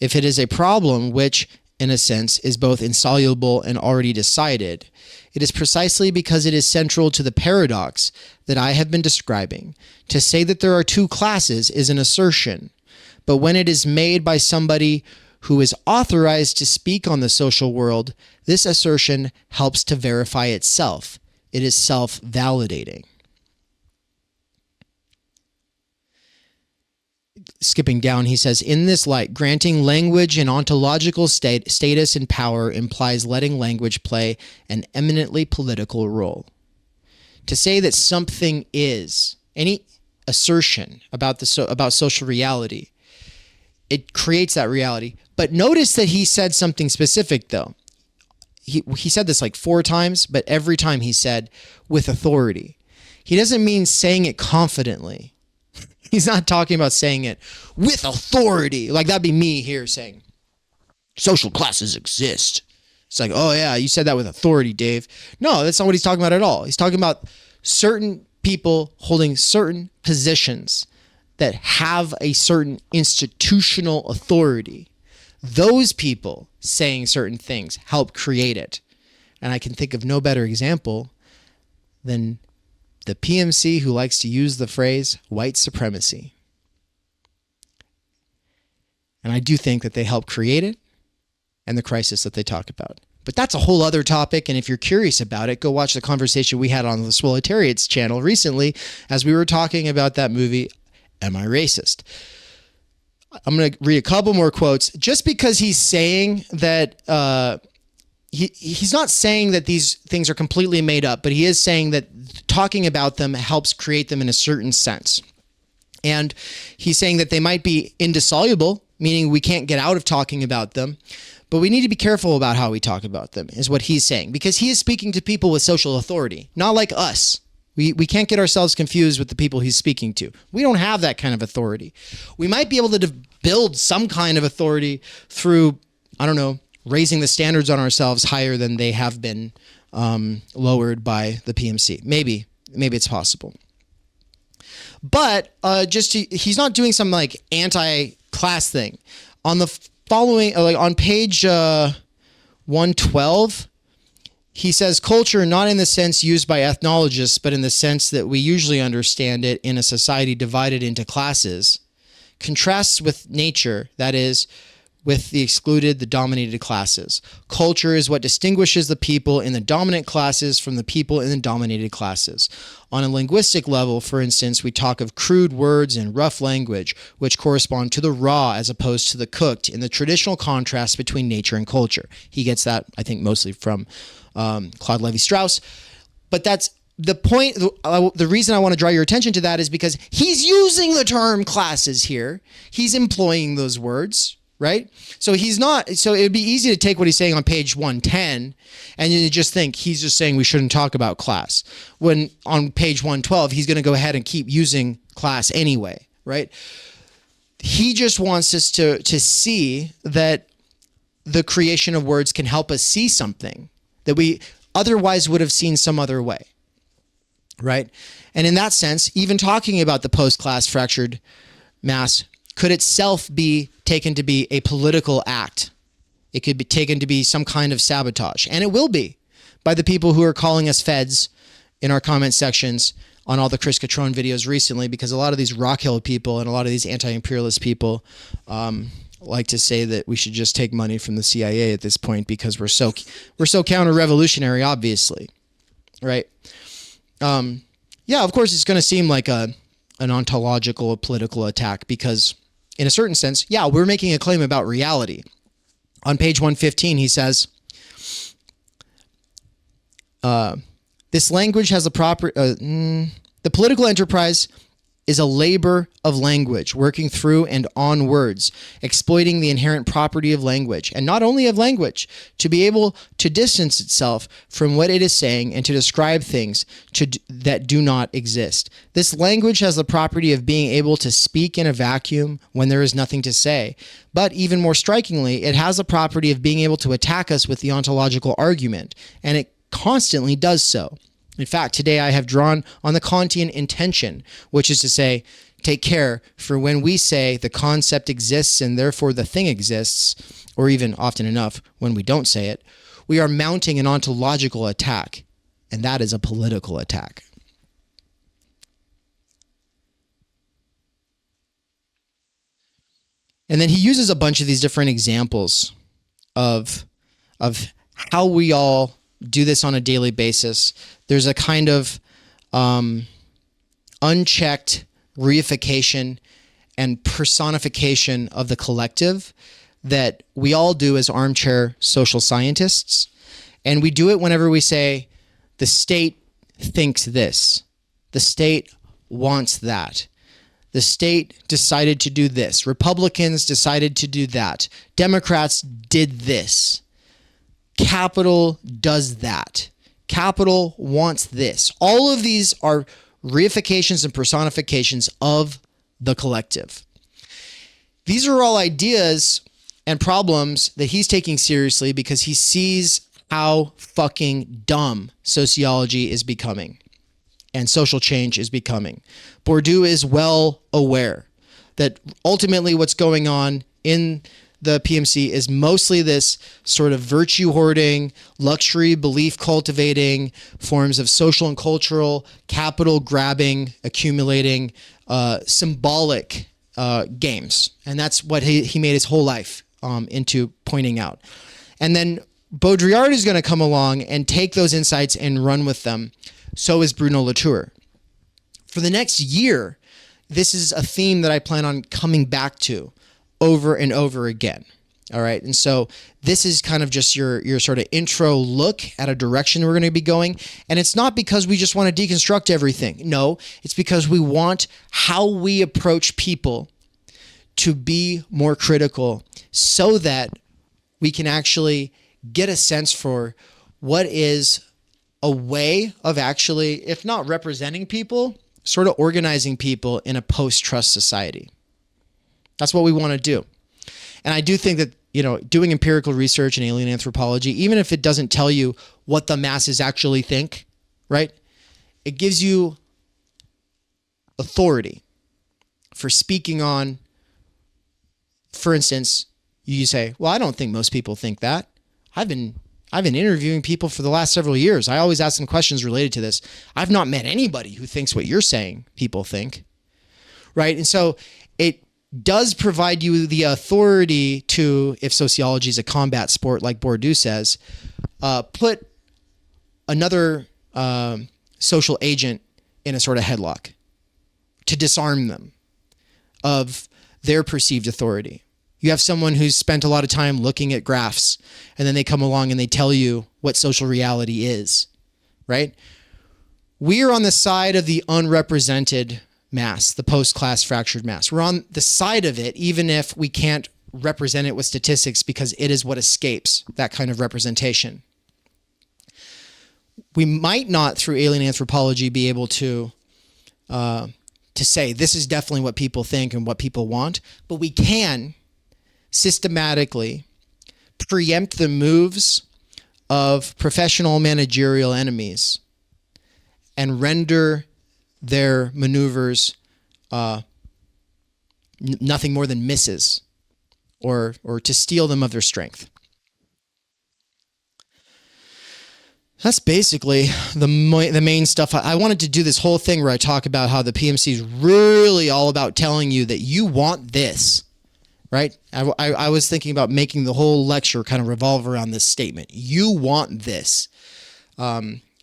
If it is a problem which, in a sense, is both insoluble and already decided, it is precisely because it is central to the paradox that I have been describing. To say that there are two classes is an assertion, but when it is made by somebody who is authorized to speak on the social world, this assertion helps to verify itself. It is self-validating. Skipping down, he says, in this light, granting language an ontological status and power implies letting language play an eminently political role. To say that something is, any assertion about social reality, it creates that reality. But notice that he said something specific, though. He said this like 4 times, but every time he said with authority. He doesn't mean saying it confidently. He's not talking about saying it with authority. Like that'd be me here saying, social classes exist. It's like, oh yeah, you said that with authority, Dave. No, that's not what he's talking about at all. He's talking about certain people holding certain positions that have a certain institutional authority. Those people saying certain things help create it. And I can think of no better example than the PMC who likes to use the phrase white supremacy. And I do think that they help create it and the crisis that they talk about. But that's a whole other topic, and if you're curious about it, go watch the conversation we had on the Swoletariats channel recently as we were talking about that movie, Am I Racist? I'm going to read a couple more quotes. Just because he's saying that he's not saying that these things are completely made up, but he is saying that talking about them helps create them in a certain sense. And he's saying that they might be indissoluble, meaning we can't get out of talking about them, but we need to be careful about how we talk about them, is what he's saying, because he is speaking to people with social authority, not like us. We can't get ourselves confused with the people he's speaking to. We don't have that kind of authority. We might be able to build some kind of authority through, I don't know, raising the standards on ourselves higher than they have been lowered by the PMC. Maybe it's possible. But he's not doing some like anti-class thing. On the following, like on page 112, he says culture not in the sense used by ethnologists, but in the sense that we usually understand it in a society divided into classes, contrasts with nature, that is, with the excluded, the dominated classes. Culture is what distinguishes the people in the dominant classes from the people in the dominated classes. On a linguistic level, for instance, we talk of crude words and rough language, which correspond to the raw as opposed to the cooked, in the traditional contrast between nature and culture. He gets that, I think, mostly from Claude Lévi-Strauss. But that's the point. The reason I want to draw your attention to that is because he's using the term classes here. He's employing those words, right? So he's not, so it would be easy to take what he's saying on page 110 and you just think he's just saying we shouldn't talk about class. When on page 112, he's going to go ahead and keep using class anyway, right? He just wants us to see that the creation of words can help us see something that we otherwise would have seen some other way, right? And in that sense, even talking about the post-class fractured mass could itself be taken to be a political act. It could be taken to be some kind of sabotage. And it will be by the people who are calling us feds in our comment sections on all the Chris Catrone videos recently, because a lot of these Rock Hill people and a lot of these anti-imperialist people like to say that we should just take money from the CIA at this point because we're so counter-revolutionary, obviously, right? Yeah, of course, it's going to seem like an ontological political attack because in a certain sense, yeah, we're making a claim about reality. On page 115, he says, this language has the political enterprise is a labor of language, working through and on words, exploiting the inherent property of language, and not only of language, to be able to distance itself from what it is saying and to describe things that do not exist. This language has the property of being able to speak in a vacuum when there is nothing to say. But even more strikingly, it has the property of being able to attack us with the ontological argument, and it constantly does so. In fact, today I have drawn on the Kantian intention, which is to say, take care, for when we say the concept exists and therefore the thing exists, or even often enough when we don't say it, we are mounting an ontological attack, and that is a political attack. And then he uses a bunch of these different examples of how we all do this on a daily basis. There's a kind of unchecked reification and personification of the collective that we all do as armchair social scientists. And we do it whenever we say, the state thinks this, the state wants that, the state decided to do this, Republicans decided to do that, Democrats did this, Capital does that, Capital wants this. All of these are reifications and personifications of the collective. These are all ideas and problems that he's taking seriously because he sees how fucking dumb sociology is becoming and social change is becoming. Bourdieu is well aware that ultimately what's going on in the PMC is mostly this sort of virtue hoarding, luxury belief cultivating, forms of social and cultural capital grabbing, accumulating, symbolic games. And that's what he made his whole life into pointing out. And then Baudrillard is going to come along and take those insights and run with them. So is Bruno Latour. For the next year, this is a theme that I plan on coming back to over and over again. All right. And so this is kind of just your sort of intro look at a direction we're going to be going. And it's not because we just want to deconstruct everything. No, it's because we want how we approach people to be more critical so that we can actually get a sense for what is a way of actually, if not representing people, sort of organizing people in a post-trust society. That's what we want to do. And I do think that, doing empirical research in alien anthropology, even if it doesn't tell you what the masses actually think, right? It gives you authority for speaking on, for instance, you say, well, I don't think most people think that. I've been interviewing people for the last several years. I always ask them questions related to this. I've not met anybody who thinks what you're saying people think, right? And so it does provide you the authority to, if sociology is a combat sport, like Bourdieu says, put another social agent in a sort of headlock to disarm them of their perceived authority. You have someone who's spent a lot of time looking at graphs, and then they come along and they tell you what social reality is, right? We are on the side of the unrepresented mass, the post-class fractured mass. We're on the side of it, even if we can't represent it with statistics, because it is what escapes that kind of representation. We might not, through alien anthropology, be able to say this is definitely what people think and what people want, but we can systematically preempt the moves of professional managerial enemies and render their maneuvers nothing more than misses, or to steal them of their strength. That's basically the main stuff. I wanted to do this whole thing where I talk about how the PMC is really all about telling you that you want this, right? I was thinking about making the whole lecture kind of revolve around this statement. You want this.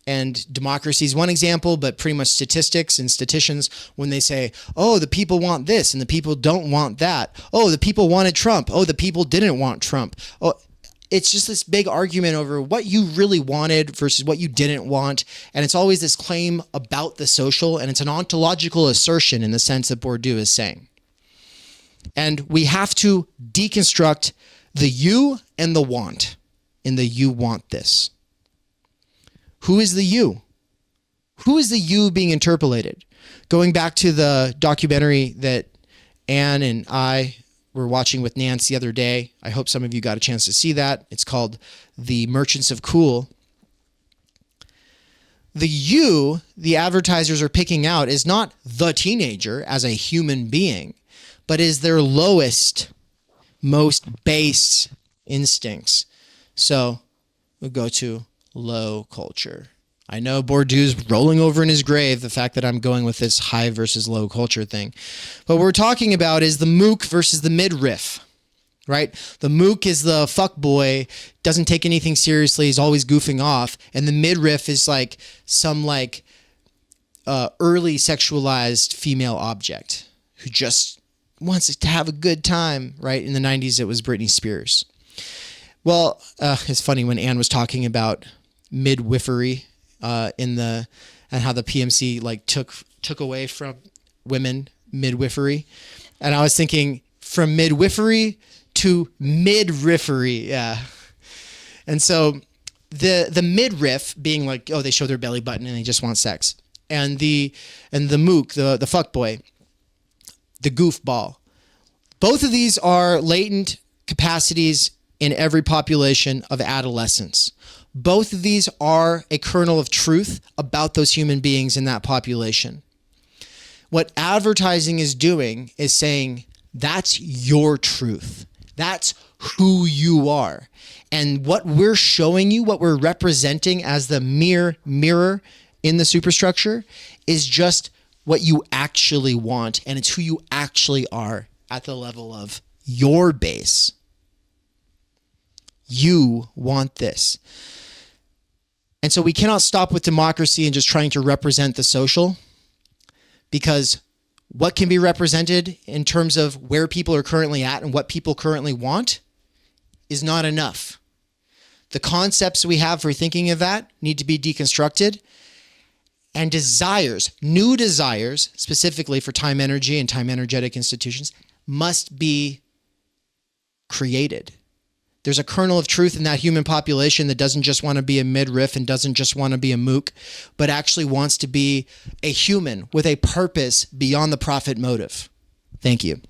And democracy is one example, but pretty much statistics and statisticians, when they say, oh, the people want this and the people don't want that. Oh, the people wanted Trump. Oh, the people didn't want Trump. Oh, it's just this big argument over what you really wanted versus what you didn't want. And it's always this claim about the social, and it's an ontological assertion in the sense that Bourdieu is saying. And we have to deconstruct the you and the want in the you want this. Who is the you? Who is the you being interpolated? Going back to the documentary that Anne and I were watching with Nance the other day. I hope some of you got a chance to see that. It's called The Merchants of Cool. The you the advertisers are picking out is not the teenager as a human being, but is their lowest, most base instincts. So we'll go to low culture. I know Bourdieu's rolling over in his grave, the fact that I'm going with this high versus low culture thing. But what we're talking about is the mook versus the midriff, right? The mook is the fuck boy, doesn't take anything seriously, he's always goofing off. And the midriff is like some early sexualized female object who just wants to have a good time, right? In the 90s, it was Britney Spears. Well, it's funny when Anne was talking about midwifery, and how the PMC took away from women midwifery, and I was thinking from midwifery to midriffery, yeah. And so the midriff being like, oh, they show their belly button and they just want sex, and the mook, the fuckboy, the goofball, both of these are latent capacities in every population of adolescence. Both of these are a kernel of truth about those human beings in that population. What advertising is doing is saying, that's your truth. That's who you are. And what we're showing you, what we're representing as the mere mirror in the superstructure is just what you actually want. And it's who you actually are at the level of your base. You want this. And so we cannot stop with democracy and just trying to represent the social, because what can be represented in terms of where people are currently at and what people currently want is not enough. The concepts we have for thinking of that need to be deconstructed, and desires, new desires, specifically for time energy and time energetic institutions, must be created. There's a kernel of truth in that human population that doesn't just want to be a midriff and doesn't just want to be a mook, but actually wants to be a human with a purpose beyond the profit motive. Thank you.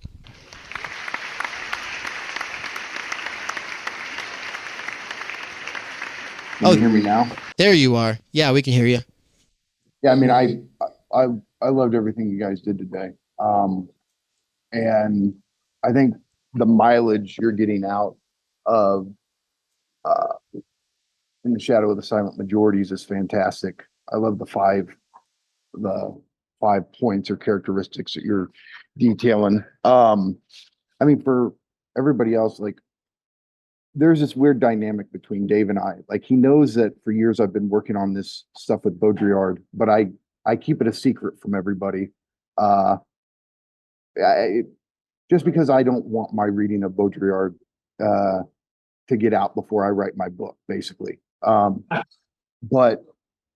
Can you hear me now? There you are. Yeah, we can hear you. Yeah, I mean, I loved everything you guys did today. And I think the mileage you're getting out of In the Shadow of the Silent Majorities is fantastic. I love the five points or characteristics that you're detailing. I mean, for everybody else, like, there's this weird dynamic between Dave and I. Like, he knows that for years I've been working on this stuff with Baudrillard, but I keep it a secret from everybody. Just because I don't want my reading of Baudrillard to get out before I write my book, basically. But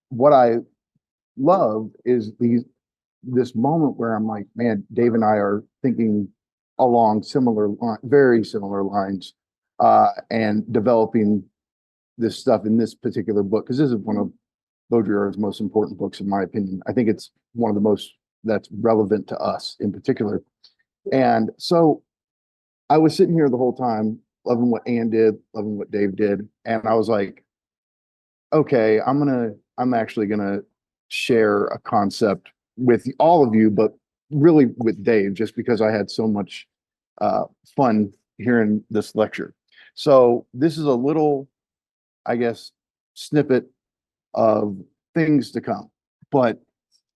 what I love is this moment where I'm like, man, Dave and I are thinking along very similar lines, and developing this stuff in this particular book, because this is one of Baudrillard's most important books, in my opinion. I think it's one of the most that's relevant to us in particular. And so I was sitting here the whole time, loving what Ann did, loving what Dave did. And I was like, okay, I'm actually gonna share a concept with all of you, but really with Dave, just because I had so much fun hearing this lecture. So this is a little, I guess, snippet of things to come. But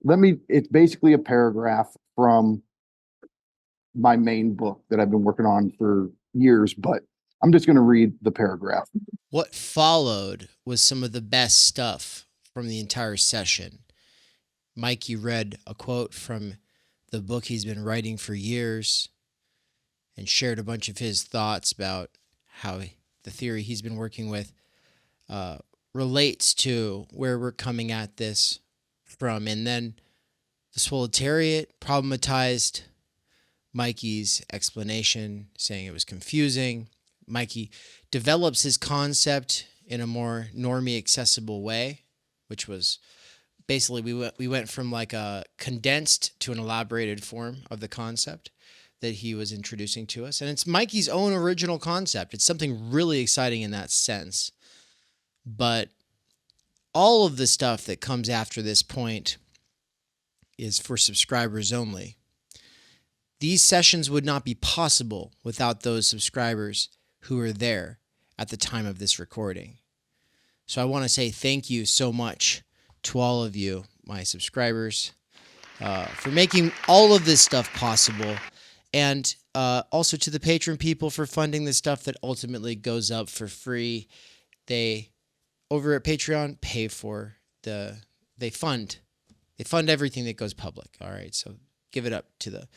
it's basically a paragraph from my main book that I've been working on for years, but I'm just going to read the paragraph. What followed was some of the best stuff from the entire session. Mike, you read a quote from the book he's been writing for years and shared a bunch of his thoughts about how the theory he's been working with relates to where we're coming at this from. And then the Swoletariat problematized Mikey's explanation, saying it was confusing. Mikey develops his concept in a more normie accessible way, which was basically we went from like a condensed to an elaborated form of the concept that he was introducing to us. And it's Mikey's own original concept. It's something really exciting in that sense. But all of the stuff that comes after this point is for subscribers only. These sessions would not be possible without those subscribers who are there at the time of this recording. So I want to say thank you so much to all of you, my subscribers, for making all of this stuff possible. And also to the patron people for funding the stuff that ultimately goes up for free. They, over at Patreon, pay for they fund everything that goes public. All right, so give it up to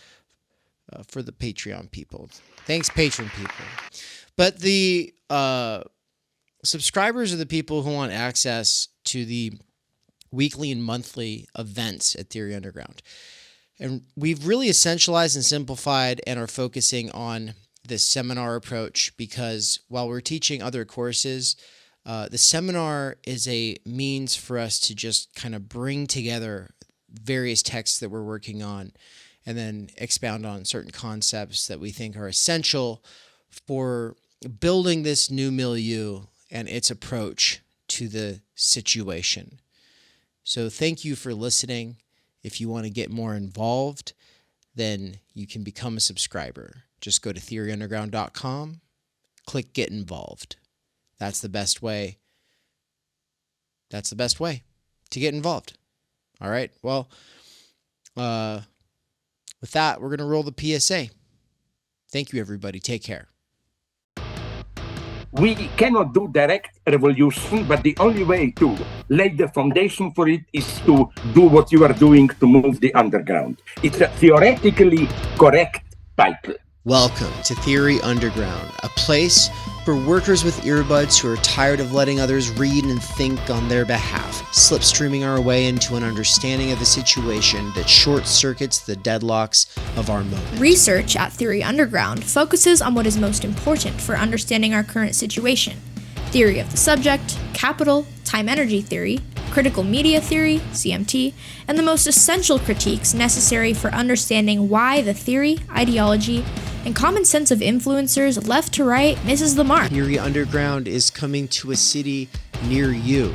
for the Patreon people. Thanks, patron people. But the subscribers are the people who want access to the weekly and monthly events at Theory Underground. And we've really essentialized and simplified and are focusing on this seminar approach because while we're teaching other courses, the seminar is a means for us to just kind of bring together various texts that we're working on and then expound on certain concepts that we think are essential for building this new milieu and its approach to the situation. So thank you for listening. If you want to get more involved, then you can become a subscriber. Just go to theoryunderground.com, click Get Involved. That's the best way. That's the best way to get involved. All right. Well, with that, we're going to roll the PSA. Thank you, everybody. Take care. We cannot do direct revolution, but the only way to lay the foundation for it is to do what you are doing to move the underground. It's a theoretically correct title. Welcome to Theory Underground, a place for workers with earbuds who are tired of letting others read and think on their behalf, slipstreaming our way into an understanding of the situation that short-circuits the deadlocks of our moment. Research at Theory Underground focuses on what is most important for understanding our current situation: theory of the subject, capital, time-energy theory, critical media theory, CMT, and the most essential critiques necessary for understanding why the theory, ideology, and common sense of influencers left to right misses the mark. Theory Underground is coming to a city near you.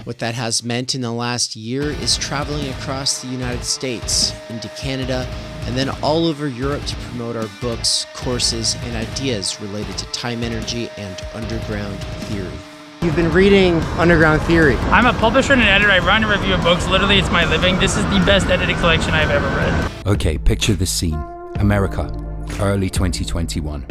What that has meant in the last year is traveling across the United States, into Canada, and then all over Europe to promote our books, courses, and ideas related to time energy and underground theory. You've been reading Underground Theory. I'm a publisher and an editor. I run and review books. Literally, it's my living. This is the best edited collection I've ever read. Okay, picture this scene. America, early 2021.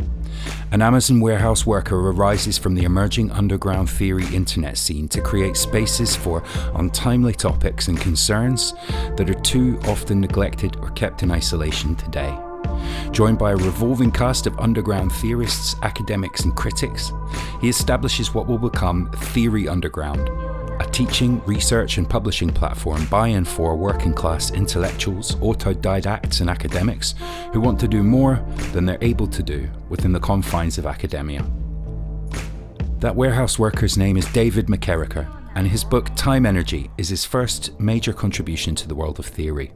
An Amazon warehouse worker arises from the emerging underground theory internet scene to create spaces for untimely topics and concerns that are too often neglected or kept in isolation today. Joined by a revolving cast of underground theorists, academics, and critics, he establishes what will become Theory Underground, a teaching, research, and publishing platform by and for working-class intellectuals, autodidacts, and academics who want to do more than they're able to do within the confines of academia. That warehouse worker's name is David McKerracher, and his book Timenergy is his first major contribution to the world of theory.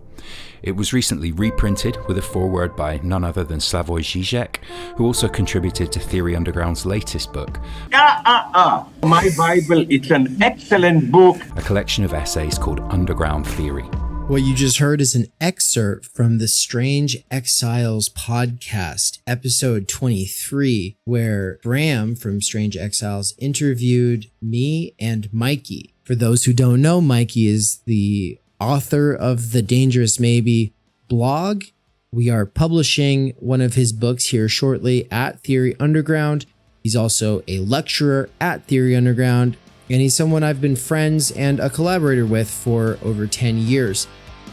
It was recently reprinted with a foreword by none other than Slavoj Žižek, who also contributed to Theory Underground's latest book. My Bible, it's an excellent book. A collection of essays called Underground Theory. What you just heard is an excerpt from the Strange Exiles podcast, episode 23, where Bram from Strange Exiles interviewed me and Mikey. For those who don't know, Mikey is the author of the Dangerous Maybe blog. We are publishing one of his books here shortly at Theory Underground. He's also a lecturer at Theory Underground, and he's someone I've been friends and a collaborator with for over 10 years.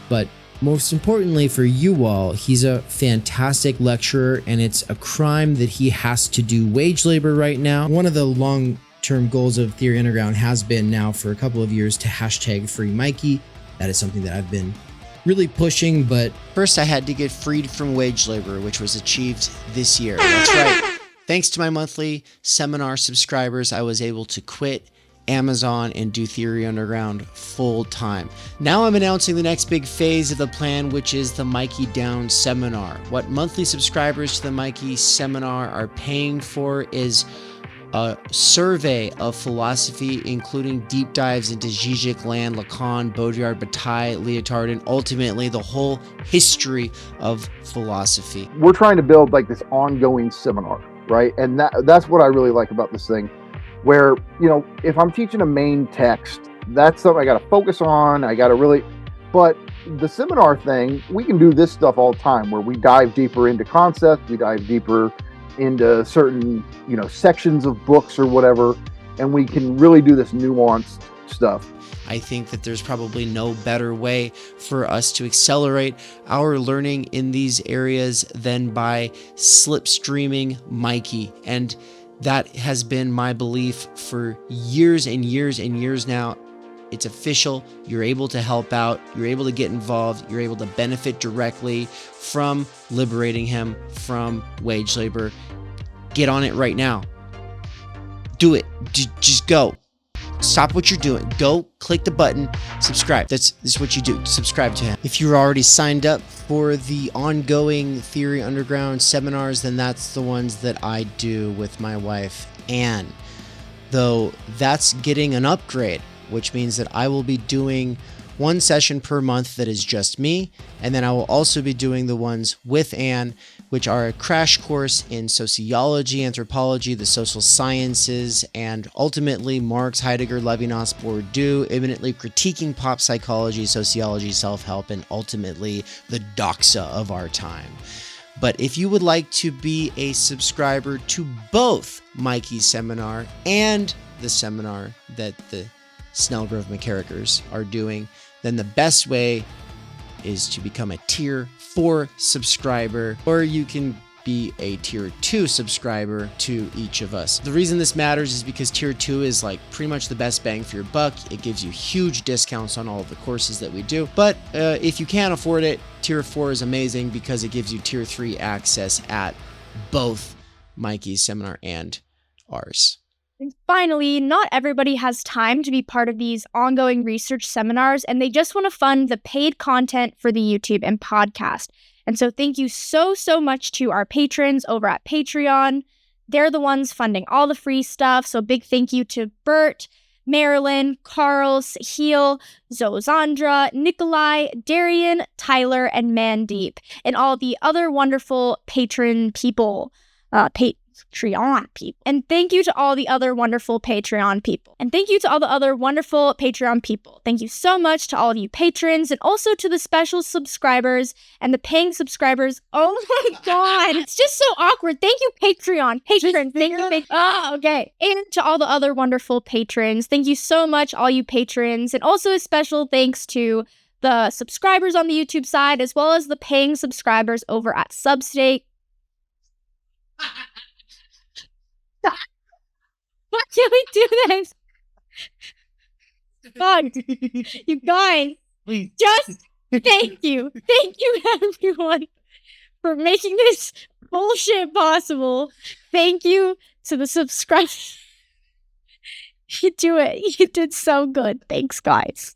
But Most importantly for you all, he's a fantastic lecturer, and it's a crime that he has to do wage labor right now. One of the long-term goals of Theory Underground has been now for a couple of years to hashtag free Mikey. That is something that I've been really pushing, but first I had to get freed from wage labor, which was achieved this year. That's right. Thanks to my monthly seminar subscribers, I was able to quit Amazon and do Theory Underground full time. Now I'm announcing the next big phase of the plan, which is the Mikey Down Seminar. What monthly subscribers to the Mikey Seminar are paying for is a survey of philosophy, including deep dives into Žižek, Land, Lacan, Baudrillard, Bataille, Lyotard, and ultimately the whole history of philosophy. We're trying to build like this ongoing seminar, right? And that's what I really like about this thing, where, you know, if I'm teaching a main text, that's something I got to focus on. I got to really, but the seminar thing, we can do this stuff all the time where we dive deeper into concepts, we dive deeper into certain, you know, sections of books or whatever, and we can really do this nuanced stuff. I think that there's probably no better way for us to accelerate our learning in these areas than by slipstreaming Mikey. And that has been my belief for years and years and years now. It's official. You're able to help out. You're able to get involved. You're able to benefit directly from liberating him from wage labor. Get on it right now. Do it. Just go. Stop what you're doing. Go click the button, subscribe. This is what you do. Subscribe to him. If you're already signed up for the ongoing Theory Underground seminars, then that's the ones that I do with my wife, Anne. Though that's getting an upgrade, which means that I will be doing one session per month that is just me, and then I will also be doing the ones with Anne, which are a crash course in sociology, anthropology, the social sciences, and ultimately Marx, Heidegger, Levinas, Bourdieu, imminently critiquing pop psychology, sociology, self-help, and ultimately the doxa of our time. But if you would like to be a subscriber to both Mikey's seminar and the seminar that the Snellgrove McKerrachers are doing, then the best way is to become a Tier 4 subscriber, or you can be a Tier 2 subscriber to each of us. The reason this matters is because Tier 2 is like pretty much the best bang for your buck. It gives you huge discounts on all of the courses that we do. But if you can't afford it, Tier 4 is amazing because it gives you Tier 3 access at both Mikey's seminar and ours. And finally, not everybody has time to be part of these ongoing research seminars, and they just want to fund the paid content for the YouTube and podcast. And so thank you so much to our patrons over at Patreon. They're the ones funding all the free stuff. So big thank you to Bert, Marilyn, Carl, Sahil, Zozandra, Nikolai, Darian, Tyler, and Mandeep, and all the other wonderful patron people. Patreon people. And thank you to all the other wonderful Patreon people. Thank you so much to all of you patrons, and also to the special subscribers and the paying subscribers. Oh my god, it's just so awkward. Thank you, Patreon. Patrons. Thank you. Oh, okay. And to all the other wonderful patrons. Thank you so much, all you patrons. And also a special thanks to the subscribers on the YouTube side, as well as the paying subscribers over at Substack. Why can't we do this? God, you guys, just thank you. Thank you, everyone, for making this bullshit possible. Thank you to the subscribers. You do it. You did so good. Thanks, guys.